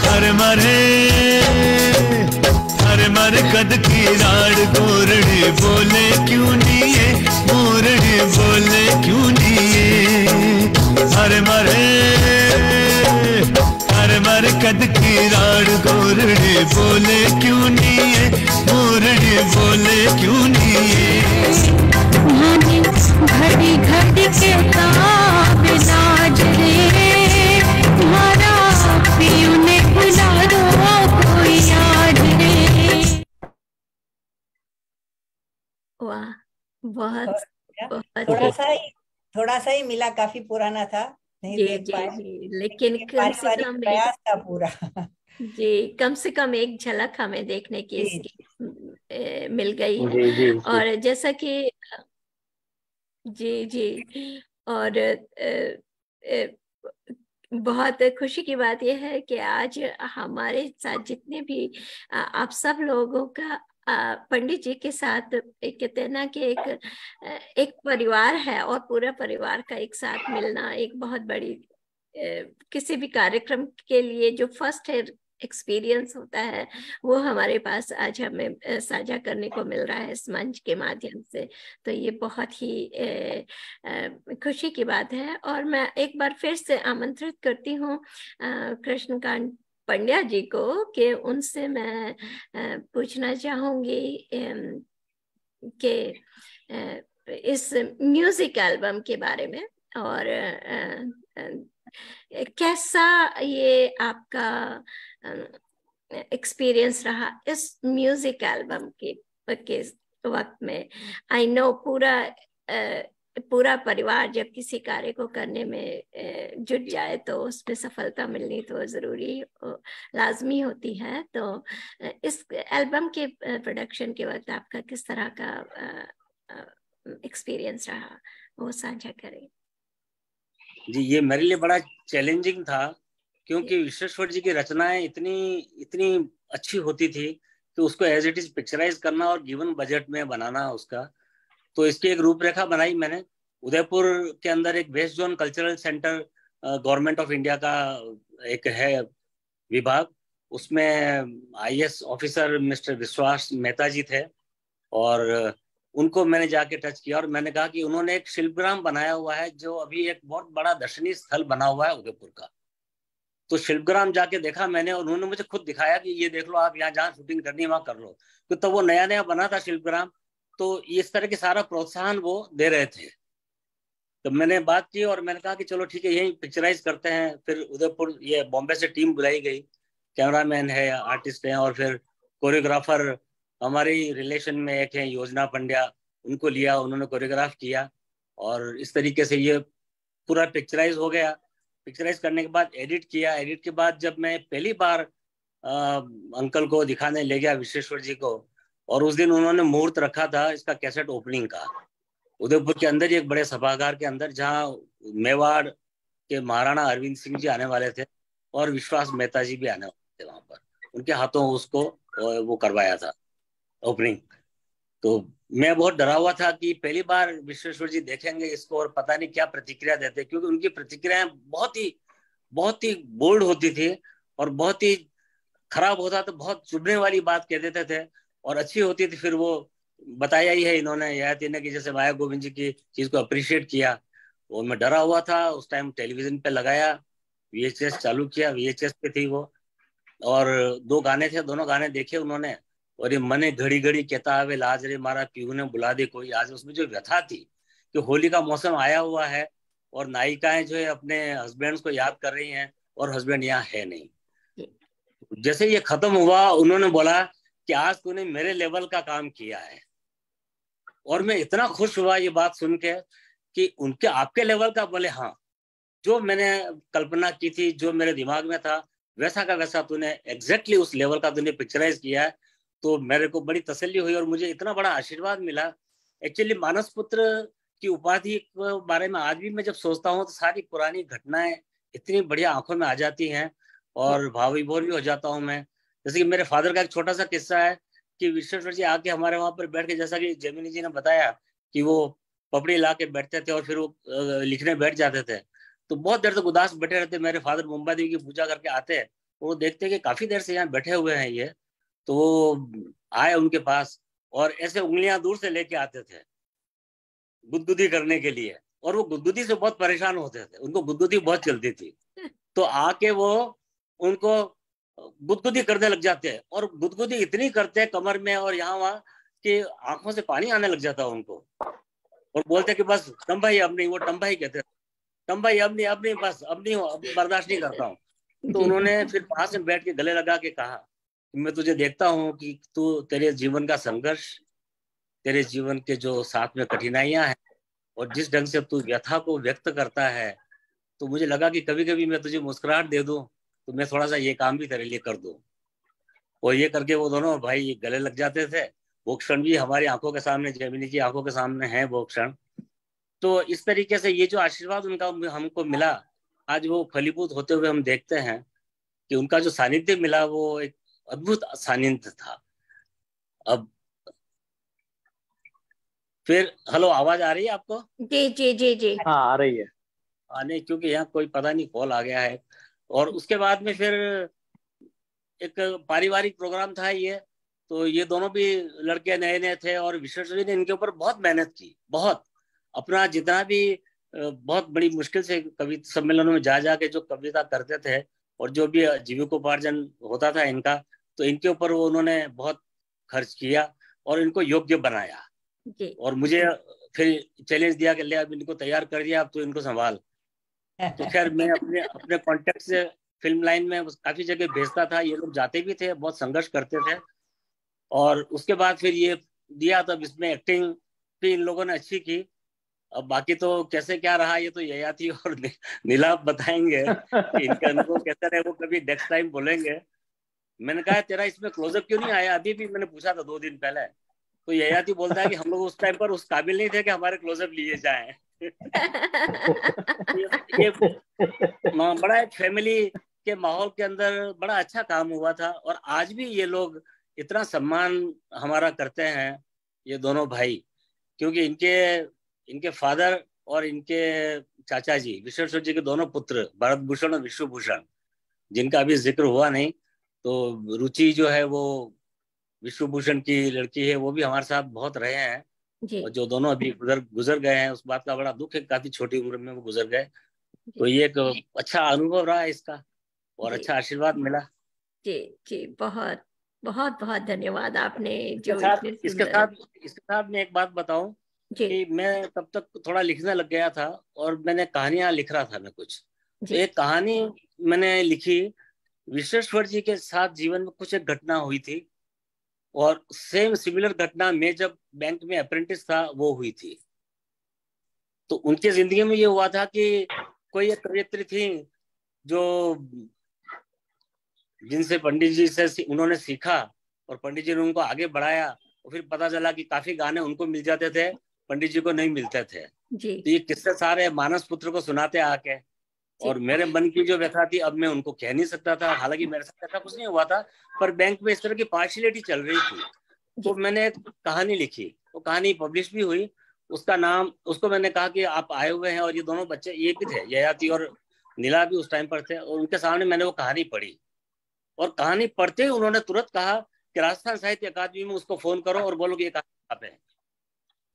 S9: हर मर कद की राड़ गोरड़े बोले क्यों नहीं है, मोरड़े बोले क्यों नहीं है। हर मर कद की राड़ गोरड़े बोले क्यों नहीं है, मोरड़े बोले क्यों नहीं है। घड़ी घड़ी के ताब लाज रे, तुम्हारा पियू ने बुला दो कोई याद रे।
S2: वाह, बहुत
S3: थोड़ा सा ही मिला, काफी पुराना था, नहीं देख पाए,
S2: लेकिन कम से कम
S3: प्रयास था पूरा।
S2: जी, कम से कम एक झलक हमें देखने की इसकी मिल गई है।
S10: जी,
S2: और जैसा कि जी और बहुत खुशी की बात यह है कि आज हमारे साथ जितने भी आप सब लोगों का पंडित जी के साथ एक कहते हैं ना कि एक परिवार है, और पूरा परिवार का एक साथ मिलना एक बहुत बड़ी किसी भी कार्यक्रम के लिए जो फर्स्ट एक्सपीरियंस होता है वो हमारे पास आज हमें साझा करने को मिल रहा है इस मंच के माध्यम से। तो ये बहुत ही खुशी की बात है। और मैं एक बार फिर से आमंत्रित करती हूँ कृष्णकांत पंड्या जी को कि उनसे मैं पूछना चाहूंगी कि इस म्यूजिक एल्बम के बारे में, और कैसा ये आपका एक्सपीरियंस रहा इस म्यूजिक एल्बम के वक्त में। आई नो पूरा परिवार जब किसी कार्य को करने में जुट जाए तो उसमें सफलता मिलनी तो जरूरी लाजमी होती है। तो इस एल्बम के प्रोडक्शन के वक्त आपका किस तरह का एक्सपीरियंस रहा, वो साझा करें।
S7: जी, ये मेरे लिए बड़ा चैलेंजिंग था, क्योंकि विश्वेश्वर जी की रचनाएं इतनी इतनी अच्छी होती थी कि उसको एज इट इज पिक्चराइज करना और गिवन बजट में बनाना उसका। तो इसकी एक रूपरेखा बनाई मैंने। उदयपुर के अंदर एक west zone cultural centre government of India का एक है विभाग, उसमें आईएएस ऑफिसर मिस्टर विश्वास मेहता जी थे, और उनको मैंने जाके टच किया और मैंने कहा कि उन्होंने एक शिल्पग्राम बनाया हुआ है जो अभी एक बहुत बड़ा दर्शनीय स्थल बना हुआ है उदयपुर का। तो शिल्पग्राम जाके देखा मैंने, और उन्होंने मुझे खुद दिखाया कि ये देख लो, आप यहाँ जहाँ शूटिंग करनी है वहां कर लो। तो तब वो नया नया बना था शिल्पग्राम, तो इस तरह के सारा प्रोत्साहन वो दे रहे थे। तो मैंने बात की और मैंने कहा कि चलो ठीक है, यही पिक्चराइज करते हैं। फिर उदयपुर, ये बॉम्बे से टीम बुलाई गई, कैमरामैन है, आर्टिस्ट हैं, और फिर कोरियोग्राफर हमारी रिलेशन में एक है योजना पंड्या, उनको लिया, उन्होंने कोरियोग्राफ किया, और इस तरीके से ये पूरा पिक्चराइज हो गया। पिक्चराइज करने के बाद एडिट किया। एडिट के बाद जब मैं पहली बार अंकल को दिखाने ले गया, विश्वेश्वर जी को, और उस दिन उन्होंने मुहूर्त रखा था इसका कैसेट ओपनिंग का, उदयपुर के अंदर ही एक बड़े सभागार के अंदर, जहाँ मेवाड़ के महाराणा अरविंद सिंह जी आने वाले थे और विश्वास मेहता जी भी आने वाले थे। वहां पर उनके हाथों उसको वो करवाया था ओपनिंग। तो मैं बहुत डरा हुआ था कि पहली बार विश्वेश्वर जी देखेंगे इसको और पता नहीं क्या प्रतिक्रिया देते, क्योंकि उनकी प्रतिक्रियाएं बहुत ही बोल्ड होती थी, और बहुत ही खराब होता तो बहुत चुभने वाली बात कह देते थे, और अच्छी होती थी फिर वो बताया ही है इन्होंने, याद ने कि जैसे माया गोविंद जी की चीज को अप्रिशिएट किया। वो मैं डरा हुआ था उस टाइम, टेलीविजन पे लगाया, VHS चालू किया, VHS पे थी वो, और 2 गाने थे, दोनों गाने देखे उन्होंने। और ये मने घड़ी घड़ी कहता है लाज रे मारा पीहू ने बुला दे कोई आज, उसमें जो व्यथा थी कि होली का मौसम आया हुआ है और नायिकाएं जो है अपने हस्बैंड्स को याद कर रही हैं और हस्बैंड यहाँ है नहीं। जैसे ये खत्म हुआ, उन्होंने बोला कि आज तूने मेरे लेवल का काम किया है, और मैं इतना खुश हुआ ये बात सुन के कि उनके आपके लेवल का, बोले हाँ, जो मैंने कल्पना की थी, जो मेरे दिमाग में था, वैसा का वैसा तूने एग्जैक्टली उस लेवल का तूने पिक्चराइज किया है। तो मेरे को बड़ी तसल्ली हुई और मुझे इतना बड़ा आशीर्वाद मिला। एक्चुअली मानस पुत्र की उपाधि के बारे में आज भी मैं जब सोचता हूँ तो सारी पुरानी घटनाएं इतनी बढ़िया आंखों में आ जाती हैं और भाव विभोर भी हो जाता हूँ मैं। जैसे कि मेरे फादर का एक छोटा सा किस्सा है कि विश्वेश्वर जी आके हमारे वहां पर बैठ के, जैसा कि जेमिनी जी ने बताया कि वो पपड़ी ला के बैठते थे और फिर वो लिखने बैठ जाते थे, तो बहुत देर तक उदास बैठे रहते। मेरे फादर मुंबई देवी की पूजा करके आते, वो देखते कि काफी देर से यहाँ बैठे हुए हैं ये, तो वो आए उनके पास और ऐसे उंगलियां दूर से लेके आते थे गुदगुदी करने के लिए, और वो गुदगुदी से बहुत परेशान होते थे, उनको गुदगुदी बहुत चलती थी। तो आके वो उनको गुदगुदी करने लग जाते हैं, और गुदगुदी इतनी करते हैं कमर में और यहाँ वहाँ कि आंखों से पानी आने लग जाता है उनको, और बोलते कि बस टम भाई अब नहीं, वो टम भाई कहते हैं, टम भाई अब नहीं, बस अब नहीं हो, अब बर्दाश्त नहीं करता हूँ। तो उन्होंने फिर पास में बैठ के गले लगा के कहा, मैं तुझे देखता हूँ कि तू, तेरे जीवन का संघर्ष, तेरे जीवन के जो साथ में कठिनाइयां हैं और जिस ढंग से तू व्यथा को व्यक्त करता है, तो मुझे लगा कि कभी कभी मैं तुझे मुस्कुराहट दे दूं तो मैं थोड़ा सा ये काम भी तेरे लिए कर दूं। और ये करके वो दोनों भाई गले लग जाते थे। वो क्षण भी हमारी आंखों के सामने, जेमिनी की आंखों के सामने है वो क्षण। तो इस तरीके से ये जो आशीर्वाद उनका हमको मिला, आज वो फलीभूत होते हुए हम देखते हैं कि उनका जो सानिध्य मिला वो एक अद्भुत सानिध्य था। अब फिर हेलो, आवाज आ रही है आपको?
S2: जी जी जी जी
S10: हाँ आ रही है।
S7: नहीं, क्योंकि यहाँ कोई पता नहीं कॉल आ गया है। और उसके बाद में फिर एक पारिवारिक प्रोग्राम था ये, तो ये दोनों भी लड़के नए नए थे और विश्वेश्वर जी ने इनके ऊपर बहुत मेहनत की, बहुत अपना जितना भी बहुत बड़ी मुश्किल से कविता सम्मेलनों में जा जाके जो कविता करते थे और जो भी जीविकोपार्जन होता था इनका, तो इनके ऊपर वो उन्होंने बहुत खर्च किया और इनको योग्य बनाया। और मुझे फिर चैलेंज दिया कि ले अब इनको तैयार कर दिया, अब तो इनको संभाल। तो खैर मैं अपने कॉन्टेक्ट से फिल्म लाइन में काफी जगह भेजता था, ये लोग जाते भी थे, बहुत संघर्ष करते थे। और उसके बाद फिर ये दिया, तब इसमें एक्टिंग भी इन लोगों ने अच्छी की। अब बाकी तो कैसे क्या रहा ये तो ययाति और नीलाभ बताएंगे कि इनका अनुभव कैसा रहे, वो कभी नेक्स्ट टाइम बोलेंगे। मैंने कहा तेरा इसमें क्लोजअप क्यों नहीं आया? अभी भी मैंने पूछा था 2 दिन पहले तो ययाति बोलता है कि हम लोग उस टाइम पर उस काबिल नहीं थे कि हमारे क्लोजअप लिए जाएं। ये बड़ा एक फैमिली के माहौल के अंदर बड़ा अच्छा काम हुआ था, और आज भी ये लोग इतना सम्मान हमारा करते हैं, ये दोनों भाई, क्योंकि इनके फादर और इनके चाचा जी विश्वेश्वर जी के दोनों पुत्र भारत भूषण और विश्व भूषण, जिनका अभी जिक्र हुआ नहीं, तो रुचि जो है वो विश्व भूषण की लड़की है, वो भी हमारे साथ बहुत रहे हैं, और जो दोनों अभी गुजर गए हैं, उस बात का बड़ा दुख है, काफी छोटी उम्र में वो गुजर गए। तो ये एक अच्छा अनुभव रहा है इसका, और अच्छा आशीर्वाद मिला।
S2: जी जी, बहुत बहुत बहुत धन्यवाद आपने जो
S7: इसके साथ मैं एक बात बताऊं कि मैं तब तक थोड़ा लिखने लग गया था, और मैंने कहानियां लिख रहा था मैं कुछ। तो एक कहानी मैंने लिखी, विश्वेश्वर जी के साथ जीवन में कुछ एक घटना हुई थी, और सेम सिमिलर घटना मैं जब बैंक में अप्रेंटिस था वो हुई थी। तो उनके जिंदगी में ये हुआ था कि कोई एक कवयित्री थी जो जिनसे पंडित जी से उन्होंने सीखा, और पंडित जी ने उनको आगे बढ़ाया, और फिर पता चला कि काफी गाने उनको मिल जाते थे, पंडित जी को नहीं मिलते थे। तो ये किस्से सारे मानस पुत्र को सुनाते आके, और मेरे मन की जो व्यथा थी अब मैं उनको कह नहीं सकता था, हालांकि मेरे साथ ऐसा कुछ नहीं हुआ था, पर बैंक में इस तरह की पार्शियलिटी चल रही थी। तो मैंने एक कहानी लिखी, वो कहानी पब्लिश भी हुई। उसका नाम, उसको मैंने कहा कि आप आए हुए हैं, और ये दोनों बच्चे ये भी थे, ययाति और नीला भी उस टाइम पर थे, और उनके सामने मैंने वो कहानी पढ़ी, और कहानी पढ़ते ही उन्होंने तुरंत कहा कि राजस्थान साहित्य अकादमी में उसको फोन करो और बोलो कि ये कहानी आप है।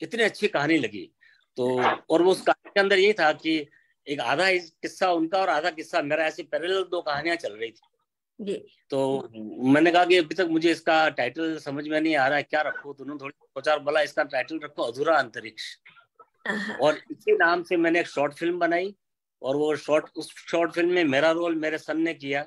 S7: इतनी अच्छी कहानी लगी। तो और वो उस कहानी के अंदर ये था कि एक आधा किस्सा उनका और आधा किस्सा मेरा, ऐसी पैरेलल दो कहानियां चल रही थी। तो मैंने कहा कि अभी तक मुझे इसका टाइटल समझ में नहीं आ रहा है, क्या रखूं। तो उन्होंने थोड़ी सोचा, बोला इसका टाइटल रखो अधूरा अंतरिक्ष। और इसी नाम से मैंने एक शॉर्ट फिल्म बनाई, और वो उस शॉर्ट फिल्म में मेरा रोल मेरे सन ने किया,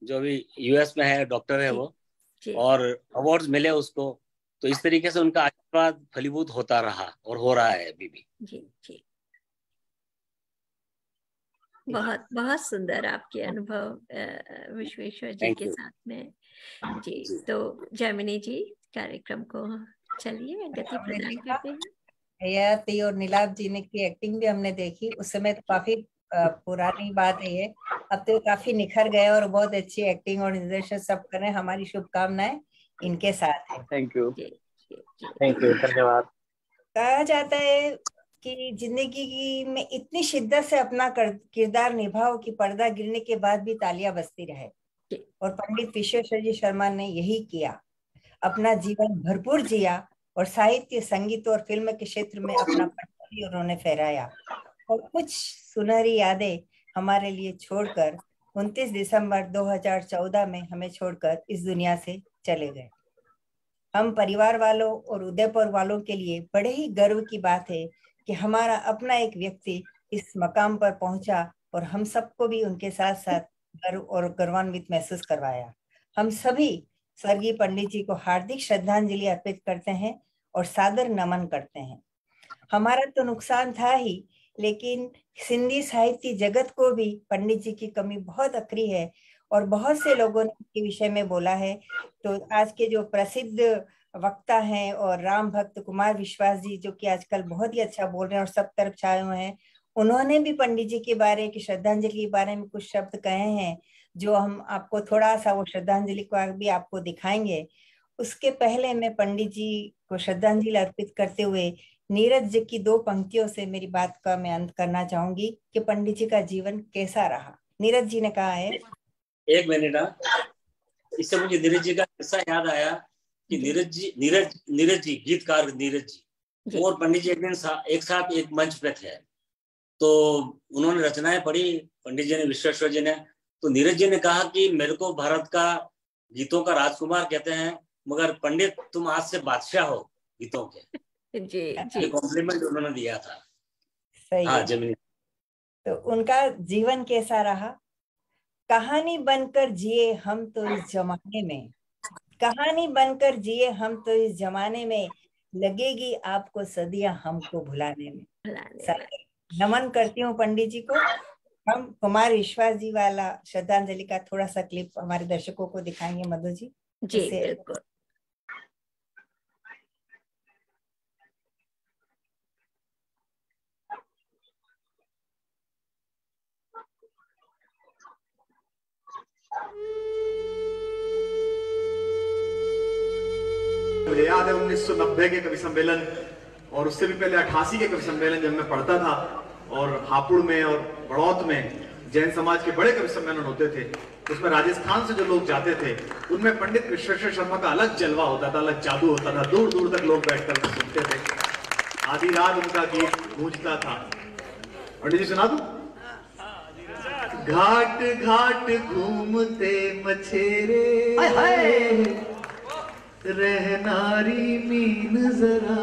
S7: जो अभी यूएस में है, डॉक्टर है वो, और अवार्ड्स मिले उसको। तो इस तरीके से उनका आशीर्वाद फलीभूत होता रहा और हो रहा है अभी भी।
S2: जी जी, बहुत बहुत सुंदर आपके अनुभव विश्वेश्वर जी के साथ में। जी, तो जैमिनी जी कार्यक्रम को चलिए गति प्रदान करते हैं।
S3: ययाति और नीलाभ जी ने की एक्टिंग भी हमने देखी, उस समय तो काफी पुरानी बात है ये, अब तो काफी निखर गए और बहुत अच्छी एक्टिंग और निर्देशन सब कर रहे हैं। हमारी शुभकामनाएं इनके साथ है।
S5: थैंक यू,
S10: धन्यवाद।
S3: कहा जाता है कि जिंदगी में इतनी शिद्दत से अपना किरदार निभाओ कि पर्दा गिरने के बाद भी तालियां बजती रहे, और पंडित विश्वेश्वर जी शर्मा ने यही किया। अपना जीवन भरपूर जिया, और साहित्य, संगीत और फिल्म के क्षेत्र में अपना पट्टा भी उन्होंने फहराया, और कुछ सुनहरी यादें हमारे लिए छोड़कर 29 दिसंबर 2014 में हमें छोड़कर इस दुनिया से चले गए। हम परिवार वालों और उदयपुर वालों के लिए बड़े ही गर्व की बात है कि हमारा अपना एक व्यक्ति इस मकाम पर पहुंचा, और हम सबको भी उनके साथ साथ गर्व और गौरवान्वित महसूस करवाया। हम सभी स्वर्गीय पंडित जी को हार्दिक श्रद्धांजलि अर्पित करते हैं और सादर नमन करते हैं। हमारा तो नुकसान था ही, लेकिन सिंधी साहित्य जगत को भी पंडित जी की कमी बहुत अखरी है, और बहुत से लोगों ने इसके विषय में बोला है। तो आज के जो प्रसिद्ध वक्ता हैं और राम भक्त कुमार विश्वास जी, जो कि आजकल बहुत ही अच्छा बोल रहे हैं और सब तरफ छाए हुए हैं, उन्होंने भी पंडित जी के बारे की श्रद्धांजलि के बारे में कुछ शब्द कहे हैं, जो हम आपको थोड़ा सा वो श्रद्धांजलि को भी आपको दिखाएंगे। उसके पहले मैं पंडित जी को श्रद्धांजलि अर्पित करते हुए नीरज जी की 2 पंक्तियों से मेरी बात का मैं अंत करना चाहूंगी कि पंडित जी का जीवन कैसा रहा। नीरज जी ने कहा है,
S7: एक मिनट, इससे मुझे नीरज जी का किस्सा याद आया कि नीरज जी गीतकार नीरज जी और पंडित जी एक दिन एक साथ एक मंच पे थे। तो उन्होंने रचनाएं पढ़ी, पंडित जी ने, विश्वेश्वर जी ने। तो नीरज जी ने कहा कि मेरे को भारत का गीतों का राजकुमार कहते हैं, मगर पंडित तुम आज से बादशाह हो गीतों के। जी, कॉम्प्लीमेंट उन्होंने दिया था।
S3: सही
S7: हाँ,
S3: है।
S7: जमीनी।
S3: तो उनका जीवन कैसा रहा? कहानी बनकर जिए हम तो इस जमाने में, कहानी बनकर जिए हम तो इस जमाने में, लगेगी आपको सदियां हमको भुलाने में। नमन करती हूँ पंडित जी को। हम कुमार विश्वास जी वाला श्रद्धांजलि का थोड़ा सा क्लिप हमारे दर्शकों को दिखाएंगे मधु जी।
S2: जी बिल्कुल।
S13: मुझे याद है 1990 के कवि सम्मेलन और उससे भी पहले 88 के कवि सम्मेलन जब मैं पढ़ता था, और हापुड़ में और बड़ौत में जैन समाज के बड़े कवि सम्मेलन होते थे, उसमें राजस्थान से जो लोग जाते थे उनमें पंडित विश्वेश्वर शर्मा का अलग जलवा होता था, अलग जादू होता था। दूर दूर तक लोग बैठकर सुनते थे, आधी रात उनका गीत गूंजता था। पंडित जी सुना दूं? घाट घाट घूमते मछेरे रहनारी मीन जरा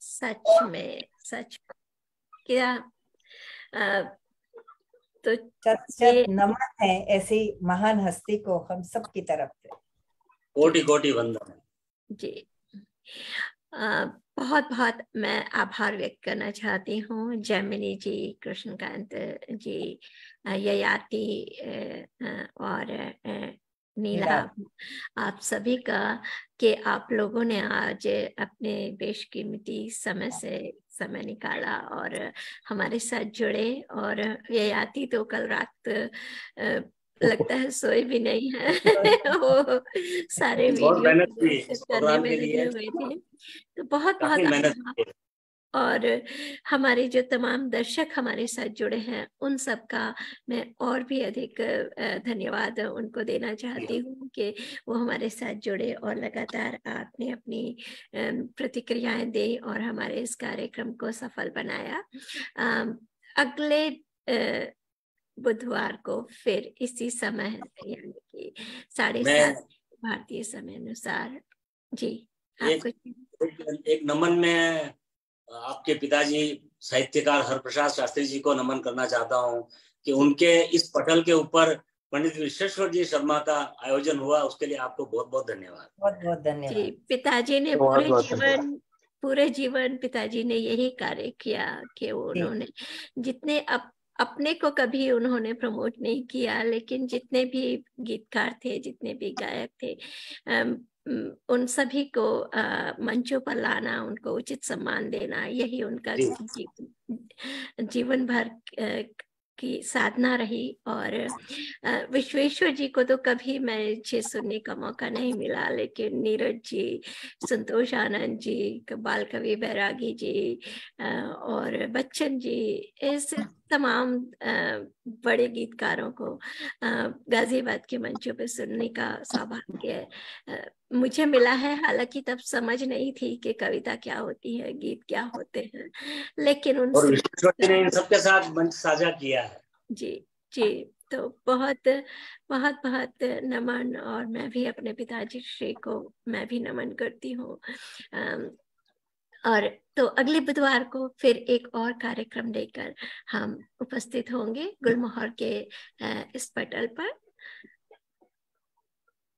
S2: सच में सच क्या तो
S3: सच नमन है ऐसी महान हस्ती को हम सब की तरफ से।
S7: कोटि कोटि वंदन
S2: जी। बहुत बहुत मैं आभार व्यक्त करना चाहती हूँ जैमिनी जी, कृष्णकांत जी, ययाति और नीला, आप सभी का कि आप लोगों ने आज अपने बेशकीमती समय से समय निकाला और हमारे साथ जुड़े। और ययाति तो कल रात लगता है सोए भी नहीं है वो सारे वीडियो करने में लगे हुए थे। तो बहुत बहुत आभार। और हमारे जो तमाम दर्शक हमारे साथ जुड़े हैं उन सब का मैं और भी अधिक धन्यवाद उनको देना चाहती हूँ कि वो हमारे साथ जुड़े और लगातार आपने अपनी प्रतिक्रियाएं दी और हमारे इस कार्यक्रम को सफल बनाया। अगले बुधवार को फिर इसी समय यानी कि 7:30 भारतीय समय अनुसार। जी,
S7: एक नमन में आपके पिताजी साहित्यकार हरप्रसाद शास्त्री जी को नमन करना चाहता हूं कि उनके इस पटल के ऊपर पंडित विश्वेश्वर जी शर्मा का आयोजन हुआ, उसके लिए आपको बहुत बहुत धन्यवाद।
S3: बहुत बहुत धन्यवाद।
S2: जी, पिताजी ने पूरे जीवन पिताजी ने यही कार्य किया कि उन्होंने जितने अपने को कभी उन्होंने प्रमोट नहीं किया, लेकिन जितने भी गीतकार थे, जितने भी गायक थे, उन सभी को मंचों पर लाना, उनको उचित सम्मान देना, यही उनका जीवन भर की साधना रही। और विश्वेश्वर जी को तो कभी मैं सुनने का मौका नहीं मिला, लेकिन नीरज जी, संतोष आनंद जी, बाल कवि बैरागी जी और बच्चन जी, इस तमाम बड़े गीतकारों को गाजियाबाद के मंचों पे सुनने का सौभाग्य मुझे मिला है। हालांकि तब समझ नहीं थी कि कविता क्या होती है, गीत क्या होते हैं, लेकिन उन
S7: ने इन सबके साथ मंच साझा किया है।
S2: जी जी, तो बहुत बहुत बहुत नमन। और मैं भी अपने पिताजी श्री को मैं भी नमन करती हूँ। और तो अगले बुधवार को फिर एक और कार्यक्रम लेकर हम उपस्थित होंगे गुलमोहर के इस पटल पर।